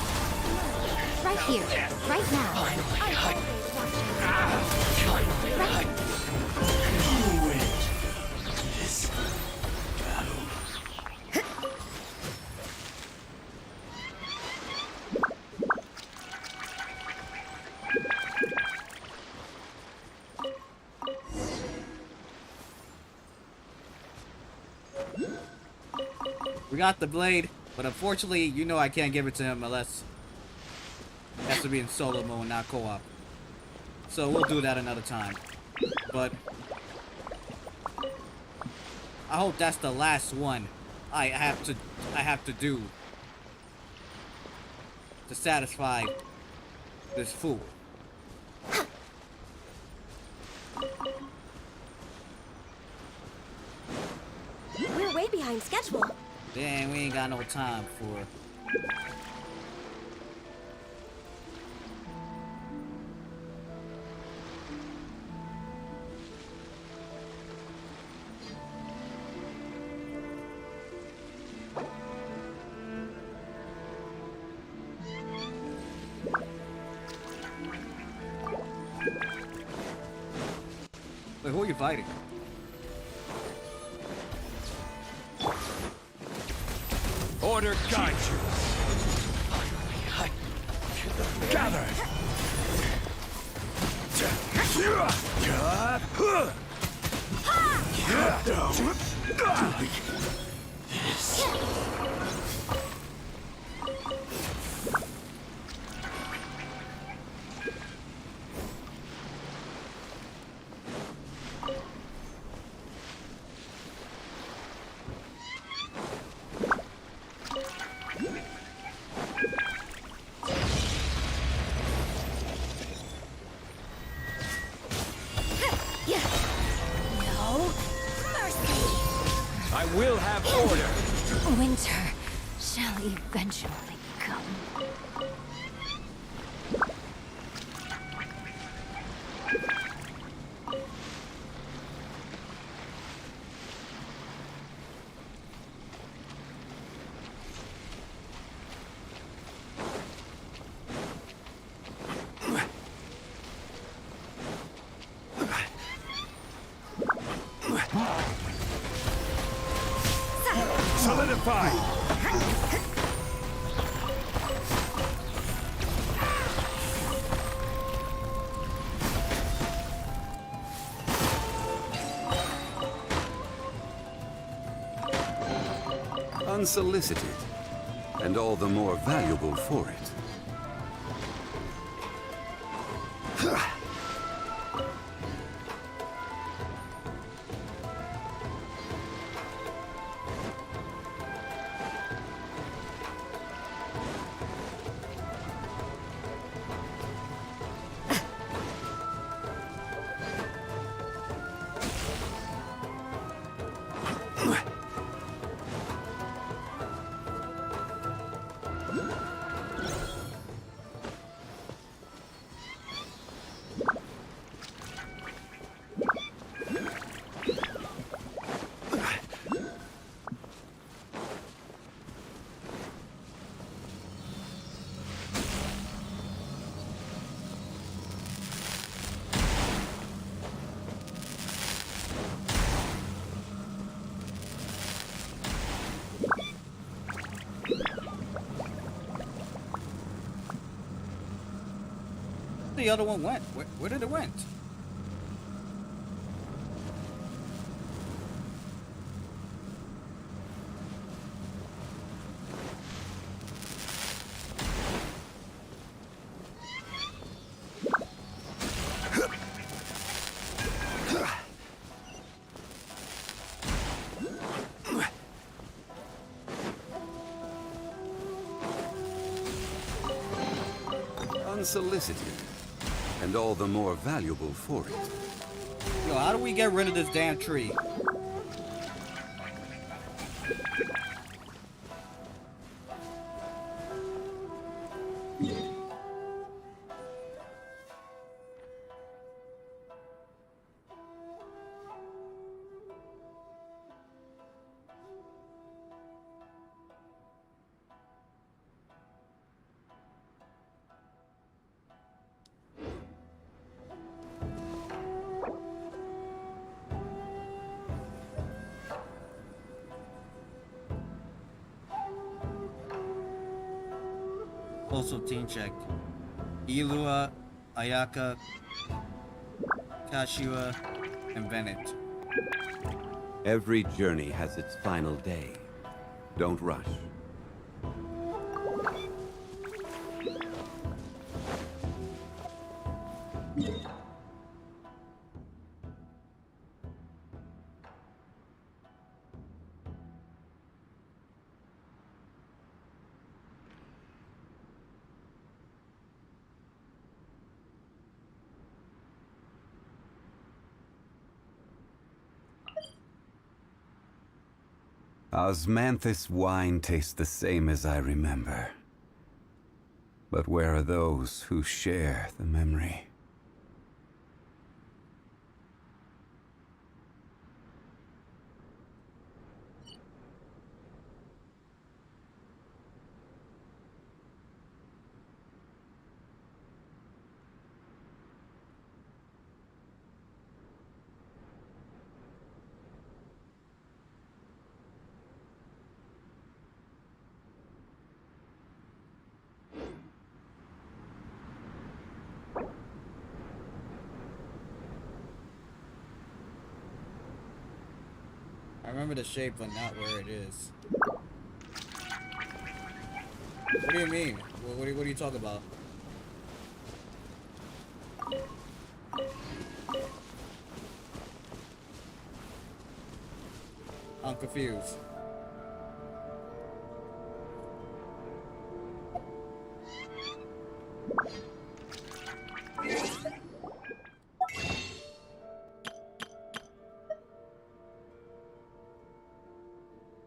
Right here. Right now. Finally, you win this battle. We got the blade, but unfortunately, you know I can't give it to him unless it has to be in solo mode, not co-op. So we'll do that another time. But I hope that's the last one I have to do to satisfy this fool. We're way behind schedule. Damn, we ain't got no time for. Wait, who are you fighting? Order guide you. Gather! No mercy! I will have order! Winter shall eventually come. Solidify! Unsolicited, and all the more valuable for it. The other one went. Where did it went? Unsolicited, and all the more valuable for it. Yo, how do we get rid of this damn tree? Also team check. Ilua, Ayaka, Kashiwa, and Bennett. Every journey has its final day. Don't rush. Osmanthus wine tastes the same as I remember. But where are those who share the memory? I remember the shape, but not where it is. What do you mean? What are you talking about? I'm confused.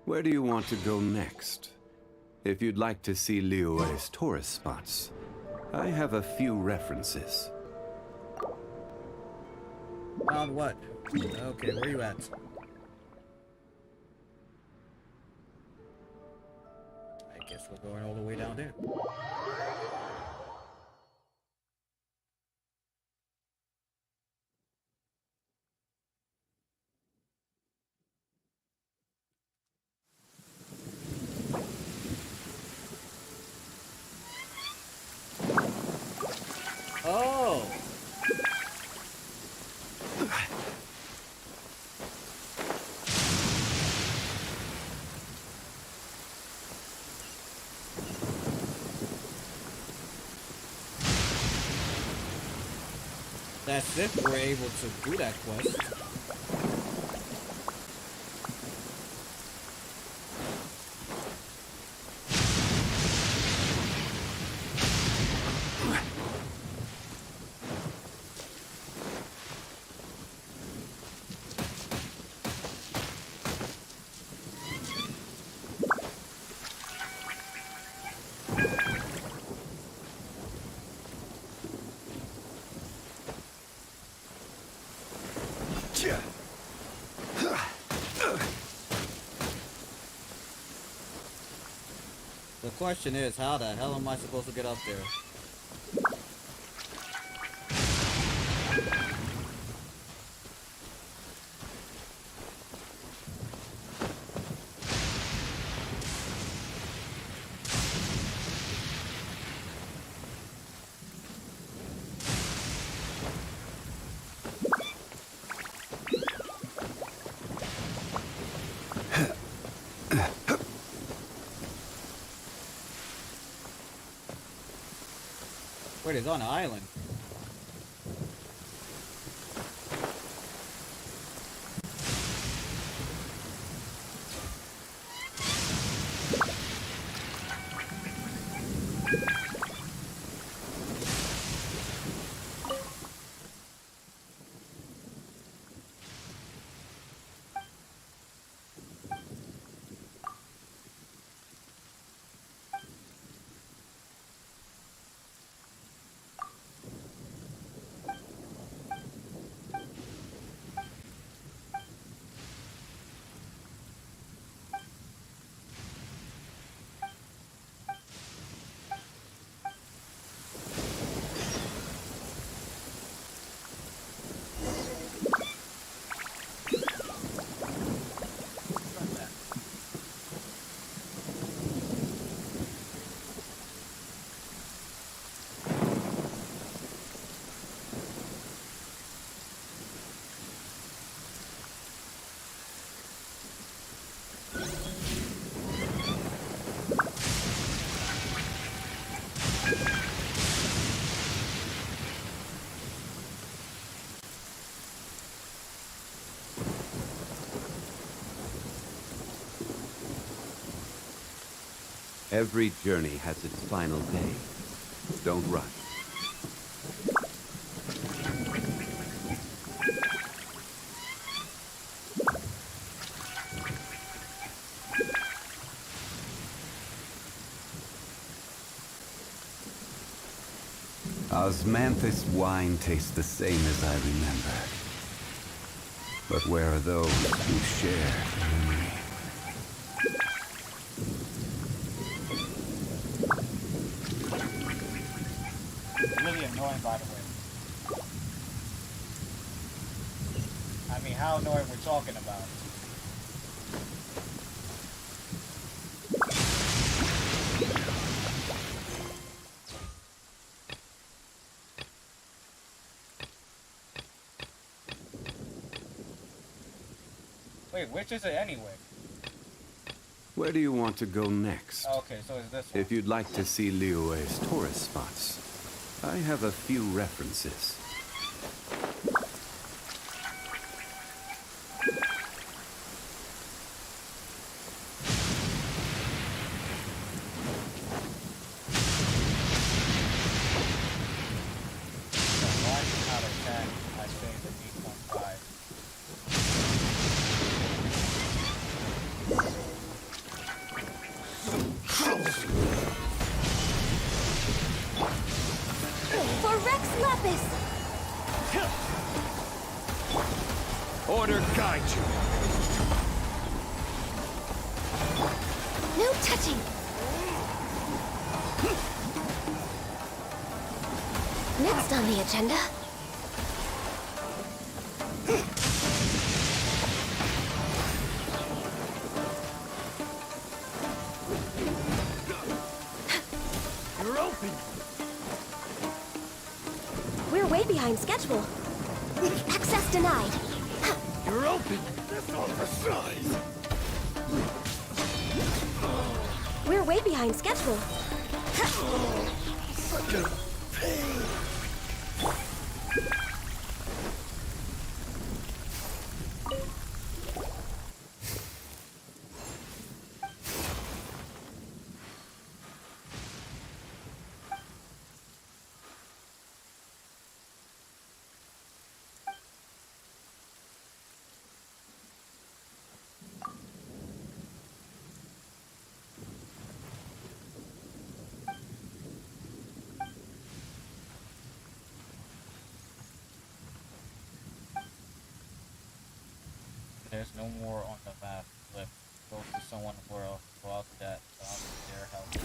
Where do you want to go next? If you'd like to see Liyue's tourist spots, I have a few references. On what? Okay, where you at? I guess we're going all the way down there. Oh! That's if we're able to do that quest. The question is, how the hell am I supposed to get up there? Wait, it's on an island. Every journey has its final day. Don't rush. Osmanthus wine tastes the same as I remember. But where are those who share the memory? Really annoying, by the way. I mean, how annoying we're talking about. Wait, which is it anyway? Where do you want to go next? Okay, so it's this one. If you'd like to see Liyue's tourist spots, I have a few references. For Rex Lapis! Order guide you. No touching! Next on the agenda. You're open. We're way behind schedule. Access denied. You're open. That's all for size. We're way behind schedule. Such a pain. There's no more on the map. Left. Go to someone world. Go out to that. Their house.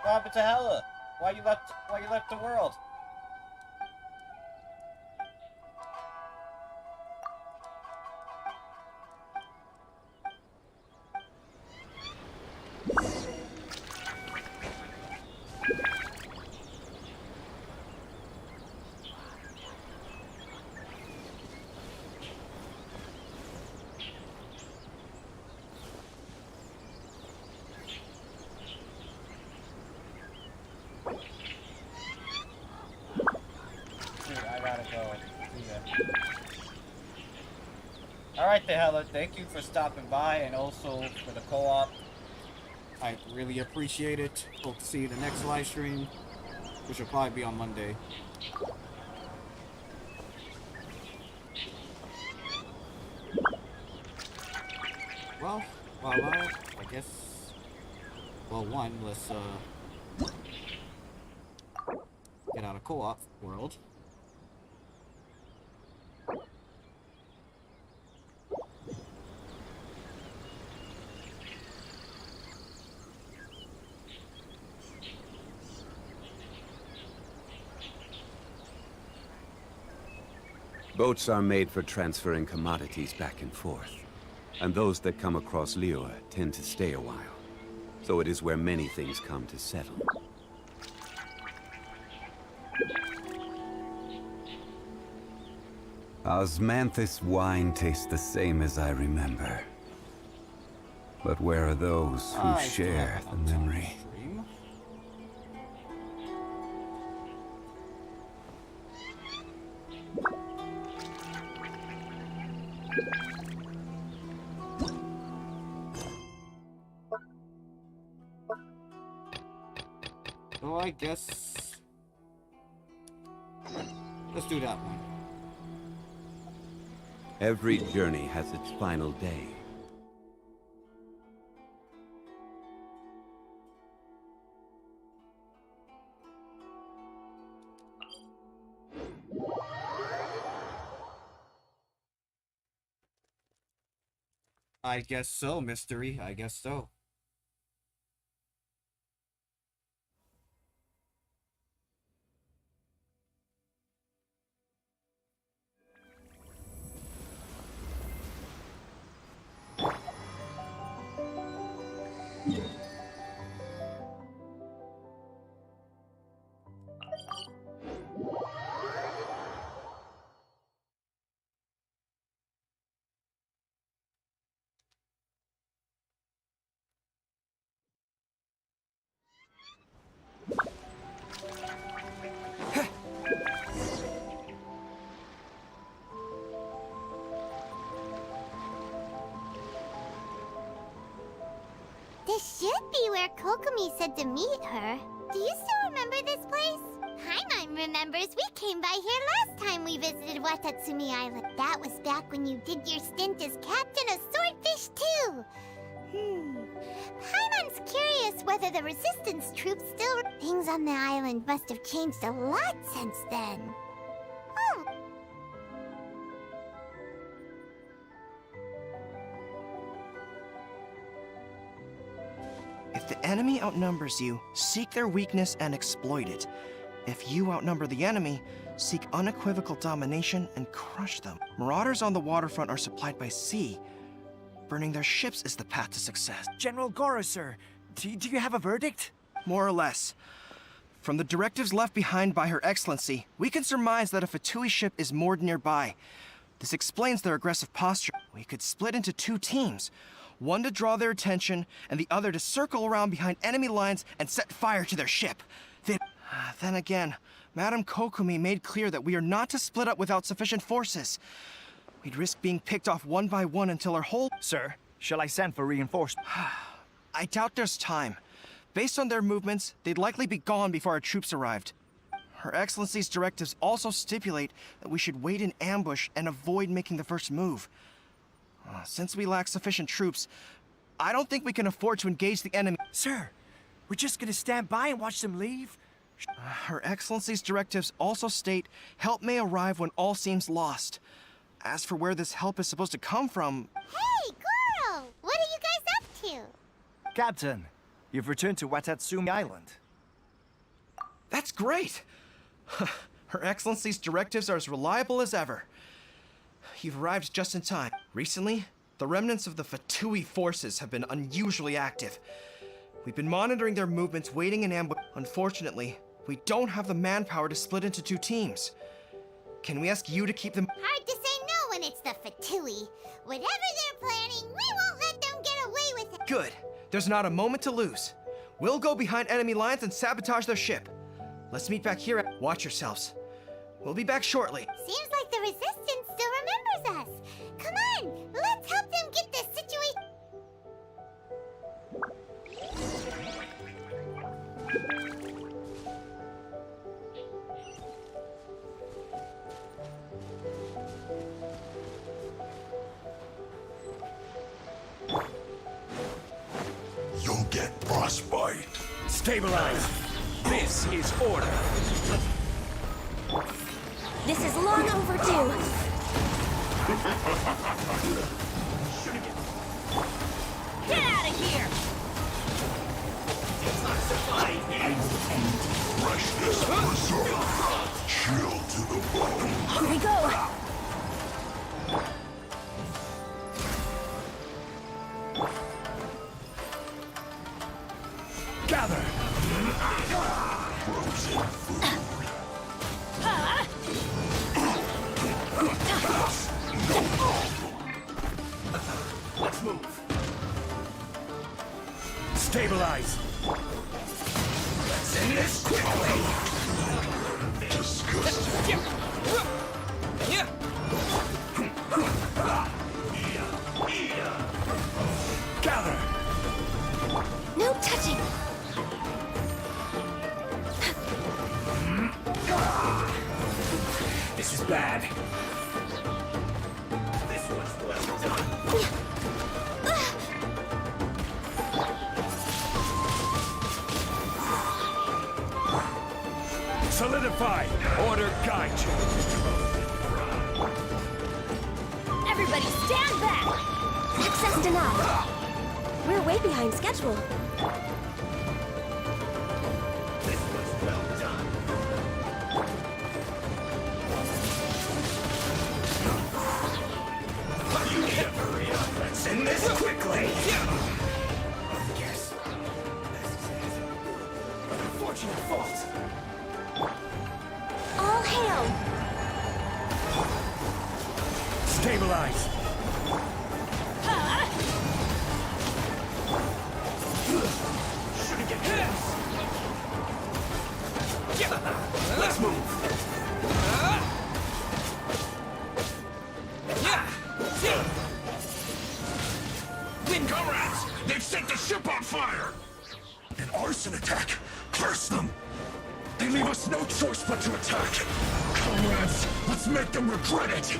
What happened to Hella? Why you left the world? Alright, Hella, thank you for stopping by and also for the co-op. I really appreciate it. Hope to see you the next live stream, which will probably be on Monday. Well, I guess, well, let's get out of co-op world. Boats are made for transferring commodities back and forth. And those that come across Liyue tend to stay a while. So it is where many things come to settle. Osmanthus wine tastes the same as I remember. But where are those who share the memory? So I guess let's do that one. Every journey has its final day. I guess so, mystery. I guess so. This should be where Kokomi said to meet her. Do you still remember this place? Paimon remembers we came by here last time we visited Watatsumi Island. That was back when you did your stint as captain of Swordfish too. Paimon's curious whether the resistance troops still... Things on the island must have changed a lot since then. Oh. If the enemy outnumbers you, seek their weakness and exploit it. If you outnumber the enemy, seek unequivocal domination and crush them. Marauders on the waterfront are supplied by sea. Burning their ships is the path to success. General Goro, sir, do you have a verdict? More or less. From the directives left behind by Her Excellency, we can surmise that a Fatui ship is moored nearby. This explains their aggressive posture. We could split into two teams. One to draw their attention, and the other to circle around behind enemy lines and set fire to their ship. Then again, Madame Kokomi made clear that we are not to split up without sufficient forces. We'd risk being picked off one by one until our whole... Sir, shall I send for reinforcements? I doubt there's time. Based on their movements, they'd likely be gone before our troops arrived. Her Excellency's directives also stipulate that we should wait in ambush and avoid making the first move. Since we lack sufficient troops, I don't think we can afford to engage the enemy. Sir, we're just gonna stand by and watch them leave? Her Excellency's directives also state help may arrive when all seems lost. As for where this help is supposed to come from... Hey, Goro! What are you guys up to? Captain, you've returned to Watatsumi Island. That's great! Her Excellency's directives are as reliable as ever. You've arrived just in time. Recently, the remnants of the Fatui forces have been unusually active. We've been monitoring their movements, waiting in ambush. Unfortunately, we don't have the manpower to split into two teams. Can we ask you to keep them... Hard to say no when it's the Fatui. Whatever they're planning, we won't let them get away with it. Good. There's not a moment to lose. We'll go behind enemy lines and sabotage their ship. Let's meet back here. Watch yourselves. We'll be back shortly. Seems like the Resistance still remembers us. Come on, let's help them get this situation. You'll get frostbite. Stabilize. This is order. This is long overdue. Get out of here! Freshness preserved. Chill to the bone. Here we go. Stabilize. Let's end this quickly. Disgusting. Gather. No touching. This is bad. This one's well done. Solidify. Order guide you. Everybody stand back! Access denied. We're way behind schedule. This was well done. You need to hurry up. Let's end this quickly. Yes. This is it. An unfortunate fault. All hail! Stabilize. Shouldn't get close. Let's move. Wind comrades! They've set the ship on fire! An arson attack. Curse them. They leave us no choice but to attack. Comrades, let's make them regret it.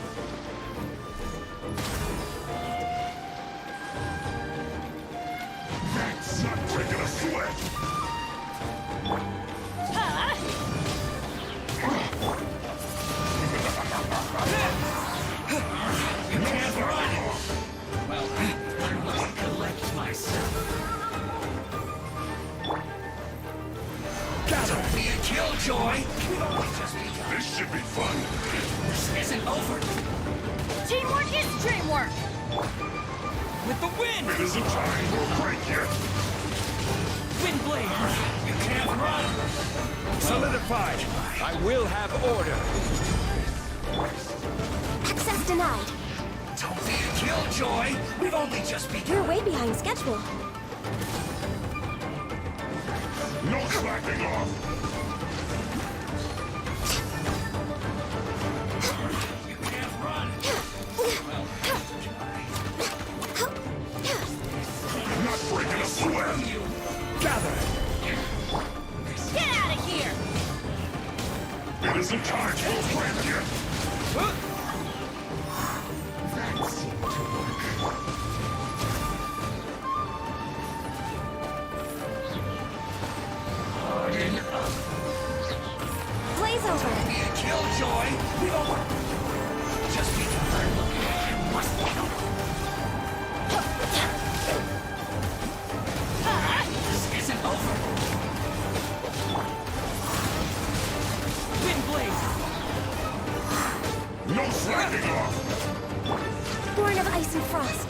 That's not breaking a sweat. You can't run! Well, I must collect myself. Don't be a killjoy! This should be fun. This isn't over. Teamwork is dreamwork! With the wind! It isn't time. We'll break yet. Wind blade! You can't run! Solidified! I will have order! Access denied. Don't be a killjoy! We've only just begun. We're way behind schedule. No slacking off. You can't run! I'm not breaking a sweat. Gather! Get out of here! It isn't time. We'll break yet. That seemed to work. Harden up. Blaze over. Don't be a killjoy! We don't... Just begun. I must go. This isn't over. Wind blade! No slacking off. Born of ice and frost.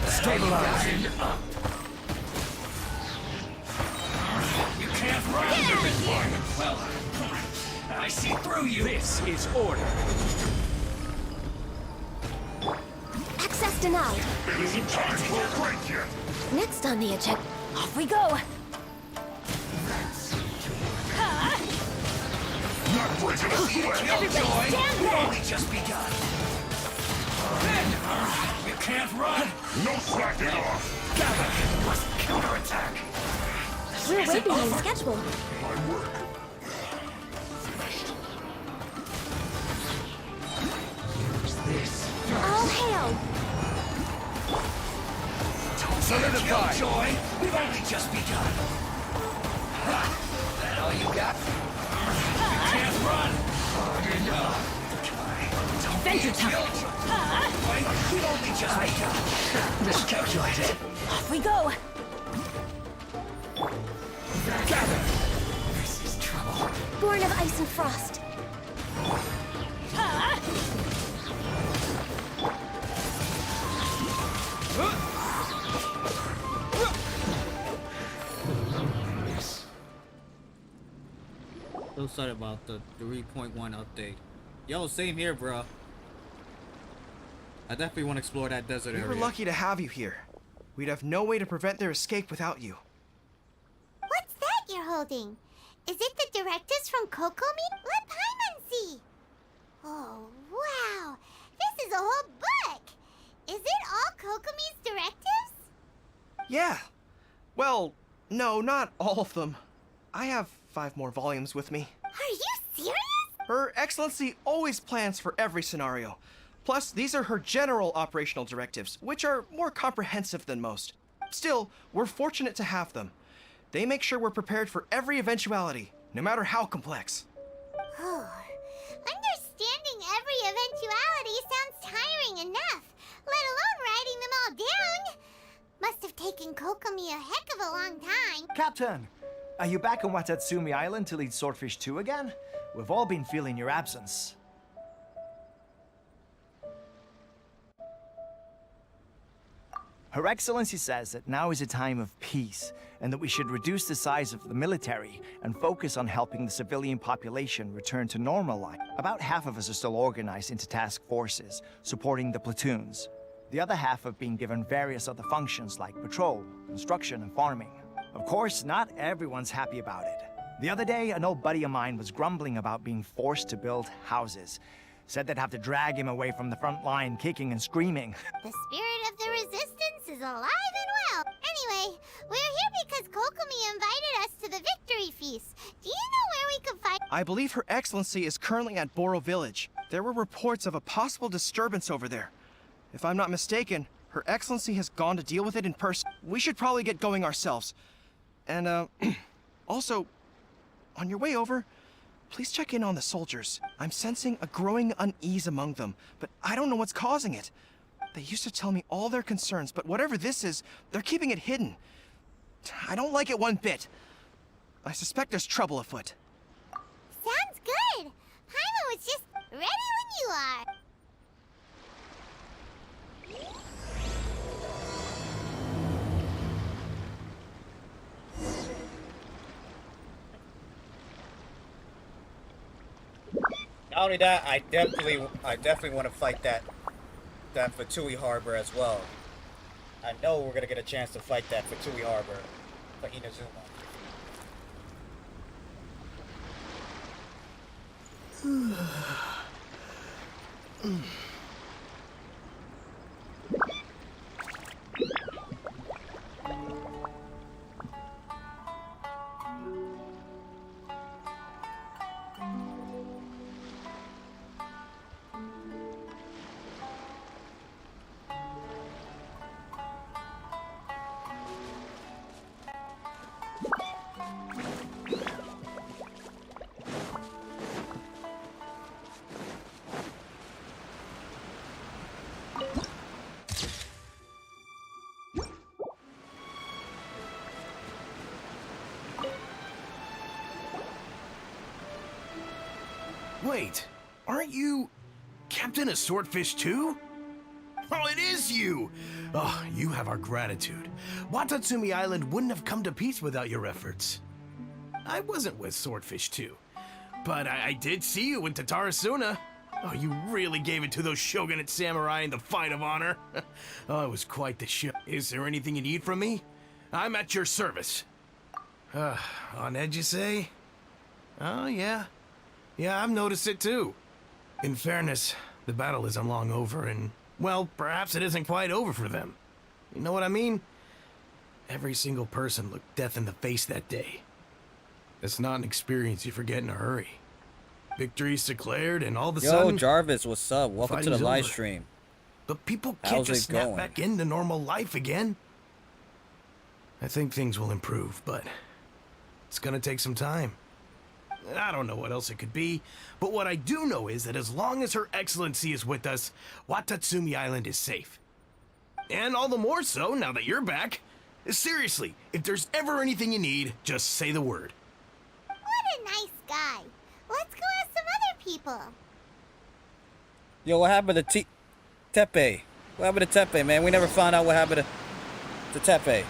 Stabilize. You can't run! Get out of here! Well, I see through you. This is order. Access denied. It isn't time for a break yet. Next on the agenda. Off we go. Not breaking a sweat. Everybody stand back! Only just begun. You can't run! No slacking off. Gather! Must counterattack! This We're way isn't behind over. schedule. My work. Use this. All hail! Don't solidify! Joy! We've only just begun. That all you got? You can't run! Harden up. Adventure time! We've only just begun. Miscalculated. Off we go. Gather! This is trouble. Born of ice and frost. So sorry about the 3.1 update. Yo, same here, bro. I definitely want to explore that desert We area. were lucky to have you here. We'd have no way to prevent their escape without you. What's that you're holding? Is it the directives from Kokomi? Let Paimon see. Oh, wow. This is a whole book. Is it all Kokomi's directives? Yeah. Well, no, not all of them. I have 5 more volumes with me. Are you serious? Her Excellency always plans for every scenario. Plus, these are her general operational directives, which are more comprehensive than most. Still, we're fortunate to have them. They make sure we're prepared for every eventuality, no matter how complex. Oh, understanding every eventuality sounds tiring enough, let alone writing them all down. Must have taken Kokomi a heck of a long time. Captain, are you back on Watatsumi Island to lead Swordfish 2 again? We've all been feeling your absence. Her Excellency says that now is a time of peace, and that we should reduce the size of the military and focus on helping the civilian population return to normal life. About half of us are still organized into task forces, supporting the platoons. The other half have been given various other functions like patrol, construction, and farming. Of course, not everyone's happy about it. The other day, an old buddy of mine was grumbling about being forced to build houses. Said they'd have to drag him away from the front line, kicking and screaming. The spirit of the resistance is alive and well. Anyway, we're here because Kokomi invited us to the victory feast. Do you know where we could find— I believe Her Excellency is currently at Boro Village. There were reports of a possible disturbance over there. If I'm not mistaken, Her Excellency has gone to deal with it in person. We should probably get going ourselves. And, also, on your way over, please check in on the soldiers. I'm sensing a growing unease among them, but I don't know what's causing it. They used to tell me all their concerns, but whatever this is, they're keeping it hidden. I don't like it one bit. I suspect there's trouble afoot. Sounds good. Paimon was just ready when you are. Not only that, I definitely want to fight that Fatui Harbor as well. I know we're gonna get a chance to fight that Fatui Harbor for Inazuma. Wait, aren't you Captain of Swordfish too? Oh, it is you! Oh, you have our gratitude. Watatsumi Island wouldn't have come to peace without your efforts. I wasn't with Swordfish 2, but I did see you in Tatarasuna. Oh, you really gave it to those shogunate samurai in the fight of honor. Oh, it was quite the show. Is there anything you need from me? I'm at your service. On edge, you say? Oh, yeah. Yeah, I've noticed it too. In fairness, the battle isn't long over, and, well, perhaps it isn't quite over for them. You know what I mean? Every single person looked death in the face that day. It's not an experience you forget in a hurry. Victory's declared, and all of a sudden... Yo, Jarvis, what's up? Welcome to the fighting's live over. stream. But people can't How's just it snap going? back into normal life again. I think things will improve, but it's gonna take some time. I don't know what else it could be, but what I do know is that as long as Her Excellency is with us, Watatsumi Island is safe. And all the more so now that you're back. Seriously, if there's ever anything you need, just say the word. What a nice guy. Let's go ask some other people. Yo, what happened to Tepe? What happened to Tepe, man? We never found out what happened to Tepe.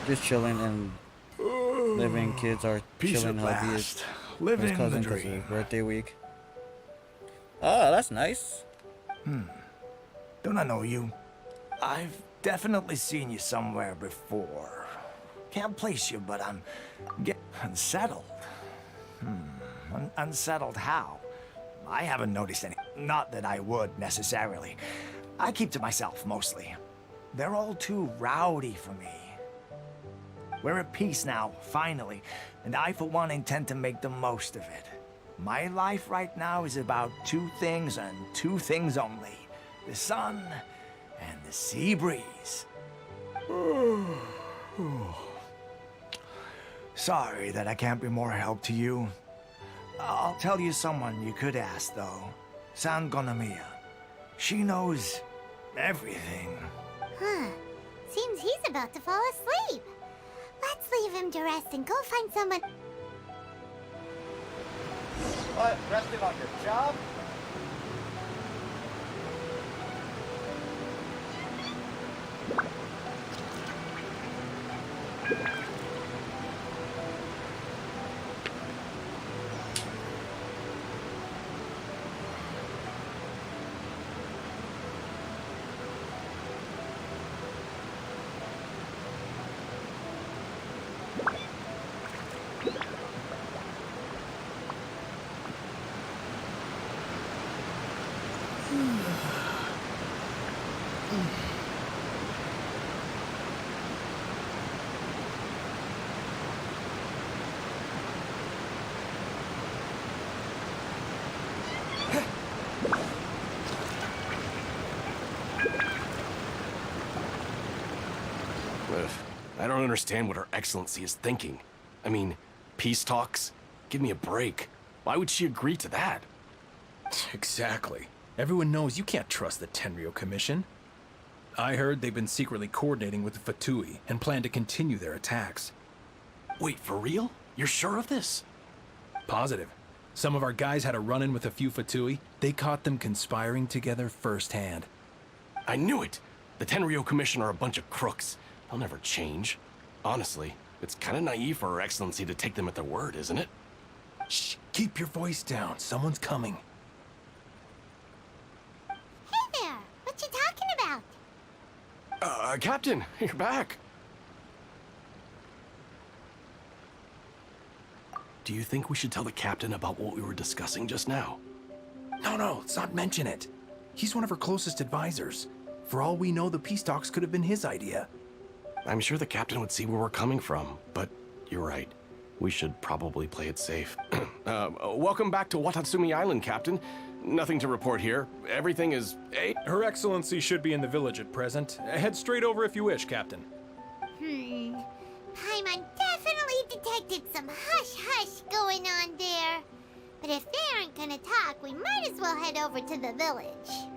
Just chilling and Living kids are Peace chilling at hubby last. his Living the cousin 'cause dream. of birthday week. Oh, that's nice. Don't I know you? I've definitely seen you somewhere before. Can't place you, but I'm unsettled. Unsettled how? I haven't noticed any. Not that I would, necessarily. I keep to myself, mostly. They're all too rowdy for me. We're at peace now, finally, and I, for one, intend to make the most of it. My life right now is about two things and two things only. The sun and the sea breeze. Sorry that I can't be more help to you. I'll tell you someone you could ask, though. San Gonamiya. She knows everything. Huh. Seems he's about to fall asleep. Let's leave him to rest and go find someone. What? Resting on your job? I don't understand what Her Excellency is thinking. I mean, peace talks? Give me a break. Why would she agree to that? Exactly. Everyone knows you can't trust the Tenryo Commission. I heard they've been secretly coordinating with the Fatui and plan to continue their attacks. Wait, for real? You're sure of this? Positive. Some of our guys had a run-in with a few Fatui. They caught them conspiring together firsthand. I knew it! The Tenryo Commission are a bunch of crooks. They'll never change. Honestly, it's kind of naive for Her Excellency to take them at their word, isn't it? Shh, keep your voice down. Someone's coming. Hey there! What you talking about? Captain, you're back. Do you think we should tell the captain about what we were discussing just now? No, let's not mention it. He's one of her closest advisors. For all we know, the peace talks could have been his idea. I'm sure the captain would see where we're coming from, but you're right. We should probably play it safe. Welcome back to Watatsumi Island, Captain. Nothing to report here. Everything is... Her Excellency should be in the village at present. Head straight over if you wish, Captain. Paimon definitely detected some hush-hush going on there. But if they aren't gonna talk, we might as well head over to the village.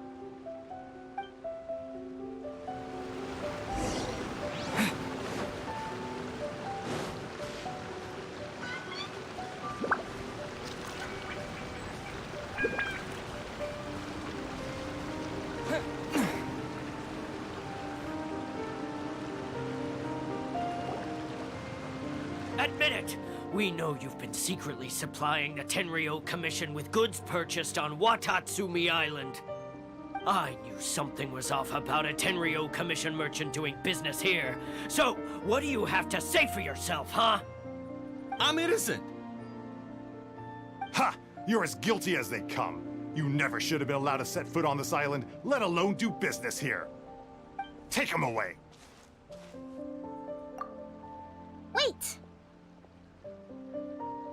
Admit it! We know you've been secretly supplying the Tenryo Commission with goods purchased on Watatsumi Island. I knew something was off about a Tenryo Commission merchant doing business here. So, what do you have to say for yourself, huh? I'm innocent! Ha! You're as guilty as they come. You never should have been allowed to set foot on this island, let alone do business here. Take him away! Wait!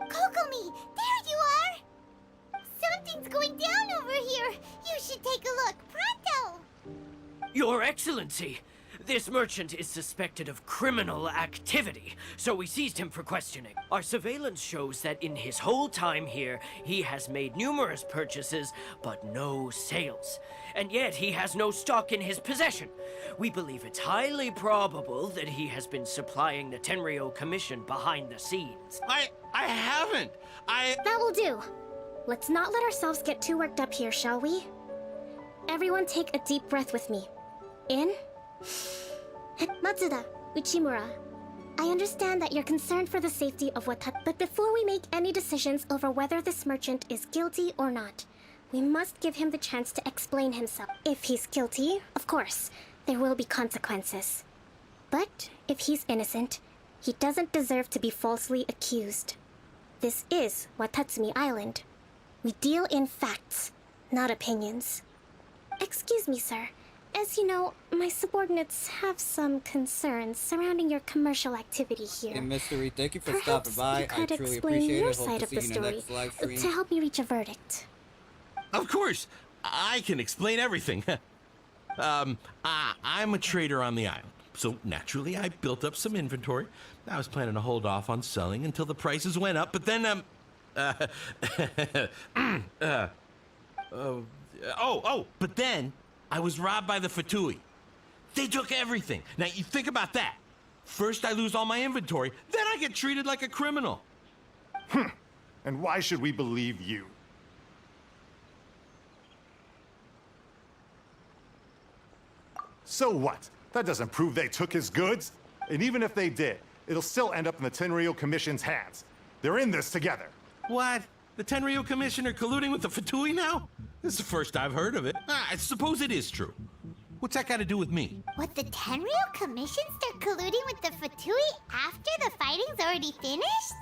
Kokomi, there you are! Something's going down over here. You should take a look, pronto! Your Excellency! This merchant is suspected of criminal activity, so we seized him for questioning. Our surveillance shows that in his whole time here, he has made numerous purchases, but no sales. And yet he has no stock in his possession. We believe it's highly probable that he has been supplying the Tenryo Commission behind the scenes. I haven't! That will do. Let's not let ourselves get too worked up here, shall we? Everyone take a deep breath with me. In. Matsuda, Uchimura. I understand that you're concerned for the safety of Watat, but before we make any decisions over whether this merchant is guilty or not, we must give him the chance to explain himself. If he's guilty, of course, there will be consequences. But if he's innocent, he doesn't deserve to be falsely accused. This is Watatsumi Island. We deal in facts, not opinions. Excuse me, sir. As you know, my subordinates have some concerns surrounding your commercial activity here. Hey, Mystery, thank you for Perhaps stopping by. you could I truly explain appreciate your it. Hope side to of the see you in the story next live stream. to help me reach a verdict. Of course, I can explain everything. I'm a trader on the island, so naturally I built up some inventory. I was planning to hold off on selling until the prices went up, but then, but then I was robbed by the Fatui. They took everything. Now, you think about that. First, I lose all my inventory, then I get treated like a criminal. And why should we believe you? So what? That doesn't prove they took his goods. And even if they did, it'll still end up in the Tenryou Commission's hands. They're in this together. What? The Tenryou Commissioner colluding with the Fatui now? This is the first I've heard of it. I suppose it is true. What's that got to do with me? What, the Tenryou Commission start colluding with the Fatui after the fighting's already finished?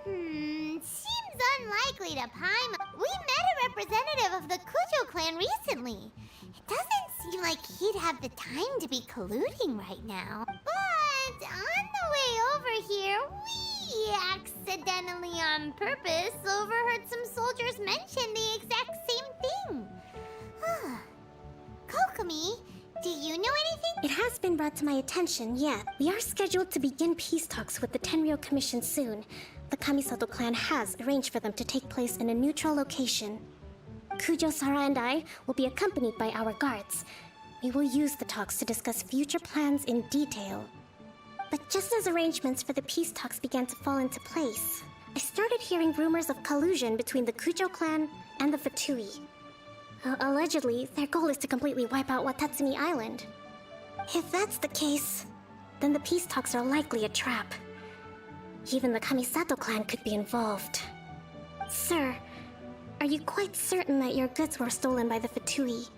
Seems unlikely to Paimon. We met a representative of the Kujo clan recently. It doesn't seem like he'd have the time to be colluding right now. But on the way over here, we accidentally on purpose overheard some soldiers mention the exact same thing. Kokomi, do you know anything? It has been brought to my attention, yeah. We are scheduled to begin peace talks with the Tenryou Commission soon. The Kamisato clan has arranged for them to take place in a neutral location. Kujo, Sara, and I will be accompanied by our guards. We will use the talks to discuss future plans in detail. But just as arrangements for the peace talks began to fall into place, I started hearing rumors of collusion between the Kujo clan and the Fatui. Allegedly, their goal is to completely wipe out Watatsumi Island. If that's the case, then the peace talks are likely a trap. Even the Kamisato clan could be involved. Sir, are you quite certain that your goods were stolen by the Fatui?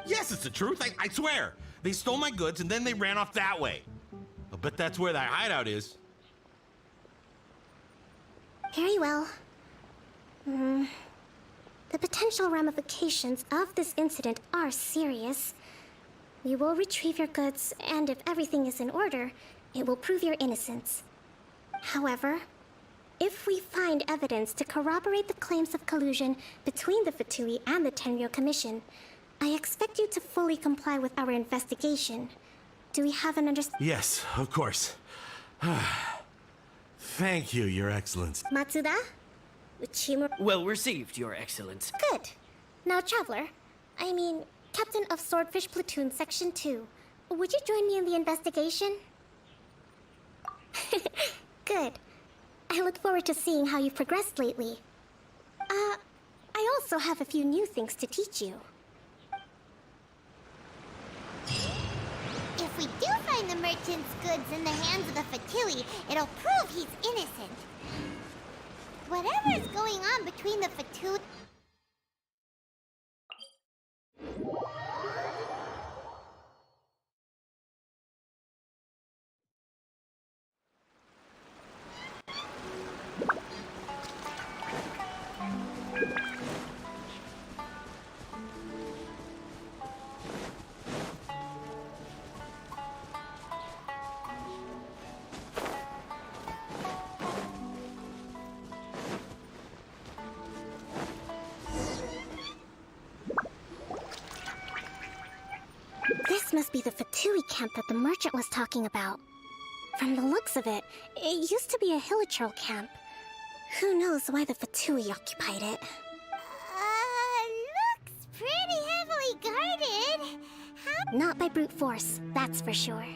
Yes, it's the truth. I swear. They stole my goods and then they ran off that way. I'll bet that's where that hideout is. Very well. The potential ramifications of this incident are serious. We will retrieve your goods, and if everything is in order, it will prove your innocence. However, if we find evidence to corroborate the claims of collusion between the Fatui and the Tenryou Commission, I expect you to fully comply with our investigation. Do we have an understanding? Yes, of course. Thank you, Your Excellency. Matsuda? Uchimura? Well received, Your Excellence. Good. Now, Traveler, I mean, Captain of Swordfish Platoon Section 2, would you join me in the investigation? Good. I look forward to seeing how you've progressed lately. I also have a few new things to teach you. If we do find the merchant's goods in the hands of the Fatui, it'll prove he's innocent. Whatever's going on between the Fatui... This must be the Fatui camp that the merchant was talking about. From the looks of it, it used to be a Hilichurl camp. Who knows why the Fatui occupied it? Looks pretty heavily guarded. Not by brute force, that's for sure.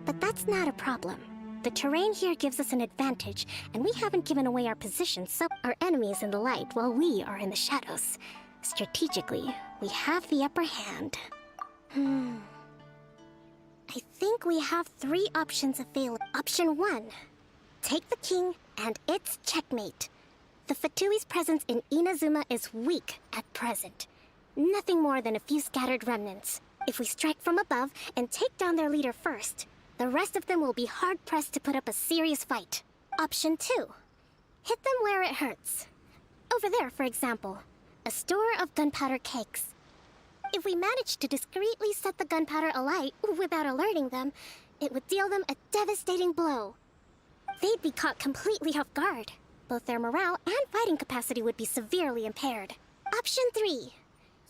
But that's not a problem. The terrain here gives us an advantage, and we haven't given away our position, so our enemy is in the light while we are in the shadows. Strategically, we have the upper hand. I think we have 3 options available. Option 1. Take the king, and it's checkmate. The Fatui's presence in Inazuma is weak at present. Nothing more than a few scattered remnants. If we strike from above and take down their leader first, the rest of them will be hard-pressed to put up a serious fight. Option 2. Hit them where it hurts. Over there, for example, a store of gunpowder cakes. If we manage to discreetly set the gunpowder alight without alerting them, it would deal them a devastating blow. They'd be caught completely off guard. Both their morale and fighting capacity would be severely impaired. Option 3.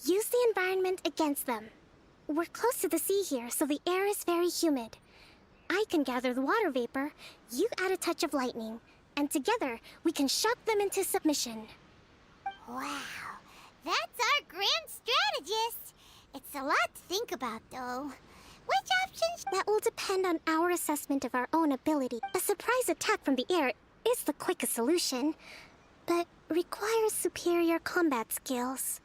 Use the environment against them. We're close to the sea here, so the air is very humid. I can gather the water vapor, you add a touch of lightning, and together we can shock them into submission. Wow, that's our grand strategist. It's a lot to think about, though. Which options? That will depend on our assessment of our own ability. A surprise attack from the air is the quickest solution, but requires superior combat skills.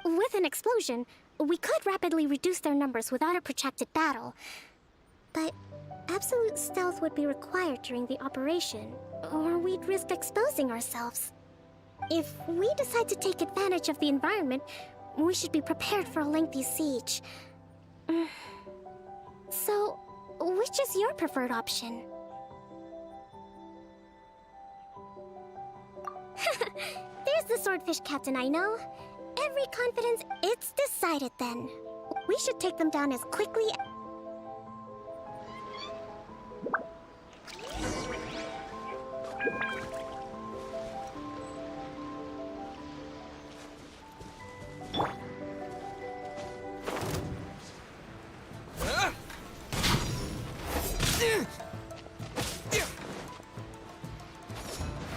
With an explosion, we could rapidly reduce their numbers without a protracted battle, but absolute stealth would be required during the operation, or we'd risk exposing ourselves. If we decide to take advantage of the environment, we should be prepared for a lengthy siege. So, which is your preferred option? There's the swordfish captain I know. Every confidence, it's decided then. We should take them down as quickly.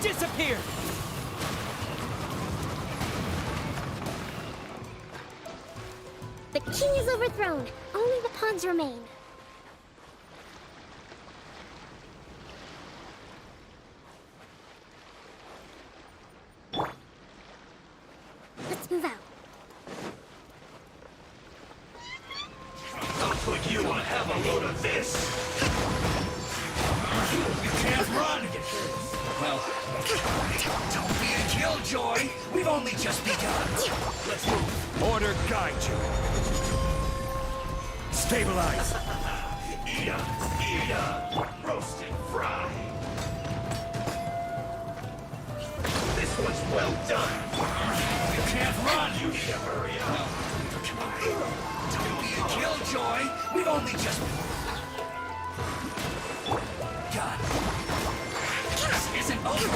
Disappear! The king is overthrown. Only the pawns remain. Let's move out. I'll put you on have a load of this. You can't run. Well, don't be a killjoy. We've only just begun. Let's move. Order guide you. Stabilize. Eat roast and fry. This one's well done. You can't run. You need to hurry up. Don't be a killjoy. We've only just... God. This isn't over.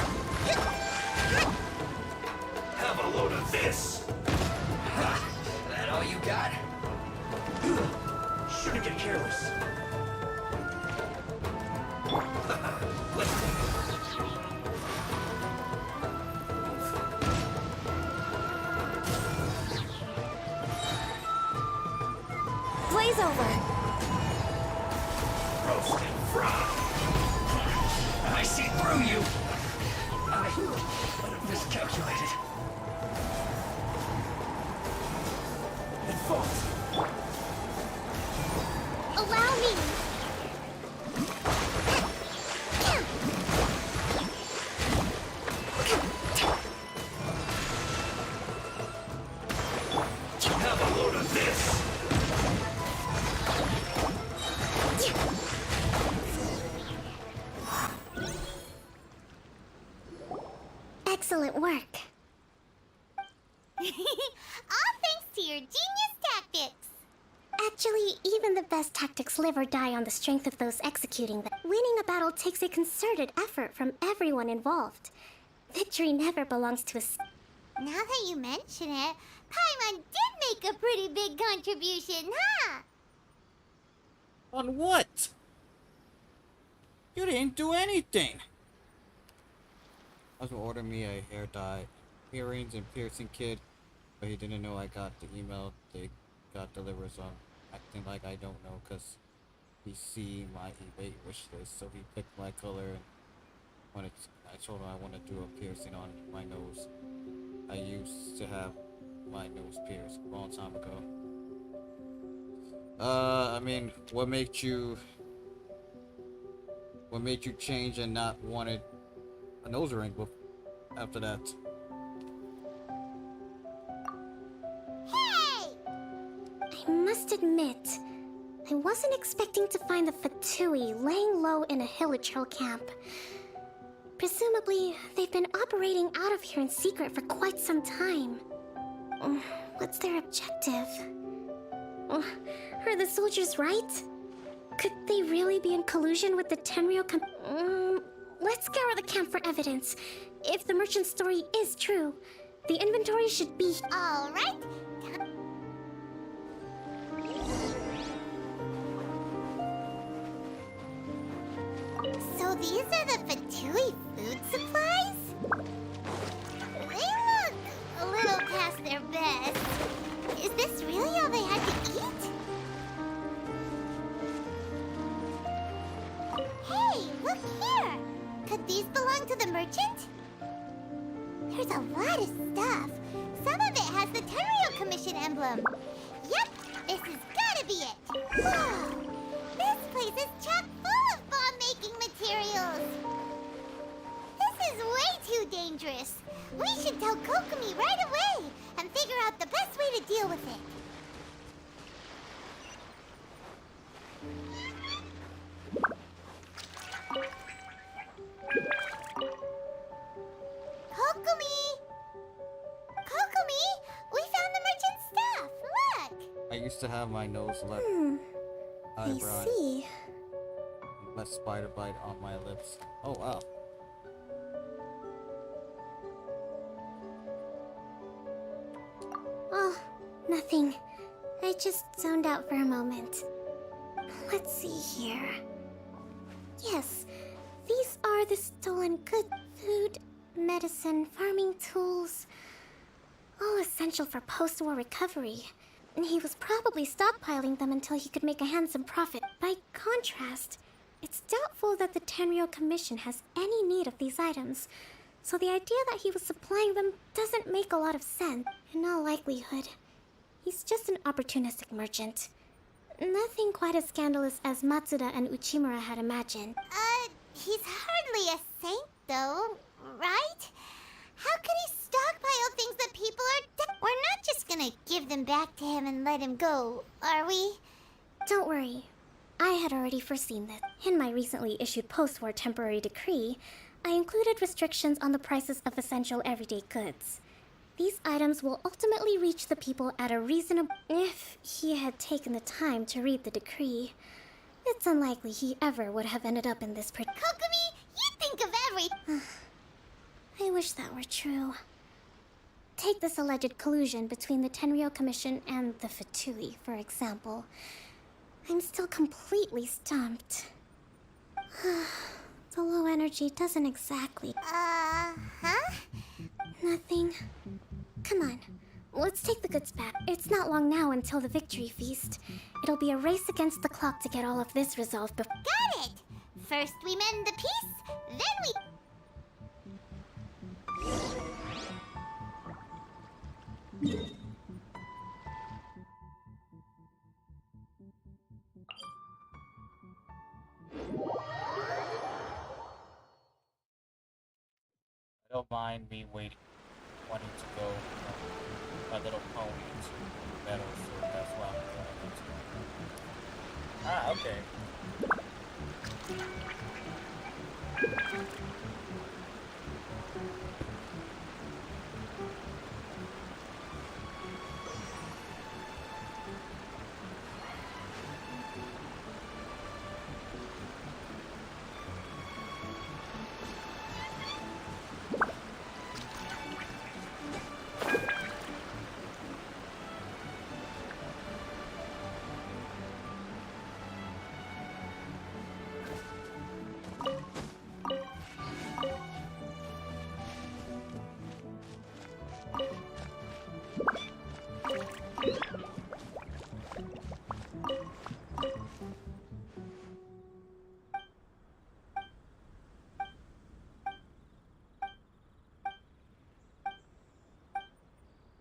Have a load of this. That all you got? Shouldn't get careless. Blaze over. Roast and fry. I see through you. I might have miscalculated. It falls. Allow me. Have a load of this. Excellent work. All thanks to your genius tactics. Actually, even the best tactics live or die on the strength of those executing them. Winning a battle takes a concerted effort from everyone involved. Victory never belongs to a... Now that you mention it, Paimon did make a pretty big contribution, huh? On what? You didn't do anything. Husband ordered me a hair dye, earrings, and piercing kit, but he didn't know I got the email they got delivered, so I'm acting like I don't know, cause he see my eBay wish list, so he picked my color, and I told him I want to do a piercing on my nose. I used to have my nose pierced a long time ago. I mean, what made you change and not wanted a nose ring after that? Hey! I must admit, I wasn't expecting to find the Fatui laying low in a Hilichurl camp. Presumably, they've been operating out of here in secret for quite some time. What's their objective? Are the soldiers right? Could they really be in collusion with the Tenryo Let's scour the camp for evidence. If the merchant's story is true, the inventory should be... All right. So these are the Fatui food supplies? They look a little past their best. Is this really all they had to eat? Hey, look here! Could these belong to the merchant? There's a lot of stuff. Some of it has the Tenryo Commission emblem. Yep, this has gotta be it. Whoa! This place is chock full of bomb-making materials. This is way too dangerous. We should tell Kokomi right away and figure out the best way to deal with it. Kokomi! Kokomi! We found the merchant's stuff! Look! I used to have my nose left I eyebrow see. and left spider bite on my lips. Oh wow. Oh, nothing. I just zoned out for a moment. Let's see here. Yes, these are the stolen goods. Food, medicine, farming tools. All essential for post-war recovery. And he was probably stockpiling them until he could make a handsome profit. By contrast, it's doubtful that the Tenryo Commission has any need of these items. So the idea that he was supplying them doesn't make a lot of sense. In all likelihood, he's just an opportunistic merchant. Nothing quite as scandalous as Matsuda and Uchimura had imagined. He's hardly a saint, though, right? How could he stockpile things that people are We're not just gonna give them back to him and let him go, are we? Don't worry. I had already foreseen this. In my recently issued post-war temporary decree, I included restrictions on the prices of essential everyday goods. These items will ultimately reach the people at a reasonable... If he had taken the time to read the decree, it's unlikely he ever would have ended up in this Kokomi, you think of every... I wish that were true. Take this alleged collusion between the Tenryo Commission and the Fatui, for example. I'm still completely stumped. The low energy doesn't exactly... Huh? Nothing. Come on, let's take the goods back. It's not long now until the victory feast. It'll be a race against the clock to get all of this resolved before... Got it! First we mend the peace, then we... I don't mind me wanting to go My Little Pony to Meadows, so that's why I'm going into. Okay.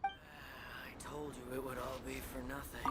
I told you it would all be for nothing.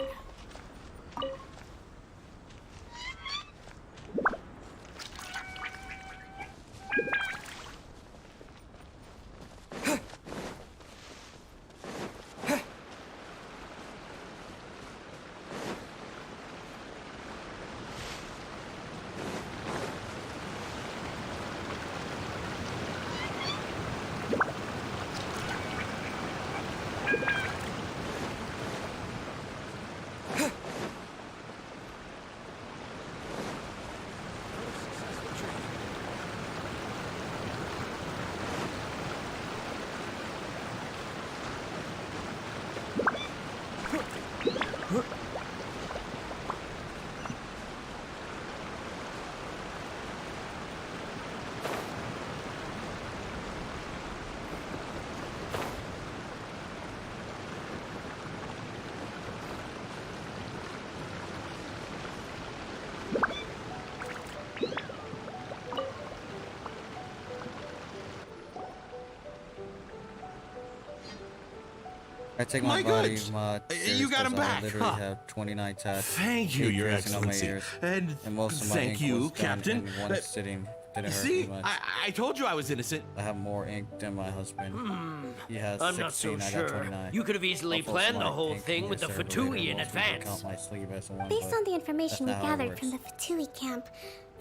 I take My my body goods. mod You serious got 'em 'cause I back, literally huh? have 29 tats. Thank you, 8 Your piercing on my Excellency. ears, And most of my thank ink you, was done Captain. in one sitting. Didn't hurt See, me much. I told you I was innocent. I have more ink than my husband. He has I'm 16, not so I got sure. 29. You could have easily Also, planned the my whole ink thing can with the get served Fatui later. in Most people advance. count my sleeve as one, Based but on the information we that's not how it gathered from the works. Fatui camp,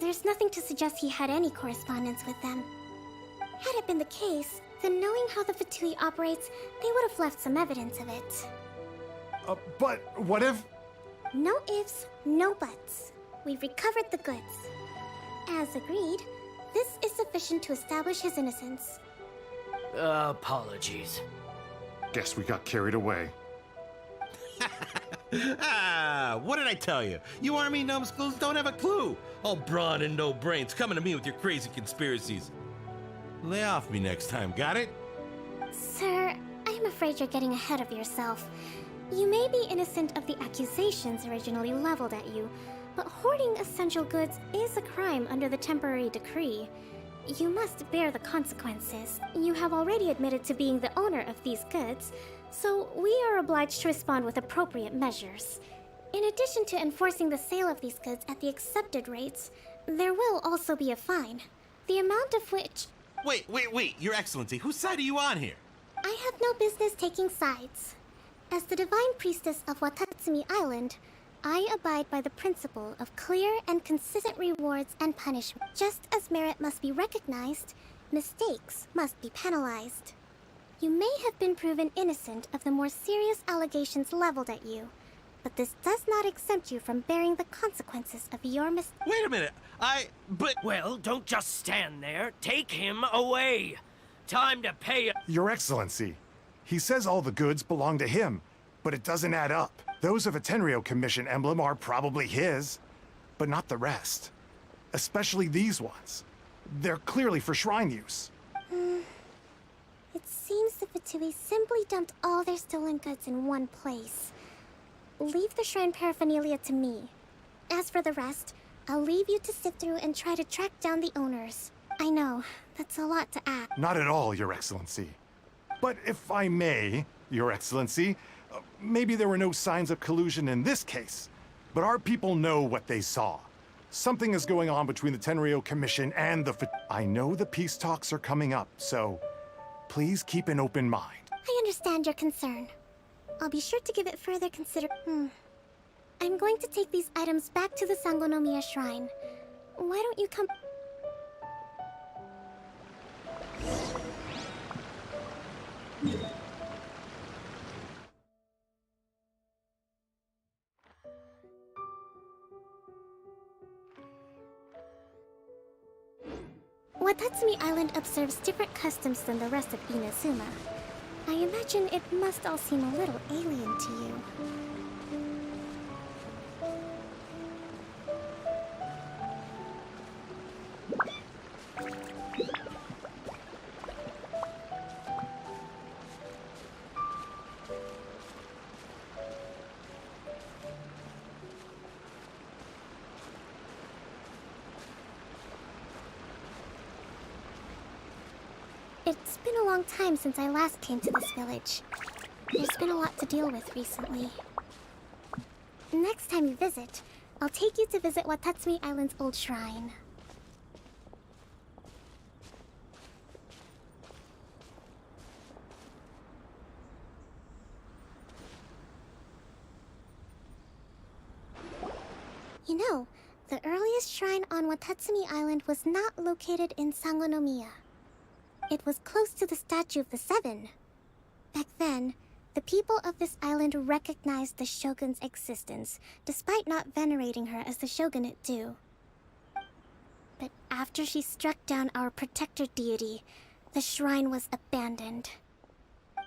there's nothing to suggest he had any correspondence with them. Had it been the case, then knowing how the Fatui operates, they would have left some evidence of it. But what if... No ifs, no buts. We've recovered the goods. As agreed, this is sufficient to establish his innocence. Apologies. Guess we got carried away. What did I tell you? You army numbskulls don't have a clue. All brawn and no brains coming to me with your crazy conspiracies. Lay off me next time, got it? Sir, I'm afraid you're getting ahead of yourself. You may be innocent of the accusations originally leveled at you, but hoarding essential goods is a crime under the temporary decree. You must bear the consequences. You have already admitted to being the owner of these goods, so we are obliged to respond with appropriate measures. In addition to enforcing the sale of these goods at the accepted rates, there will also be a fine, the amount of which... Wait, Your Excellency, whose side are you on here? I have no business taking sides. As the Divine Priestess of Watatsumi Island, I abide by the principle of clear and consistent rewards and punishment. Just as merit must be recognized, mistakes must be penalized. You may have been proven innocent of the more serious allegations leveled at you, but this does not exempt you from bearing the consequences of your mistakes. Wait a minute, Well, don't just stand there. Take him away. Time to pay... Your Excellency, he says all the goods belong to him, but it doesn't add up. Those of a Tenryou Commission emblem are probably his, but not the rest. Especially these ones. They're clearly for shrine use. It seems the Fatui simply dumped all their stolen goods in one place. Leave the shrine paraphernalia to me. As for the rest, I'll leave you to sift through and try to track down the owners. I know, that's a lot to ask. Not at all, Your Excellency. But if I may, Your Excellency, maybe there were no signs of collusion in this case, but our people know what they saw. Something is going on between the Tenryou Commission and the I know the peace talks are coming up, so please keep an open mind. I understand your concern. I'll be sure to give it further I'm going to take these items back to the Sangonomiya Shrine. Why don't you come... Watatsumi Island observes different customs than the rest of Inazuma. I imagine it must all seem a little alien to you. It's been a long time since I last came to this village. There's been a lot to deal with recently. Next time you visit, I'll take you to visit Watatsumi Island's old shrine. You know, the earliest shrine on Watatsumi Island was not located in Sangonomiya. It was close to the Statue of the Seven. Back then, the people of this island recognized the Shogun's existence, despite not venerating her as the Shogunate do. But after she struck down our protector deity, the shrine was abandoned.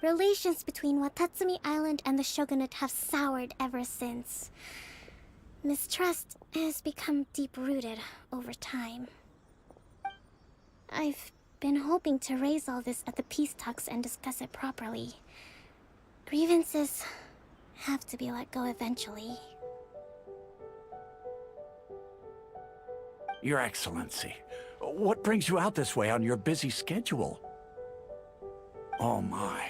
Relations between Watatsumi Island and the Shogunate have soured ever since. Mistrust has become deep-rooted over time. I've been hoping to raise all this at the peace talks and discuss it properly. Grievances have to be let go eventually. Your Excellency, what brings you out this way on your busy schedule? Oh my,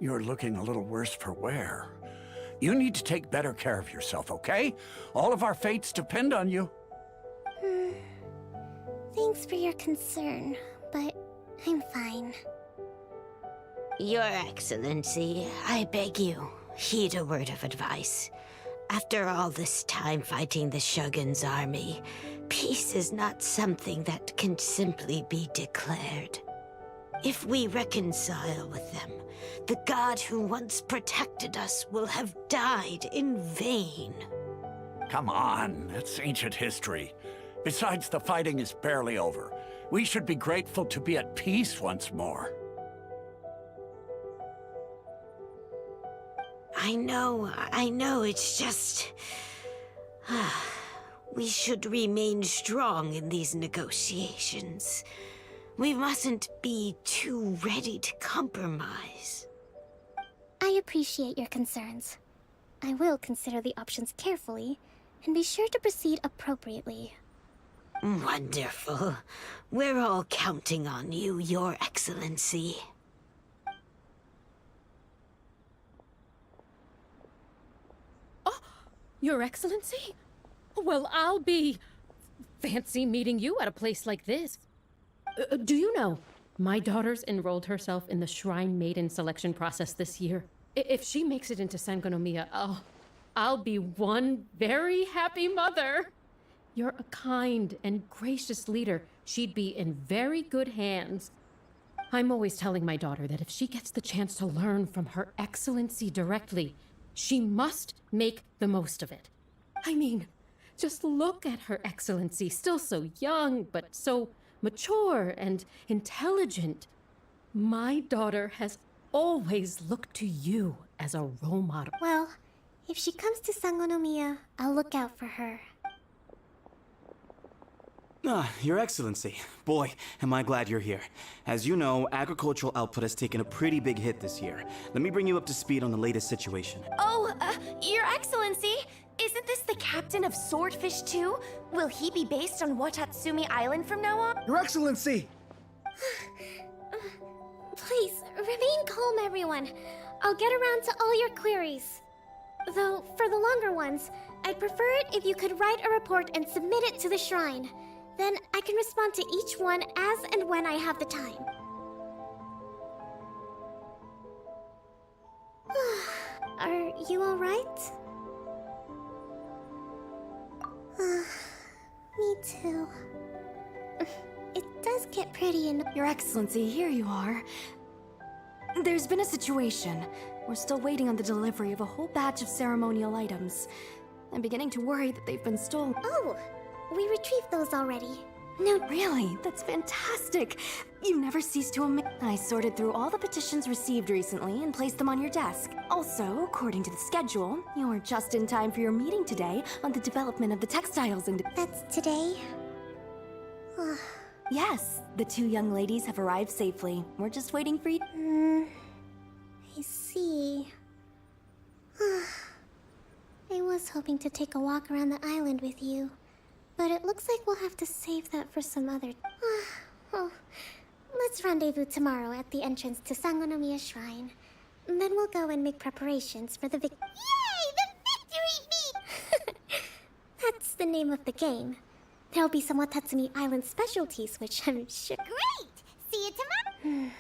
You're looking a little worse for wear. You need to take better care of yourself, okay? All of our fates depend on you. Thanks for your concern, but I'm fine. Your Excellency, I beg you, heed a word of advice. After all this time fighting the Shogun's army, peace is not something that can simply be declared. If we reconcile with them, the god who once protected us will have died in vain. Come on, it's ancient history. Besides, the fighting is barely over. We should be grateful to be at peace once more. I know, it's just... we should remain strong in these negotiations. We mustn't be too ready to compromise. I appreciate your concerns. I will consider the options carefully, and be sure to proceed appropriately. Wonderful. We're all counting on you, Your Excellency. Your Excellency? Well, I'll be... fancy meeting you at a place like this. Do you know, my daughter's enrolled herself in the Shrine Maiden selection process this year. If she makes it into Sangonomiya, I'll be one very happy mother. You're a kind and gracious leader. She'd be in very good hands. I'm always telling my daughter that if she gets the chance to learn from Her Excellency directly, she must make the most of it. I mean, just look at Her Excellency, still so young, but so mature and intelligent. My daughter has always looked to you as a role model. Well, if she comes to Sangonomiya, I'll look out for her. Your Excellency. Boy, am I glad you're here. As you know, agricultural output has taken a pretty big hit this year. Let me bring you up to speed on the latest situation. Oh, Your Excellency, isn't this the captain of Swordfish 2? Will he be based on Watatsumi Island from now on? Your Excellency! Please, remain calm, everyone. I'll get around to all your queries. Though, for the longer ones, I'd prefer it if you could write a report and submit it to the shrine. Then I can respond to each one as and when I have the time. Are you alright? Me too. It does get pretty in... Your Excellency, here you are. There's been a situation. We're still waiting on the delivery of a whole batch of ceremonial items. I'm beginning to worry that they've been stolen. Oh, we retrieved those already. No, really? That's fantastic. You never cease to amaze. I sorted through all the petitions received recently and placed them on your desk. Also, according to the schedule, you're just in time for your meeting today on the development of the textiles industry. That's today? Yes, the two young ladies have arrived safely. We're just waiting for you. I see. I was hoping to take a walk around the island with you, but it looks like we'll have to save that for some other... Oh, let's rendezvous tomorrow at the entrance to Sangonomiya Shrine. Then we'll go and make preparations for the Yay! The victory feat! That's the name of the game. There'll be some Watatsumi Island specialties, which I'm sure... Great! See you tomorrow!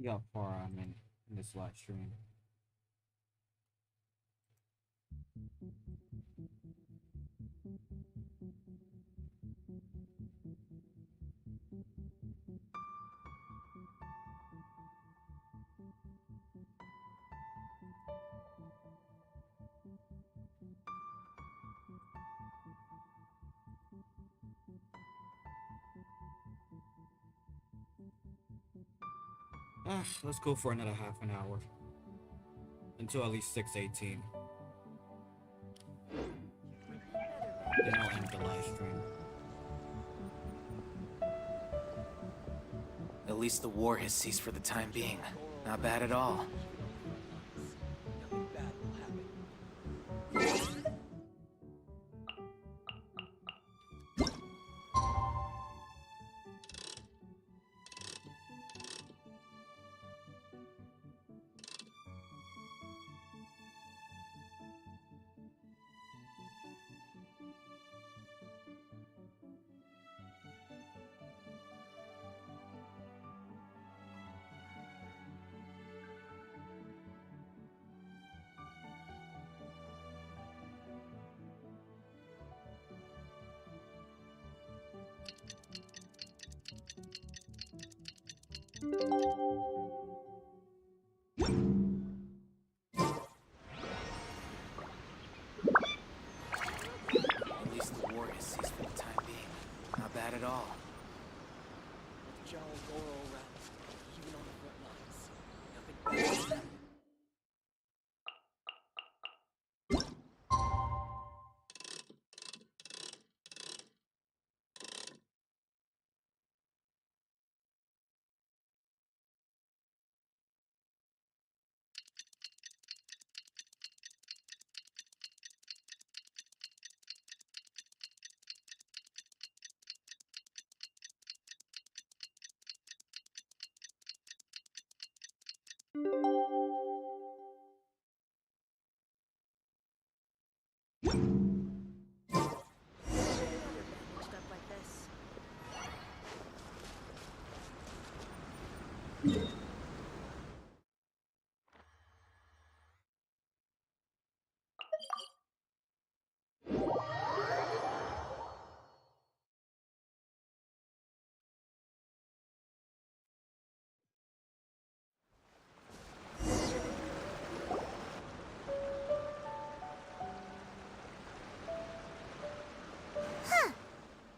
See how far I'm in this live stream. Let's go for another half an hour. Until at least 6:18. Then I'll end the live stream. At least the war has ceased for the time being. Not bad at all. At least the war has ceased for the time being. Not bad at all.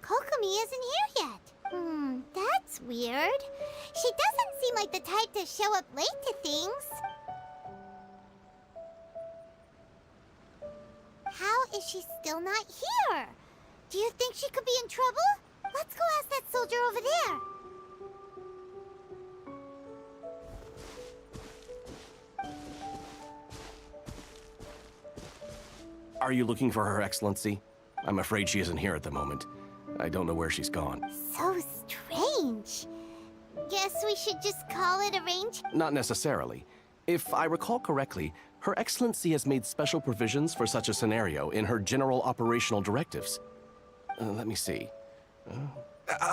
Kokomi isn't here yet. That's weird. She doesn't seem like the type to show up late to things. How is she still not here? Do you think she could be in trouble? Let's go ask that soldier over there. Are you looking for Her Excellency? I'm afraid she isn't here at the moment. I don't know where she's gone. So strange. Guess we should just call it arranged. Not necessarily. If I recall correctly, Her Excellency has made special provisions for such a scenario in her general operational directives. Let me see.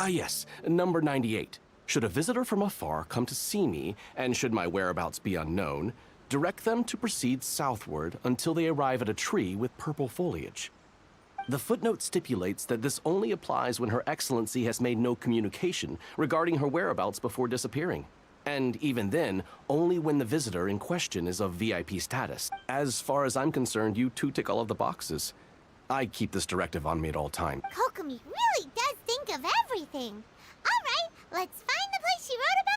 Yes, number 98. Should a visitor from afar come to see me, and should my whereabouts be unknown, direct them to proceed southward until they arrive at a tree with purple foliage. The footnote stipulates that this only applies when Her Excellency has made no communication regarding her whereabouts before disappearing. And even then, only when the visitor in question is of VIP status. As far as I'm concerned, you two tick all of the boxes. I keep this directive on me at all times. Kokomi really does think of everything. All right, let's find the place she wrote about.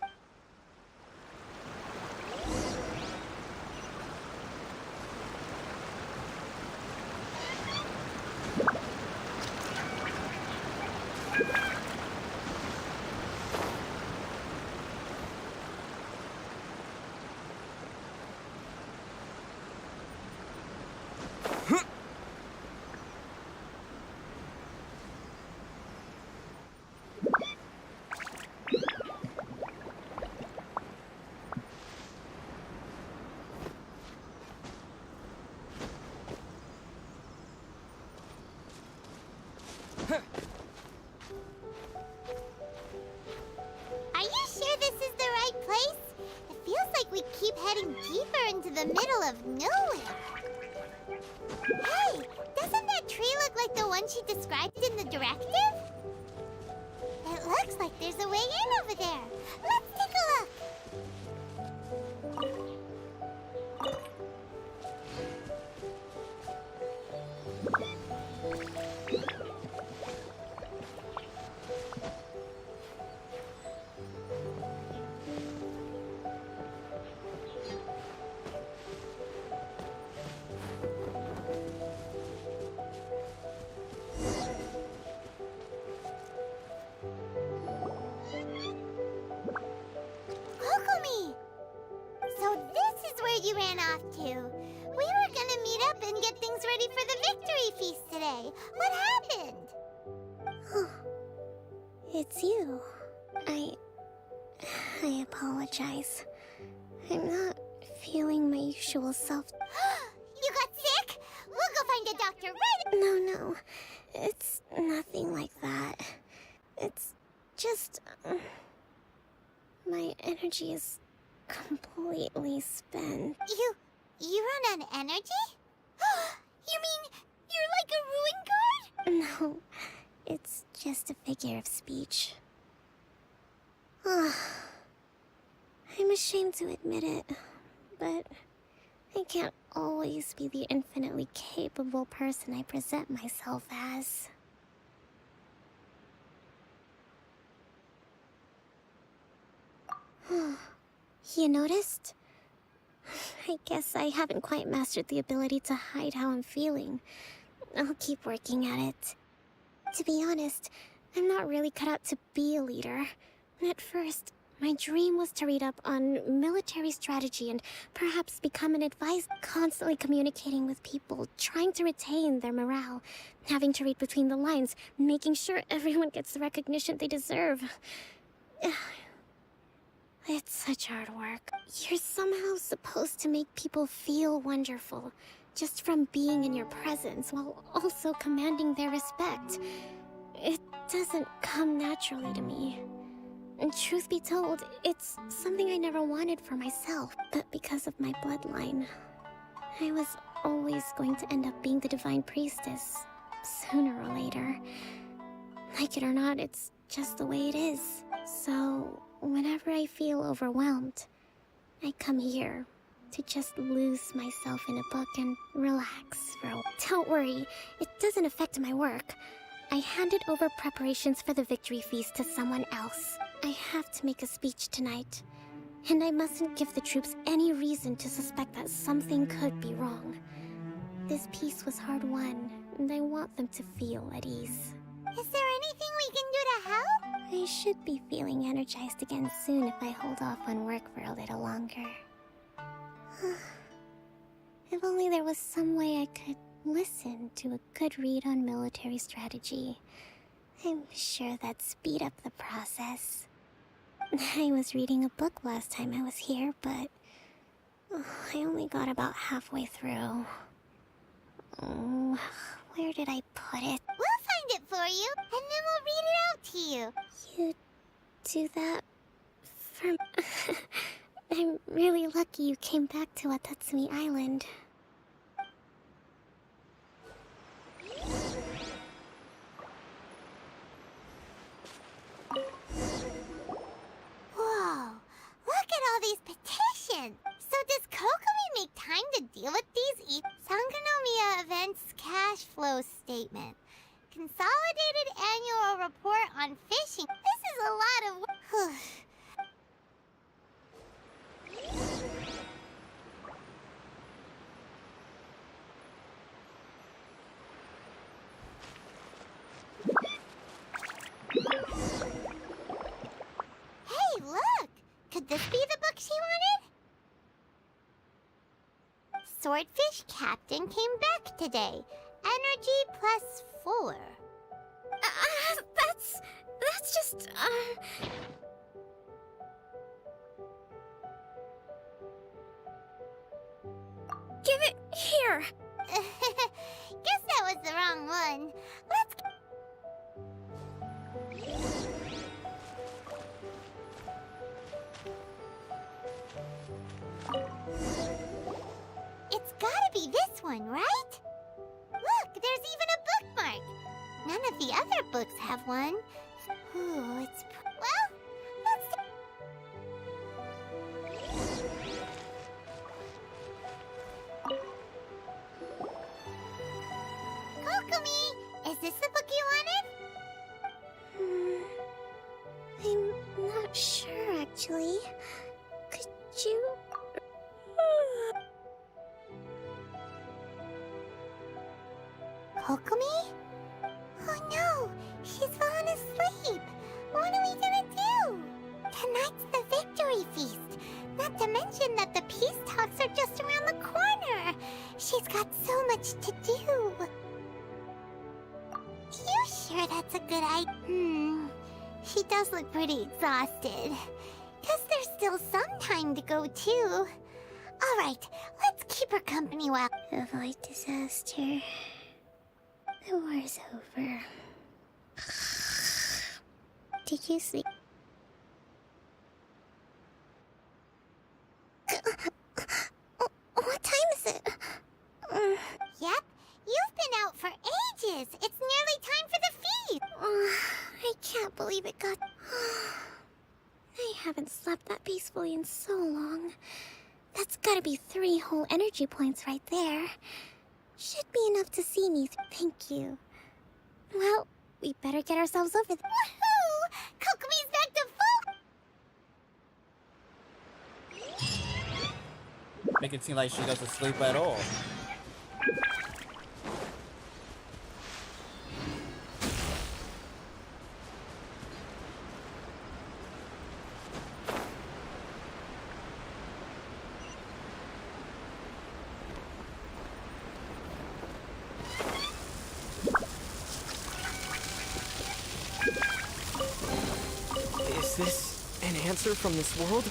Are you sure this is the right place? It feels like we keep heading deeper into the middle of nowhere. Hey, doesn't that tree look like the one she described in the directive? It looks like there's a way in over there. Let's take a look. that you ran off to? We were gonna meet up and get things ready for the victory feast today. What happened? Oh, it's you. I apologize. I'm not feeling my usual self. You got sick? We'll go find a doctor right. No. It's nothing like that. It's just... my energy is completely spent. You run on energy? You mean you're like a ruin guard? No, it's just a figure of speech. I'm ashamed to admit it, but I can't always be the infinitely capable person I present myself as. You noticed? I guess I haven't quite mastered the ability to hide how I'm feeling. I'll keep working at it. To be honest, I'm not really cut out to be a leader. At first, my dream was to read up on military strategy and perhaps become an advisor, constantly communicating with people, trying to retain their morale, having to read between the lines, making sure everyone gets the recognition they deserve. It's such hard work. You're somehow supposed to make people feel wonderful, just from being in your presence, while also commanding their respect. It doesn't come naturally to me. And truth be told, it's something I never wanted for myself. But because of my bloodline, I was always going to end up being the divine priestess, sooner or later. Like it or not, it's just the way it is. So, whenever I feel overwhelmed, I come here to just lose myself in a book and relax for a while. Don't worry, it doesn't affect my work. I handed over preparations for the victory feast to someone else. I have to make a speech tonight, and I mustn't give the troops any reason to suspect that something could be wrong. This peace was hard won, and I want them to feel at ease. Is there anything we can do to help? I should be feeling energized again soon if I hold off on work for a little longer. If only there was some way I could listen to a good read on military strategy. I'm sure that'd speed up the process. I was reading a book last time I was here, but I only got about halfway through. Where did I put it? We'll find it for you, and then we'll read it out to you. You do that for... I'm really lucky you came back to Watatsumi Island. Whoa, look at all these petitions. So does Kokomi make time to deal with these Sangonomiya Events Cash Flow Statement. Consolidated Annual Report on Fishing. This is a lot of work. Hey, look! Could this be the book she wanted? Swordfish Captain came back today. Energy +4. That's just, Give it here! Guess that was the wrong one. Let's... It's gotta be this one, right? Look, there's even a bookmark. None of the other books have one. Ooh, it's... Well, let's... Kokomi, is this the book you wanted? I'm not sure, actually. Could you... Kokomi? Oh no, she's fallen asleep. What are we gonna do? Tonight's the victory feast. None Not to mention that the peace talks are just around the corner. She's got so much to do. You sure that's a good idea? She does look pretty exhausted. Guess there's still some time to go, too. Alright, let's keep her company while... Avoid disaster. The war's over. Did you sleep? What time is it? Yep, you've been out for ages. It's nearly time for the feast. I can't believe it got... I haven't slept that peacefully in so long. That's gotta be 3 whole energy points right there. Should be enough to see me. Thank you. Well, we better get ourselves over there. Woohoo! Kokomi's back to full... Make it seem like she doesn't sleep at all. Is this an answer from this world?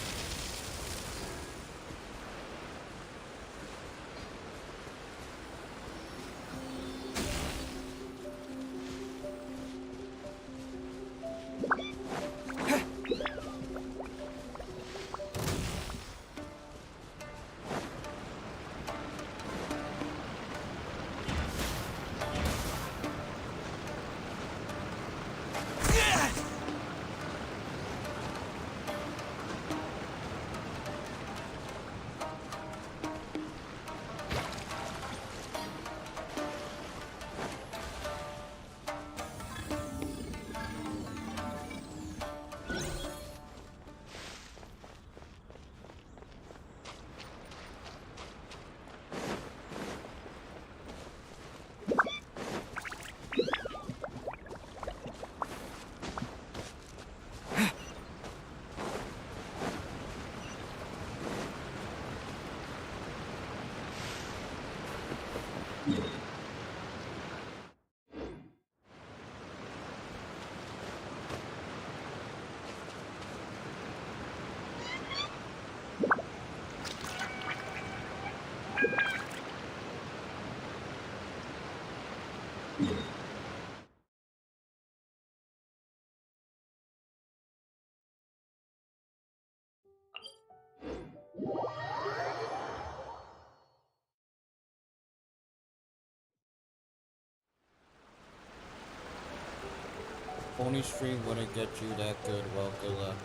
Pony stream wouldn't get you that good. Well, good luck.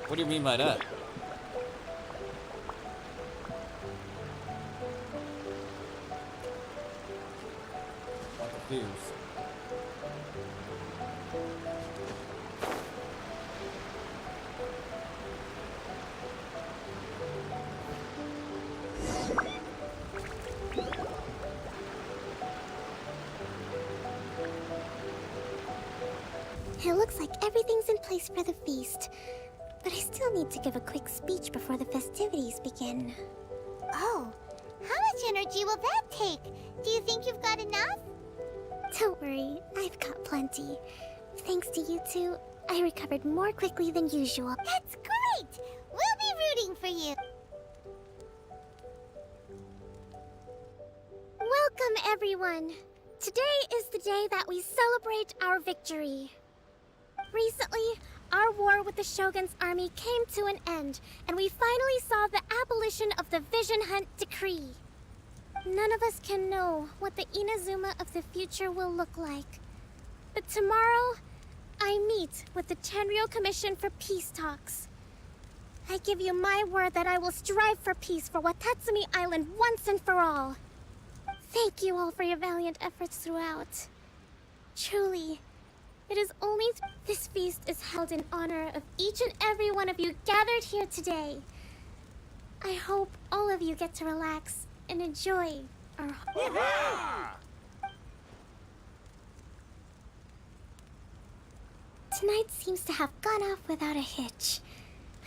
What do you mean by that? I'm confused. It looks like everything's in place for the feast. But I still need to give a quick speech before the festivities begin. Oh, how much energy will that take? Do you think you've got enough? Don't worry, I've got plenty. Thanks to you two, I recovered more quickly than usual. That's great! We'll be rooting for you. Welcome, everyone. Today is the day that we celebrate our victory. Recently, our war with the Shogun's army came to an end, and we finally saw the abolition of the Vision Hunt Decree. None of us can know what the Inazuma of the future will look like. But tomorrow, I meet with the Tenryou Commission for peace talks. I give you my word that I will strive for peace for Watatsumi Island once and for all. Thank you all for your valiant efforts throughout. Truly, it is only this feast is held in honor of each and every one of you gathered here today. I hope all of you get to relax and enjoy our... Tonight seems to have gone off without a hitch.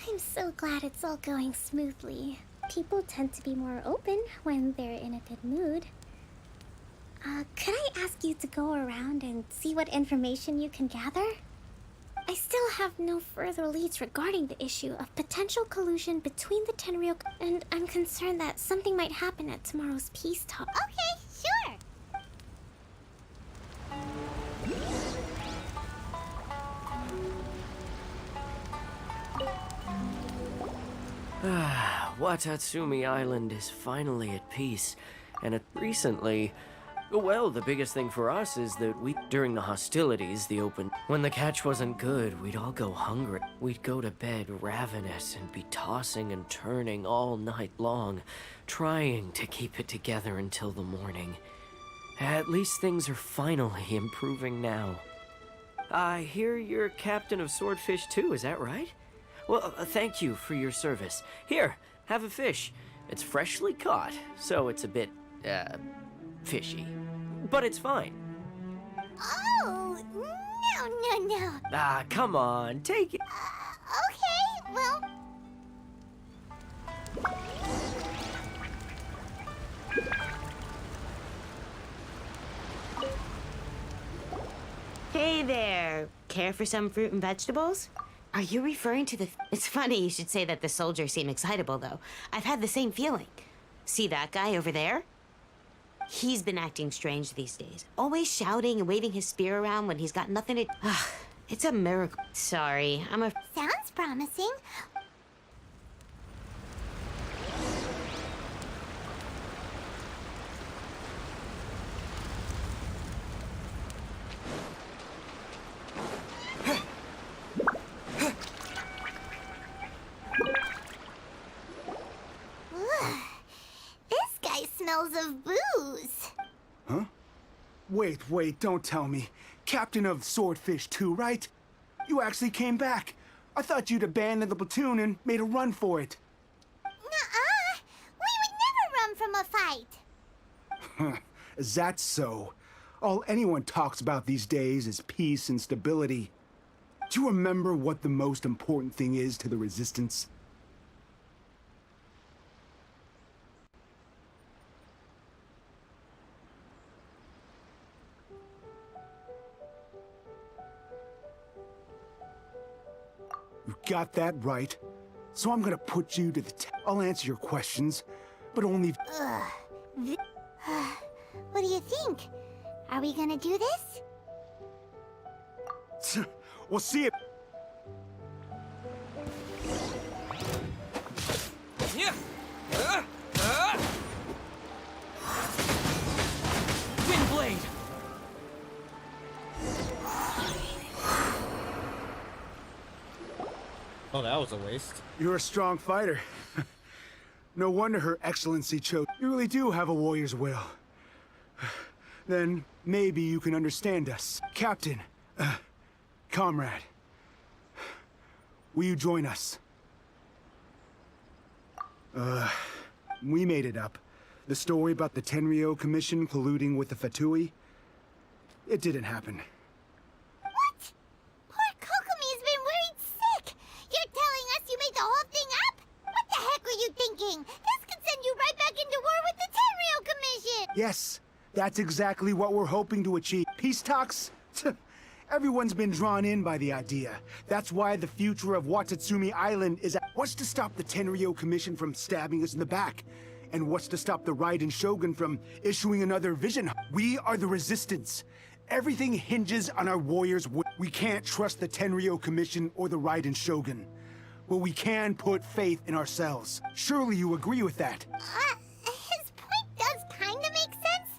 I'm so glad it's all going smoothly. People tend to be more open when they're in a good mood. Could I ask you to go around and see what information you can gather? I still have no further leads regarding the issue of potential collusion between the Tenryou, and I'm concerned that something might happen at tomorrow's peace talk. Okay, sure. Watatsumi Island is finally at peace, and recently, well, the biggest thing for us is that during the hostilities, when the catch wasn't good, we'd all go hungry. We'd go to bed ravenous and be tossing and turning all night long, trying to keep it together until the morning. At least things are finally improving now. I hear you're captain of Swordfish too, is that right? Well, thank you for your service. Here, have a fish. It's freshly caught, so it's a bit, fishy. But it's fine. Oh, no. Ah, come on, take it. Okay, well... Hey there. Care for some fruit and vegetables? Are you referring to the... It's funny you should say that the soldiers seem excitable, though. I've had the same feeling. See that guy over there? He's been acting strange these days. Always shouting and waving his spear around when he's got nothing to... It's a miracle. Sorry, Sounds promising. Smells of booze. Huh? Wait, don't tell me. Captain of Swordfish 2, right? You actually came back. I thought you'd abandoned the platoon and made a run for it. Nuh-uh. We would never run from a fight. Is that so? All anyone talks about these days is peace and stability. Do you remember what the most important thing is to the Resistance? You got that right. So I'm gonna put you to the test. I'll answer your questions, but only... What do you think? Are we gonna do this? We'll see it. Windblade! Oh, that was a waste. You're a strong fighter. No wonder Her Excellency chose. You really do have a warrior's will. Then maybe you can understand us. Captain, comrade, will you join us? We made it up. The story about the Tenryou Commission colluding with the Fatui, it didn't happen. What? Poor Kokomi's been worried sick. You're telling us you made the whole thing up? What the heck were you thinking? This could send you right back into war with the Tenryou Commission. Yes, that's exactly what we're hoping to achieve. Peace talks? Everyone's been drawn in by the idea. That's why the future of Watatsumi Island is... What's to stop the Tenryou Commission from stabbing us in the back? And what's to stop the Raiden Shogun from issuing another vision? We are the Resistance. Everything hinges on our warriors. We can't trust the Tenryou Commission or the Raiden Shogun. But we can put faith in ourselves. Surely you agree with that? His point does kind of make sense,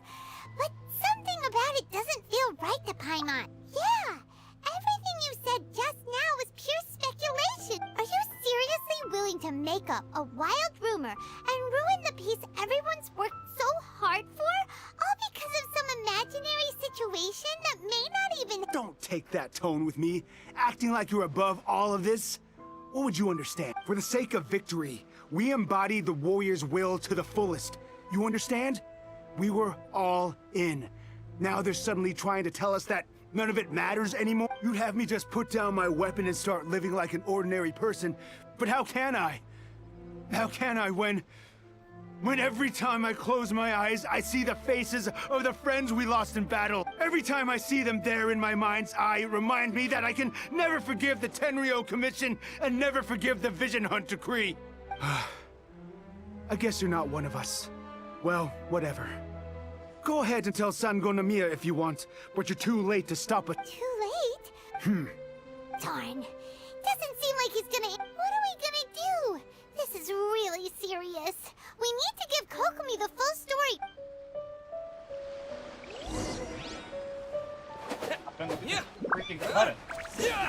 but something about it doesn't feel right to Paimon. Yeah, everything you said just now was pure speculation. Are you seriously willing to make up a wild rumor and ruin the peace everyone's worked so hard for, all because of some imaginary situation that may not even... Don't take that tone with me, acting like you're above all of this. What would you understand? For the sake of victory, we embodied the warrior's will to the fullest. You understand? We were all in. Now they're suddenly trying to tell us that none of it matters anymore? You'd have me just put down my weapon and start living like an ordinary person, But how can I? How can I when every time I close my eyes, I see the faces of the friends we lost in battle? Every time I see them there in my mind's eye, it reminds me that I can never forgive the Tenryo Commission and never forgive the Vision Hunt Decree. I guess you're not one of us. Well, whatever. Go ahead and tell Sango Namiya if you want, but you're too late to stop it. Too late? Darn. Doesn't seem like he's gonna... What are we gonna do? This is really serious. We need to give Kokomi the full story. Yeah. Freaking cut it. Yeah.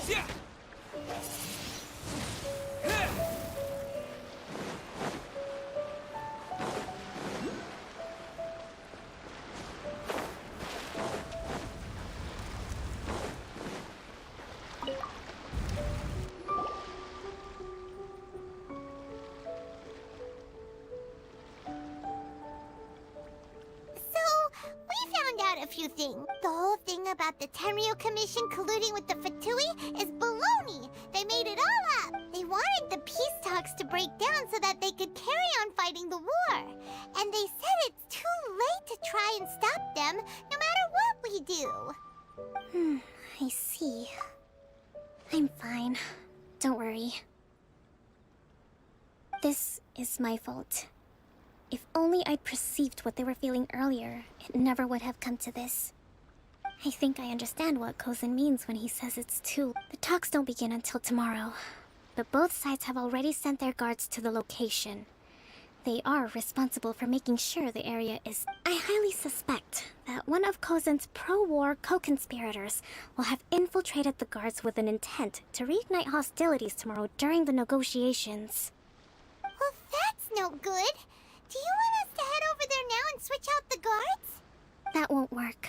Yeah. A few things. The whole thing about the Tenryo Commission colluding with the Fatui is baloney. They made it all up. They wanted the peace talks to break down so that they could carry on fighting the war. And they said it's too late to try and stop them, no matter what we do. I see. I'm fine. Don't worry. This is my fault. If only I'd perceived what they were feeling earlier, it never would have come to this. I think I understand what Kozin means when he says it's too... The talks don't begin until tomorrow, but both sides have already sent their guards to the location. They are responsible for making sure the area is... I highly suspect that one of Kozin's pro-war co-conspirators will have infiltrated the guards with an intent to reignite hostilities tomorrow during the negotiations. Well, that's no good. Do you want us to head over there now and switch out the guards? That won't work.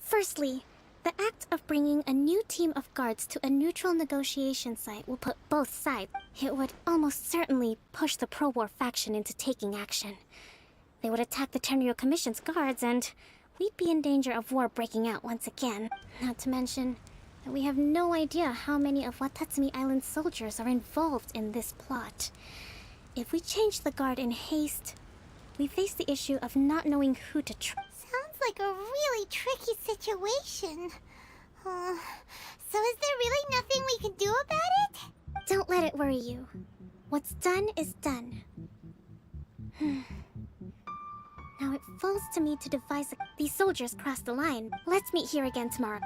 Firstly, the act of bringing a new team of guards to a neutral negotiation site will put both sides. It would almost certainly push the pro-war faction into taking action. They would attack the Tenryo Commission's guards, and we'd be in danger of war breaking out once again. Not to mention that we have no idea how many of Watatsumi Island's soldiers are involved in this plot. If we change the guard in haste, we face the issue of not knowing who to trust. Sounds like a really tricky situation. So is there really nothing we can do about it? Don't let it worry you. What's done is done. Now it falls to me to devise These soldiers crossed the line. Let's meet here again tomorrow.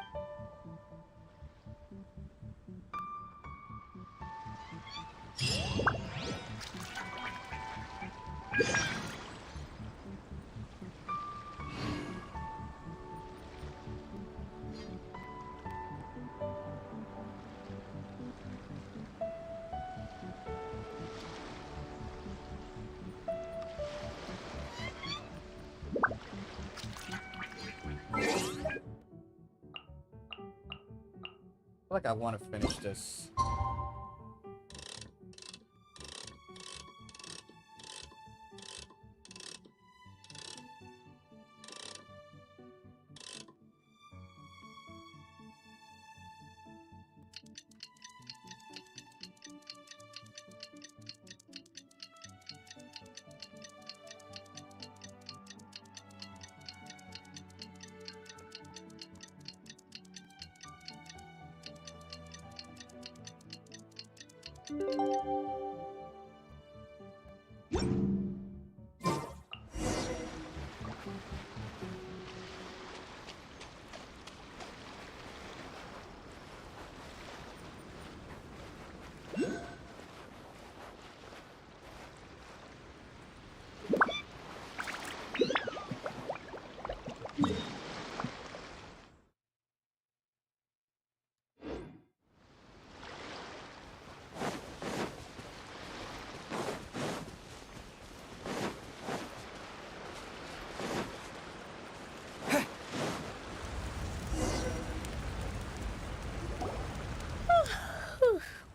I feel like I want to finish this.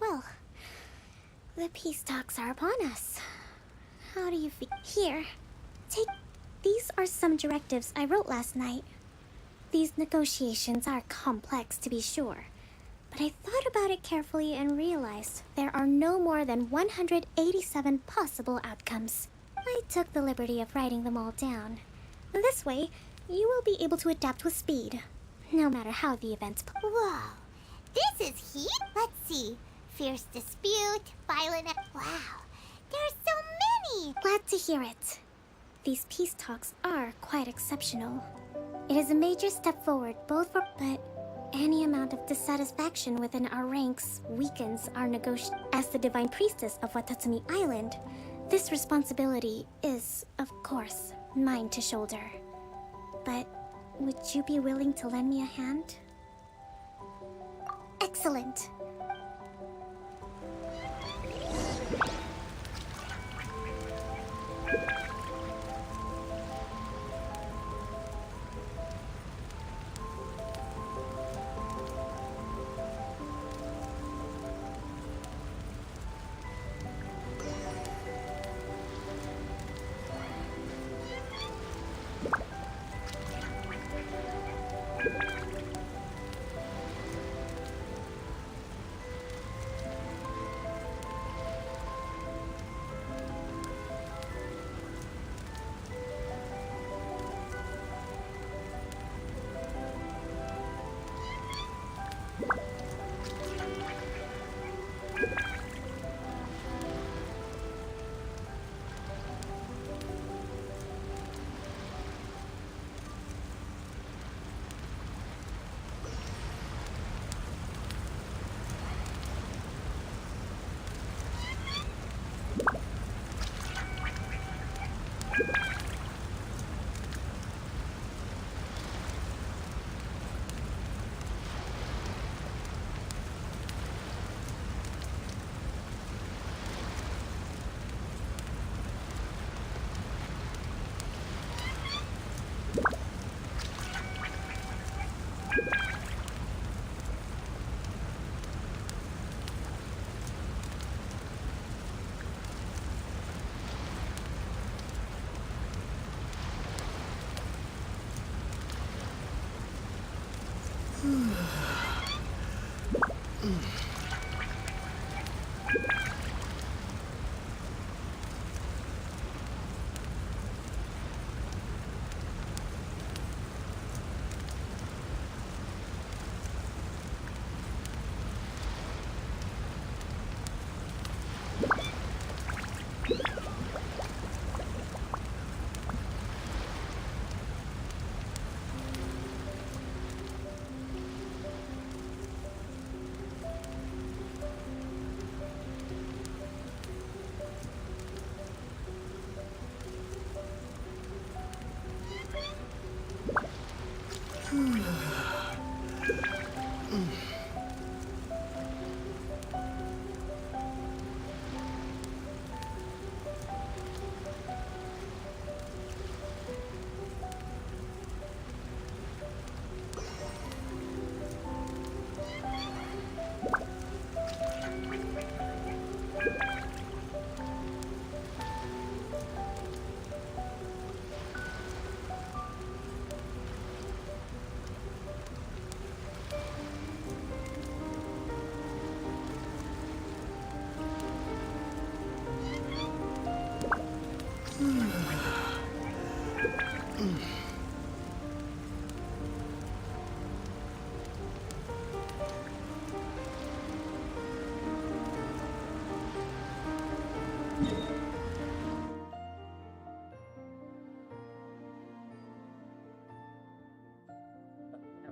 Well, the peace talks are upon us. How do you feel? Here, take... These are some directives I wrote last night. These negotiations are complex, to be sure, But I thought about it carefully and realized there are no more than 187 possible outcomes. I took the liberty of writing them all down. This way, you will be able to adapt with speed, no matter how the events Whoa, this is heat? Let's see. Fierce dispute, violent... Wow, there are so many! Glad to hear it. These peace talks are quite exceptional. It is a major step forward both for... But any amount of dissatisfaction within our ranks weakens our negotiation. As the Divine Priestess of Watatsumi Island, this responsibility is, of course, mine to shoulder. But would you be willing to lend me a hand? Excellent.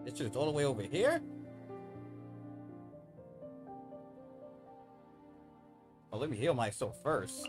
This shit is all the way over here? Oh, let me heal myself first.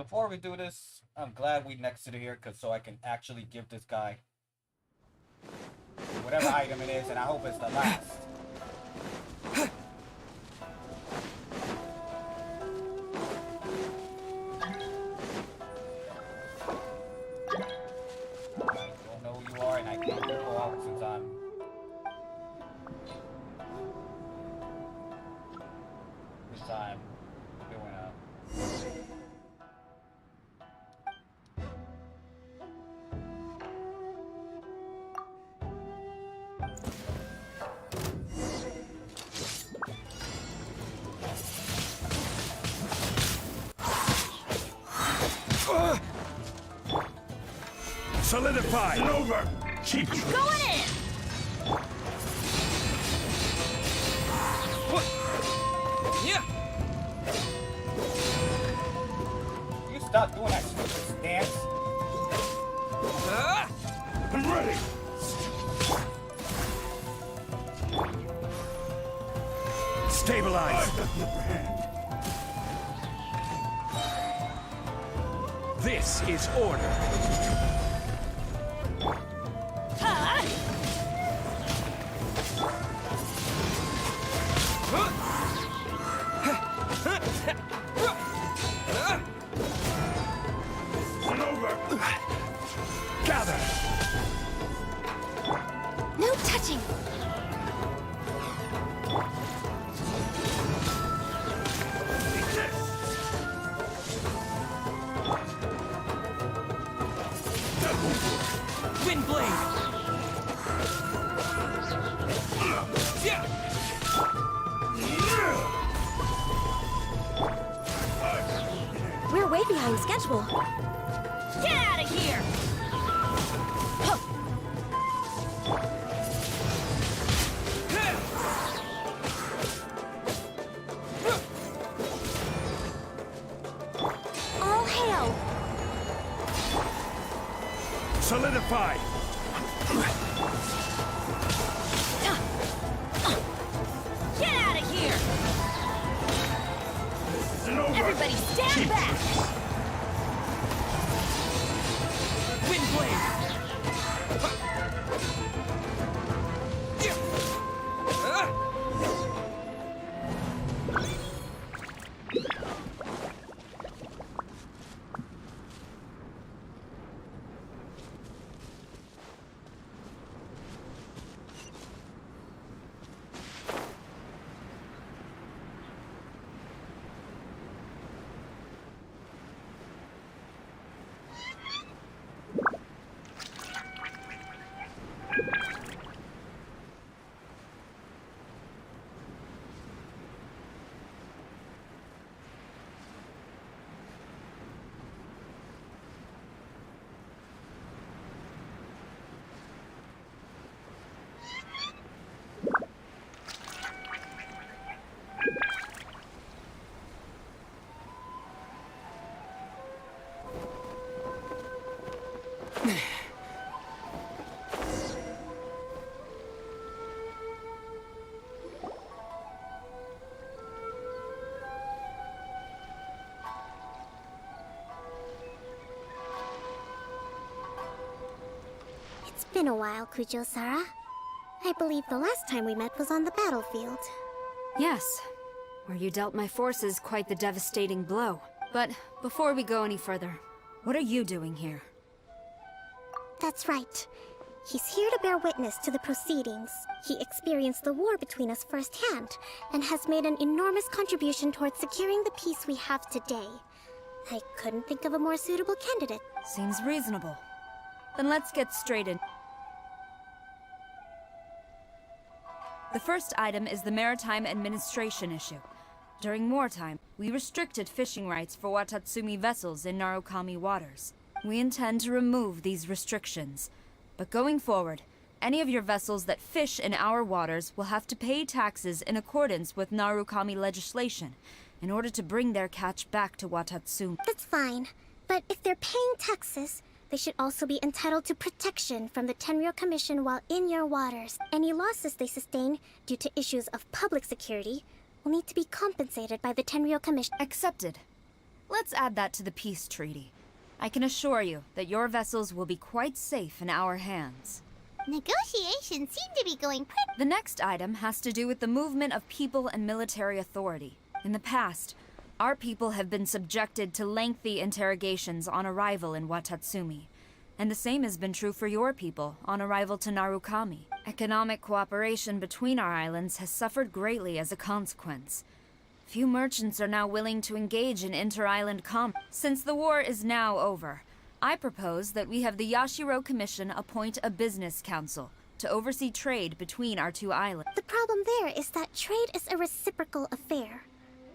before we do this, I'm glad we nexted here, so I can actually give this guy whatever item it is, and I hope it's the last. I don't know who you are, and I can't go out since I'm doing a. Solidify! It's over! Cheap trick! Going in! Yeah! You stop doing that stupid dance. I'm ready! Stabilize! This is order. Gather! No touching! Wind blade! Yeah! We're way behind schedule. Get out of here! All hail! Solidify! Get out of here! Everybody stand back! Wind blade! It's been a while, Kujo-Sara. I believe the last time we met was on the battlefield. Yes, where you dealt my forces quite the devastating blow. But before we go any further, what are you doing here? That's right. He's here to bear witness to the proceedings. He experienced the war between us firsthand, and has made an enormous contribution towards securing the peace we have today. I couldn't think of a more suitable candidate. Seems reasonable. Then let's get straight in. The first item is the Maritime Administration issue. During wartime, we restricted fishing rights for Watatsumi vessels in Narukami waters. We intend to remove these restrictions. But going forward, any of your vessels that fish in our waters will have to pay taxes in accordance with Narukami legislation in order to bring their catch back to Watatsumi. That's fine. But if they're paying taxes, they should also be entitled to protection from the Tenryou Commission while in your waters. Any losses they sustain due to issues of public security will need to be compensated by the Tenryou Commission. Accepted. Let's add that to the peace treaty. I can assure you that your vessels will be quite safe in our hands. Negotiations seem to be going pretty. The next item has to do with the movement of people and military authority. In the past, our people have been subjected to lengthy interrogations on arrival in Watatsumi. And the same has been true for your people on arrival to Narukami. Economic cooperation between our islands has suffered greatly as a consequence. Few merchants are now willing to engage in inter-island commerce. Since the war is now over, I propose that we have the Yashiro Commission appoint a business council to oversee trade between our two islands. The problem there is that trade is a reciprocal affair.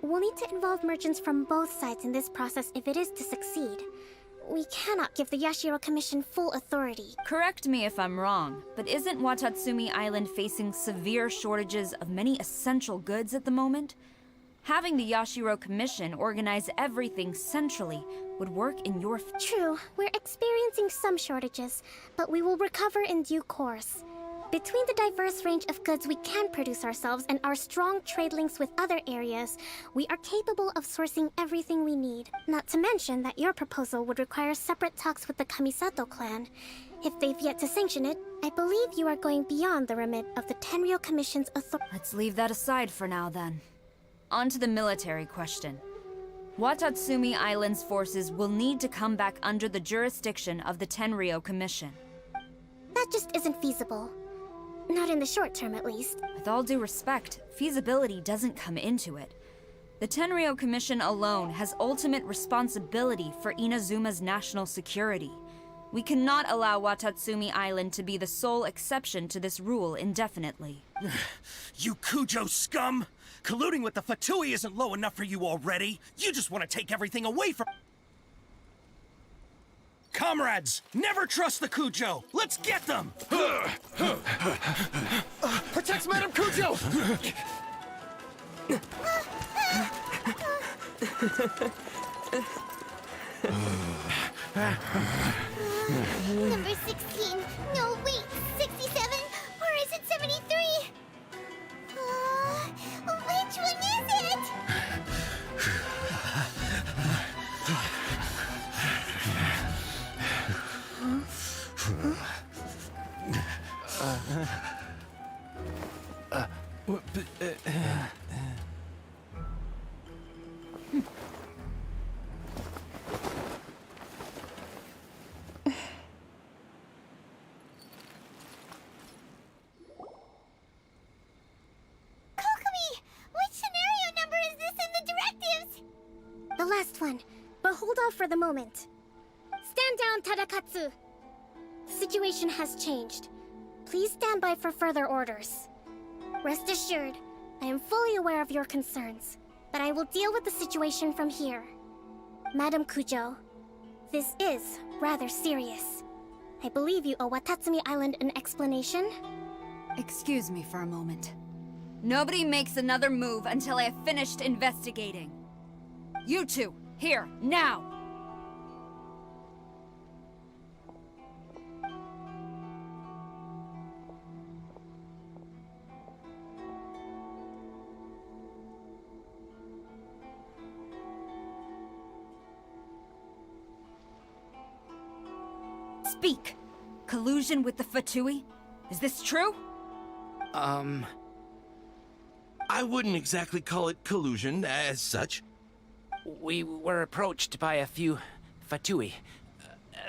We'll need to involve merchants from both sides in this process if it is to succeed. We cannot give the Yashiro Commission full authority. Correct me if I'm wrong, but isn't Watatsumi Island facing severe shortages of many essential goods at the moment? Having the Yashiro Commission organize everything centrally would work in your True, we're experiencing some shortages, but we will recover in due course. Between the diverse range of goods we can produce ourselves and our strong trade links with other areas, we are capable of sourcing everything we need. Not to mention that your proposal would require separate talks with the Kamisato clan. If they've yet to sanction it, I believe you are going beyond the remit of the Tenryou Commission's authority. Let's leave that aside for now, then. On to the military question. Watatsumi Island's forces will need to come back under the jurisdiction of the Tenryou Commission. That just isn't feasible. Not in the short term, at least. With all due respect, feasibility doesn't come into it. The Tenryou Commission alone has ultimate responsibility for Inazuma's national security. We cannot allow Watatsumi Island to be the sole exception to this rule indefinitely. You Kujo scum! Colluding with the Fatui isn't low enough for you already. You just want to take everything away from... Comrades, never trust the Kujo! Let's get them! Protect Madame Kujo! Number 16. No, wait. 67? Or is it 73? Which one is it? The last one, but hold off for the moment. Stand down, Tadakatsu! The situation has changed. Please stand by for further orders. Rest assured, I am fully aware of your concerns, but I will deal with the situation from here. Madam Kujo, this is rather serious. I believe you owe Watatsumi Island an explanation. Excuse me for a moment. Nobody makes another move until I have finished investigating. You two, here, now! Speak! Collusion with the Fatui? Is this true? I wouldn't exactly call it collusion as such. We were approached by a few Fatui.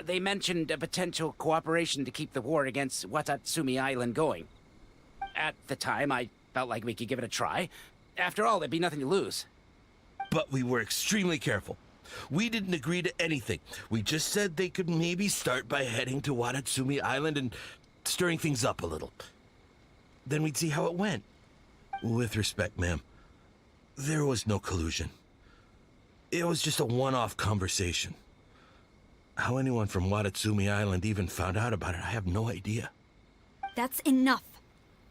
They mentioned a potential cooperation to keep the war against Watatsumi Island going. At the time, I felt like we could give it a try. After all, there'd be nothing to lose. But we were extremely careful. We didn't agree to anything. We just said they could maybe start by heading to Watatsumi Island and stirring things up a little. Then we'd see how it went. With respect, ma'am, there was no collusion. It was just a one-off conversation. How anyone from Watatsumi Island even found out about it, I have no idea. That's enough.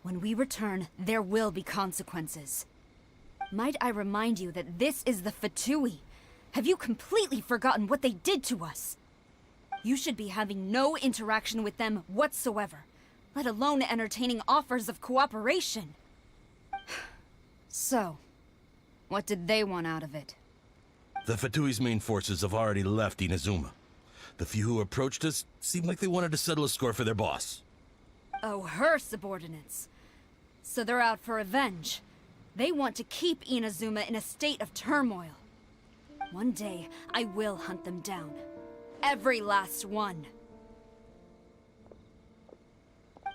When we return, there will be consequences. Might I remind you that this is the Fatui? Have you completely forgotten what they did to us? You should be having no interaction with them whatsoever, let alone entertaining offers of cooperation. So, what did they want out of it? The Fatui's main forces have already left Inazuma. The few who approached us seemed like they wanted to settle a score for their boss. Oh, her subordinates. So they're out for revenge. They want to keep Inazuma in a state of turmoil. One day, I will hunt them down. Every last one.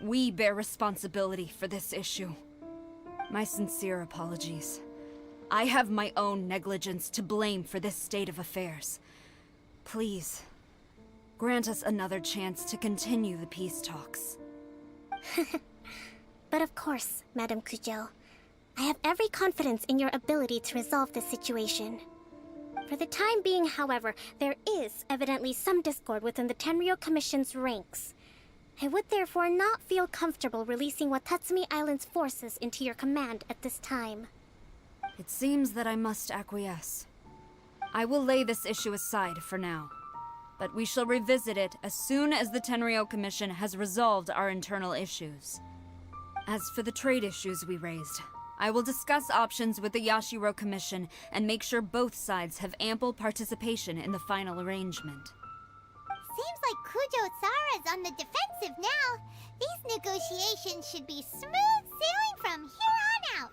We bear responsibility for this issue. My sincere apologies. I have my own negligence to blame for this state of affairs. Please, grant us another chance to continue the peace talks. But of course, Madame Kujo. I have every confidence in your ability to resolve this situation. For the time being, however, there is evidently some discord within the Tenryou Commission's ranks. I would therefore not feel comfortable releasing Watatsumi Island's forces into your command at this time. It seems that I must acquiesce. I will lay this issue aside for now, but we shall revisit it as soon as the Tenryou Commission has resolved our internal issues. As for the trade issues we raised, I will discuss options with the Yashiro Commission and make sure both sides have ample participation in the final arrangement. Seems like Kujo Sara's on the defensive now. These negotiations should be smooth sailing from here on out.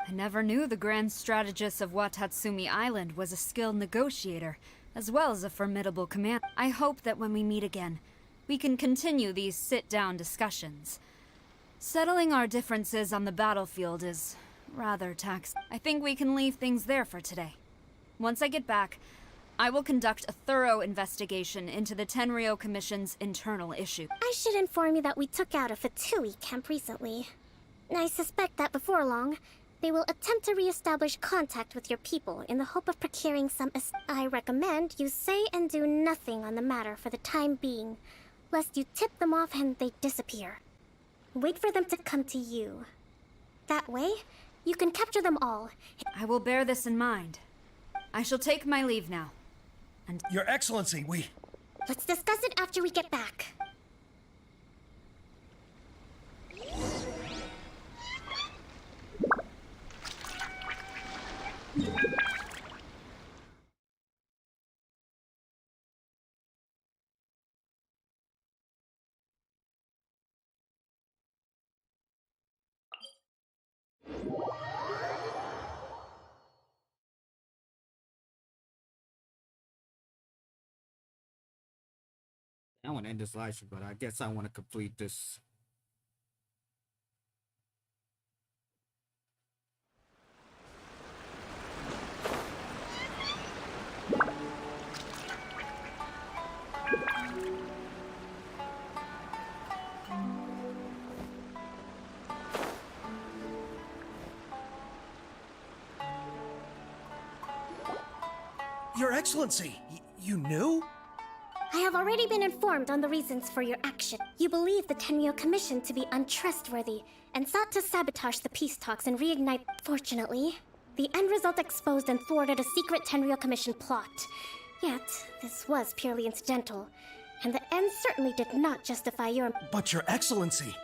I never knew the grand strategist of Watatsumi Island was a skilled negotiator, as well as a formidable commander. I hope that when we meet again, we can continue these sit-down discussions. Settling our differences on the battlefield is rather taxing. I think we can leave things there for today. Once I get back, I will conduct a thorough investigation into the Tenryou Commission's internal issue. I should inform you that we took out a Fatui camp recently. I suspect that before long, they will attempt to re-establish contact with your people in the hope of procuring some I recommend you say and do nothing on the matter for the time being, lest you tip them off and they disappear. Wait for them to come to you. That way, you can capture them all. I will bear this in mind. I shall take my leave now. And Your Excellency, we... Let's discuss it after we get back. I want to end this live stream, but I guess I want to complete this. Your Excellency, you knew? I have already been informed on the reasons for your action. You believe the Tenryou Commission to be untrustworthy and sought to sabotage the peace talks and reignite. Fortunately, the end result exposed and thwarted a secret Tenryou Commission plot. Yet, this was purely incidental, and the end certainly did not justify your... But Your Excellency,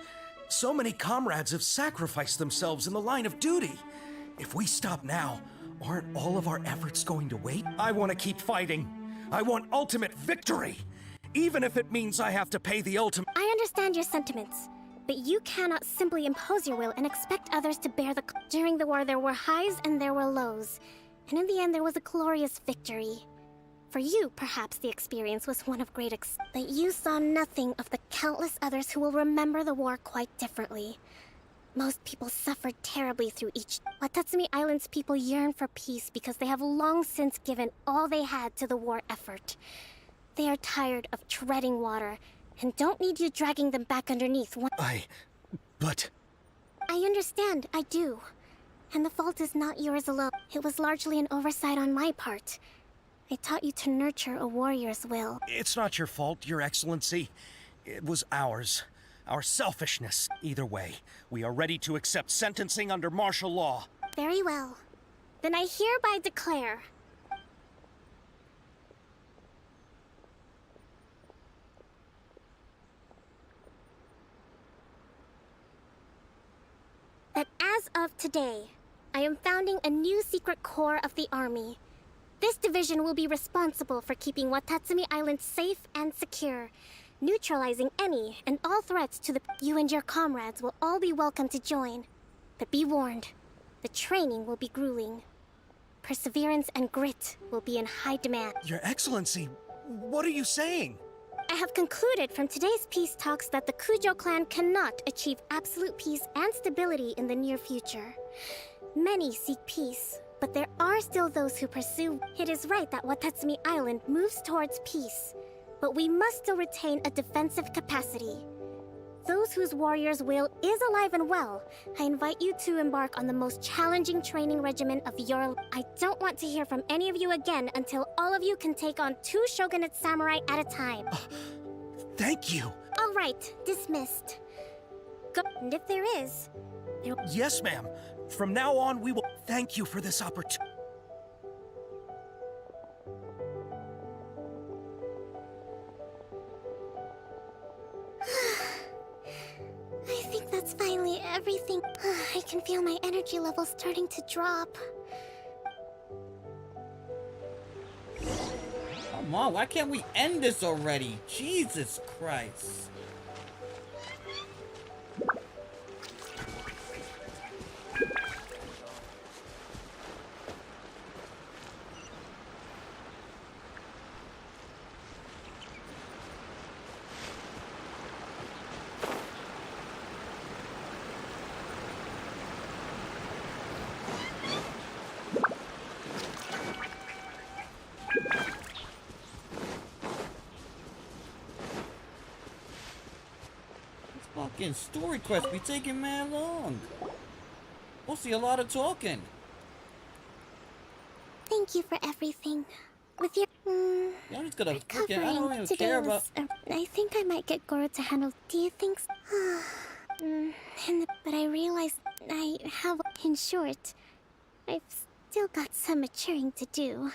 so many comrades have sacrificed themselves in the line of duty. If we stop now, aren't all of our efforts going to wait? I want to keep fighting. I want ultimate victory, even if it means I have to pay the ultimate... I understand your sentiments, but you cannot simply impose your will and expect others to bear the... During the war, there were highs and there were lows, and in the end, there was a glorious victory. For you, perhaps the experience was one of great but you saw nothing of the countless others who will remember the war quite differently. Most people suffered terribly through each... Watatsumi Island's people yearn for peace because they have long since given all they had to the war effort. They are tired of treading water, and don't need you dragging them back underneath. But... I understand, I do. And the fault is not yours alone. It was largely an oversight on my part. I taught you to nurture a warrior's will. It's not your fault, Your Excellency. It was ours. Our selfishness. Either way, we are ready to accept sentencing under martial law. Very well. Then I hereby declare... that as of today, I am founding a new secret corps of the army. This division will be responsible for keeping Watatsumi Island safe and secure, neutralizing any and all threats to the... You and your comrades will all be welcome to join. But be warned, the training will be grueling. Perseverance and grit will be in high demand. Your Excellency, what are you saying? I have concluded from today's peace talks that the Kujo clan cannot achieve absolute peace and stability in the near future. Many seek peace, but there are still those who pursue. It is right that Watatsumi Island moves towards peace, but we must still retain a defensive capacity. Those whose warrior's will is alive and well, I invite you to embark on the most challenging training regimen of your... I don't want to hear from any of you again until all of you can take on 2 shogunate samurai at a time. Thank you. All right, dismissed. Go... And if there is... there... Yes, ma'am. From now on, we will... Thank you for this opportunity. I think that's finally everything. I can feel my energy level starting to drop. Come on, why can't we end this already? Jesus Christ. Fucking story quest be taking man long. We'll see a lot of talking. Thank you for everything. With your I'm just gonna fucking, I recovering don't even today care about. was, I think I might get Goro to handle. Do you think so? But I realized I have. In short, I've still got some maturing to do.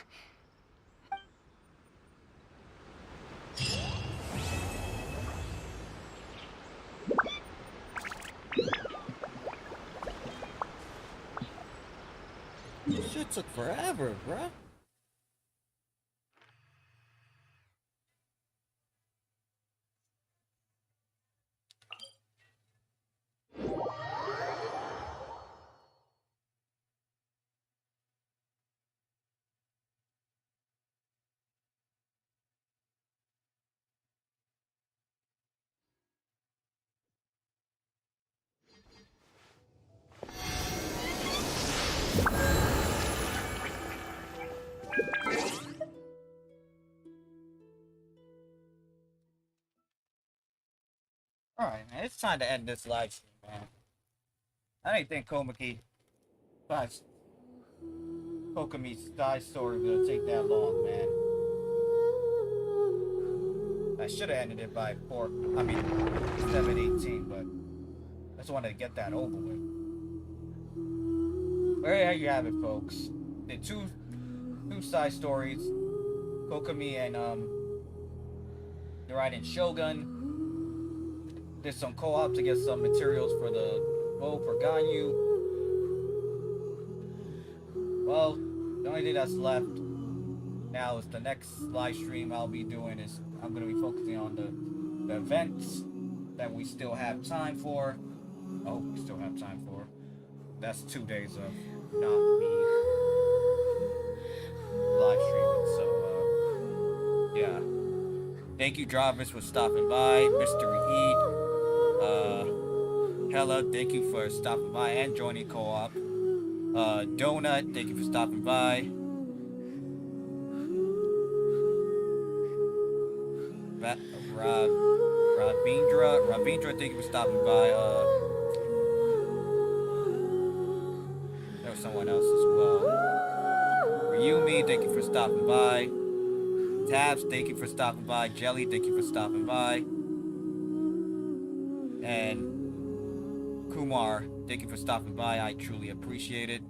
This shit took forever, bruh. Alright, man, it's time to end this live stream, man. I didn't think Kokomi's sky story was gonna take that long, man. I should have ended it by 7:18, but I just wanted to get that over with. There you have it, folks. The two side stories, Kokomi and the Raiden Shogun. Did some co-op to get some materials for the bow for Ganyu. Well, the only thing that's left now is the next live stream I'll be doing is I'm going to be focusing on the events that we still have time for. I hope we still have time for. That's 2 days of not me live streaming, so yeah. Thank you, Jarvis, for stopping by. Mystery Eat. Hella, thank you for stopping by and joining co-op. Donut, thank you for stopping by. Ravindra, thank you for stopping by. There was someone else as well. Ryumi, thank you for stopping by. Tabs, thank you for stopping by. Jelly, thank you for stopping by. And Kumar, thank you for stopping by. I truly appreciate it.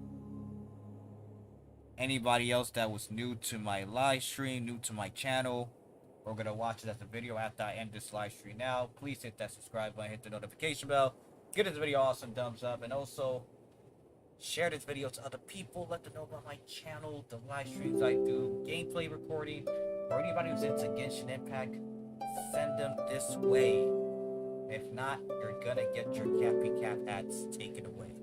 Anybody else that was new to my live stream, new to my channel, or gonna watch it as a video after I end this live stream now, please hit that subscribe button, hit the notification bell, give this video an awesome thumbs up, and also Share this video to other people. Let them know about my channel, the live streams I do, gameplay recording, or anybody who's into Genshin Impact. Send them this way. If not, you're gonna get your Cappy Cap hats taken away.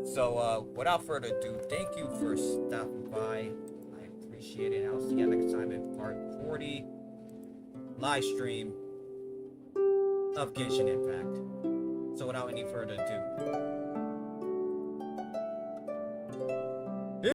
So, without further ado, thank you for stopping by. I appreciate it. And I'll see you next time in part 40 live stream of Genshin Impact. So, without any further ado,